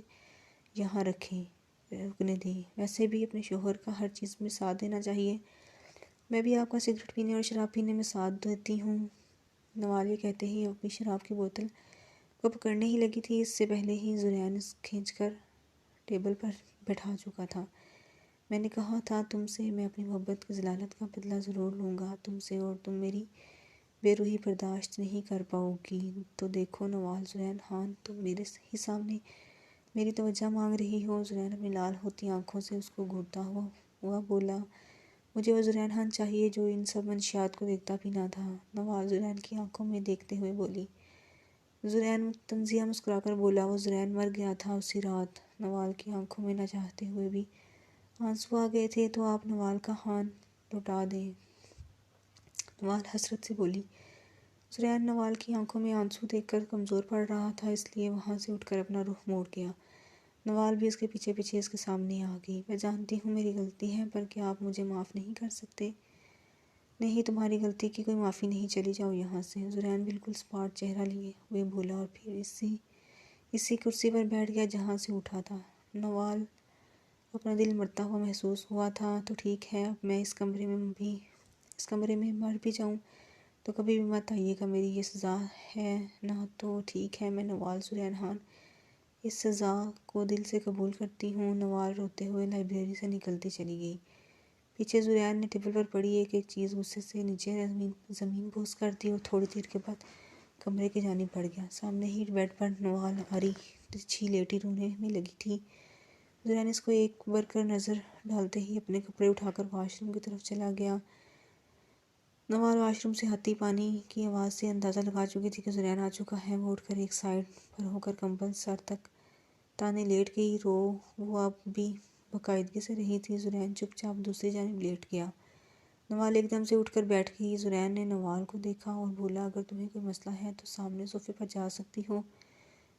یہاں رکنے دیں۔ ویسے بھی اپنے شوہر کا ہر چیز میں ساتھ دینا چاہیے، میں بھی آپ کا سگریٹ پینے اور شراب پینے میں ساتھ دیتی ہوں۔ نوال یہ کہتے ہی اپنی شراب کی بوتل کو پکڑنے ہی لگی تھی، اس سے پہلے ہی زریان کھینچ کر ٹیبل پر بیٹھا چکا تھا۔ میں نے کہا تھا تم سے، میں اپنی محبت کی ذلالت کا بدلہ ضرور لوں گا تم سے، اور تم میری بے روحی برداشت نہیں کر پاؤ گی تو دیکھو نوال، زریان خان، تم میرے ہی سامنے میری توجہ مانگ رہی ہو۔ زریان اپنی لال ہوتی آنکھوں سے اس کو گھورتا ہوا بولا، مجھے وہ زریان خان چاہیے جو ان سب منشیات کو دیکھتا بھی نہ تھا۔ نوال زریان کی آنکھوں میں دیکھتے ہوئے بولی۔ زریان تنزیہ مسکرا کر بولا، وہ زریان مر گیا تھا اسی رات۔ نوال کی آنکھوں میں نہ چاہتے ہوئے بھی آنسو آ گئے تھے، تو آپ نوال کا خان لوٹا دیں۔ نوال حسرت سے بولی۔ زریان نوال کی آنکھوں میں آنسو دیکھ کر کمزور پڑ رہا تھا، اس لیے وہاں سے اٹھ کر اپنا رخ موڑ گیا۔ نوال بھی اس کے پیچھے پیچھے اس کے سامنے آ گئی۔ میں جانتی ہوں میری غلطی ہے، پر کیا آپ مجھے معاف نہیں کر سکتے؟ نہیں، تمہاری غلطی کی کوئی معافی نہیں، چلی جاؤ یہاں سے۔ زریان بالکل اسپاٹ چہرہ لیے ہوئے بولا اور پھر اسی کرسی پر بیٹھ گیا جہاں سے اٹھا تھا۔ نوال اپنا دل مرتا ہوا محسوس ہوا تھا، تو ٹھیک ہے، اب میں اس کمرے میں مر بھی جاؤں تو کبھی بھی مت آئیے گا، میری یہ سزا ہے نا؟ تو ٹھیک ہے، میں نوال زریان خان اس سزا کو دل سے قبول کرتی ہوں۔ نوال روتے ہوئے لائبریری سے نکلتی چلی گئی۔ پیچھے زریان نے ٹیبل پر پڑی ایک ایک چیز غصے سے نیچے زمین بوس کر دی اور تھوڑی دیر کے بعد کمرے کی جانب بڑھ گیا۔ سامنے ہی بیڈ پر نوال آری ترچھی لیٹی رونے میں لگی تھی۔ زریان اس کو ایک بار کر نظر ڈالتے ہی اپنے کپڑے اٹھا کر واش روم کی طرف چلا گیا۔ نوال واش روم سے آتی پانی کی آواز سے اندازہ لگا چکی تھی کہ زریان آ چکا ہے۔ وہ اٹھ کر ایک سائڈ پر ہو کر کمبل سر تک تانے لیٹ گئی۔ وہ اب بھی باقاعدگی سے رہی تھی۔ زریان چپ چاپ دوسری جانب لیٹ گیا۔ نوال ایک دم سے اٹھ کر بیٹھ گئی۔ زریان نے نوال کو دیکھا اور بولا، اگر تمہیں کوئی مسئلہ ہے تو سامنے صوفے پر جا سکتی ہو۔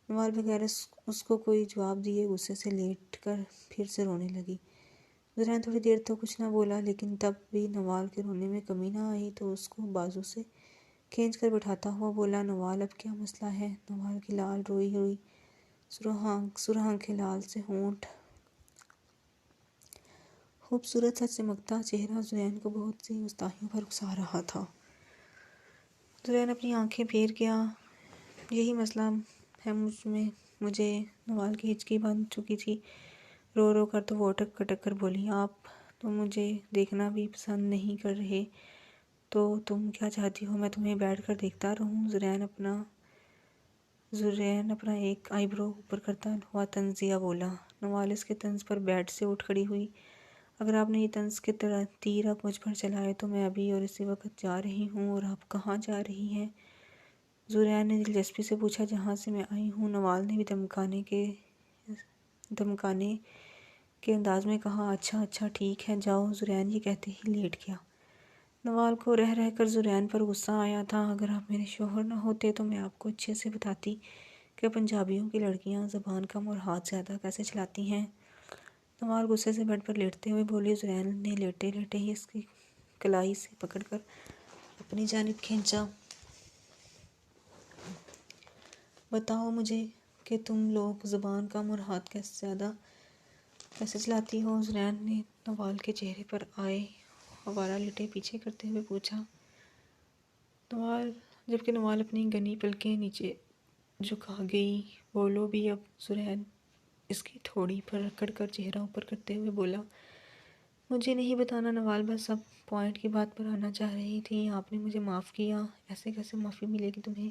نوال بغیر اس کو کوئی جواب دیے غصے سے لیٹ کر پھر سے رونے لگی۔ زریان تھوڑی دیر تو کچھ نہ بولا، لیکن تب بھی نوال کے رونے میں کمی نہ آئی تو اس کو بازو سے کھینچ کر بٹھاتا ہوا بولا، نوال اب کیا مسئلہ ہے؟ نوال کی لال روئی سرخ آنکھیں، لال سے ہونٹ، خوبصورت سا چمکتا چہرہ زریان کو بہت سی گستاخیوں پر اکسا رہا تھا۔ زریان اپنی آنکھیں پھیر گیا۔ یہی مسئلہ ہے مجھے۔ نوال کی ہچکی بند چکی تھی رو رو کر، تو وہ اٹک کٹک کر بولی، آپ تو مجھے دیکھنا بھی پسند نہیں کر رہے، تو تم کیا چاہتی ہو، میں تمہیں بیٹھ کر دیکھتا رہوں؟ زریان اپنا ایک آئی برو اوپر کرتا ہوا تنزیہ بولا۔ نوال اس کے طنز پر بیڈ سے اٹھ کھڑی ہوئی۔ اگر آپ نے یہ طنز کے تیر اب مجھ پر چلائے تو میں ابھی اور اسی وقت جا رہی ہوں۔ اور آپ کہاں جا رہی ہیں؟ زریان نے دلچسپی سے پوچھا۔ جہاں سے میں آئی ہوں۔ نوال نے بھی دمکانے کے انداز میں کہا۔ اچھا ٹھیک ہے، جاؤ۔ زریان یہ کہتے ہی لیٹ گیا۔ نوال کو رہ کر زریان پر غصہ آیا تھا۔ اگر آپ میرے شوہر نہ ہوتے تو میں آپ کو اچھے سے بتاتی کہ پنجابیوں کی لڑکیاں زبان کم اور ہاتھ زیادہ کیسے چلاتی ہیں۔ نوال غصے سے بیڈ پر لیٹتے ہوئے بولی۔ زریان نے لیٹے لیٹے ہی اس کی کلائی سے پکڑ کر اپنی جانب کھینچا۔ بتاؤ مجھے کہ تم لوگ زبان کم اور ہاتھ زیادہ کیسے چلاتی ہو؟ زریان نے نوال کے چہرے پر آئے آوارہ لٹیں پیچھے کرتے ہوئے پوچھا۔ جبکہ نوال اپنی گھنی پلکیں نیچے جھکا گئی۔ بولو بھی اب۔ زریان اس کی تھوڑی پر رگڑ کر چہرہ اوپر کرتے ہوئے بولا۔ مجھے نہیں بتانا نوال، بس اب پوائنٹ کی بات پر آنا چاہ رہی تھی۔ آپ نے مجھے معاف کیا، ایسے کیسے معافی ملے گی تمہیں؟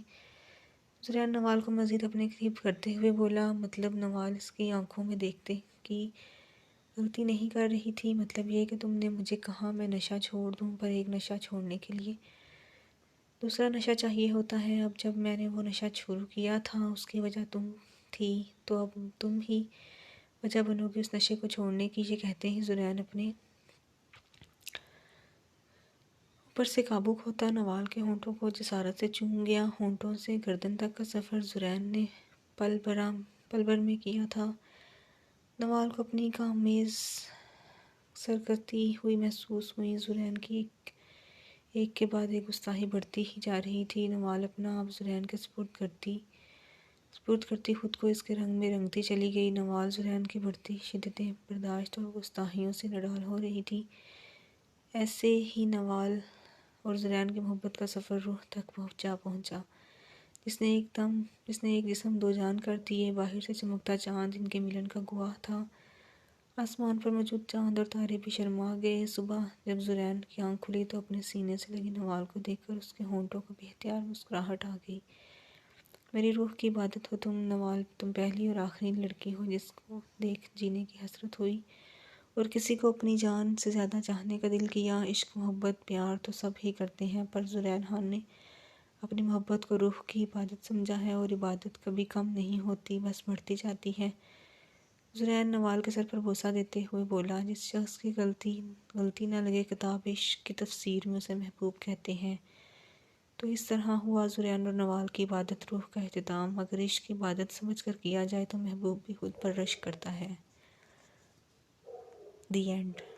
زریان نوال کو مزید اپنے قریب کرتے ہوئے بولا۔ مطلب؟ نوال اس کی آنکھوں میں دیکھتے کہ غلطی نہیں کر رہی تھی۔ مطلب یہ کہ تم نے مجھے کہا میں نشہ چھوڑ دوں، پر ایک نشہ چھوڑنے کے لیے دوسرا نشہ چاہیے ہوتا ہے۔ اب جب میں نے وہ نشہ شروع کیا تھا، اس کی وجہ تم تھی تو اب تم ہی وجہ بنو گی اس نشے کو چھوڑنے کی۔ یہ کہتے ہی زرین اپنے اوپر سے قابو کھوتا نوال کے ہونٹوں کو جسارت سے چوم گیا۔ ہونٹوں سے گردن تک کا سفر زرین نے پل بھر میں کیا تھا۔ نوال کو اپنی کاممیز سرکردگی ہوئی محسوس ہوئی۔ زرین کی ایک کے بعد ایک گستاخی بڑھتی ہی جا رہی تھی۔ نوال اپنا آپ زرین کے سپرد کرتی خود کو اس کے رنگ میں رنگتی چلی گئی۔ نوال زرین کی بڑھتی شدت برداشت اور گستاخیوں سے نڈال ہو رہی تھی۔ ایسے ہی نوال اور زرین کی محبت کا سفر روح تک پہنچا، جس نے ایک جسم دو جان کر دیے۔ باہر سے چمکتا چاند ان کے ملن کا گواہ تھا۔ آسمان پر موجود چاند اور تارے بھی شرما گئے۔ صبح جب زرین کی آنکھ کھلی تو اپنے سینے سے لگے نوال کو دیکھ کر اس کے ہونٹوں کو بے اختیار مسکراہٹ آ گئی۔ میری روح کی عبادت ہو تم نوال، تم پہلی اور آخری لڑکی ہو جس کو دیکھ جینے کی حسرت ہوئی اور کسی کو اپنی جان سے زیادہ چاہنے کا دل کیا۔ عشق، محبت، پیار تو سب ہی کرتے ہیں، پر زرین خان نے اپنی محبت کو روح کی عبادت سمجھا ہے، اور عبادت کبھی کم نہیں ہوتی، بس بڑھتی جاتی ہے۔ زرین نوال کے سر پر بوسہ دیتے ہوئے بولا، جس شخص کی غلطی نہ لگے کتاب عشق کی تفسیر میں اسے محبوب کہتے ہیں۔ تو اس طرح ہوا زرین اور نوال کی عبادت روح کا اختتام۔ اگر عشق کی عبادت سمجھ کر کیا جائے تو محبوب بھی خود پرورش کرتا ہے۔ The end.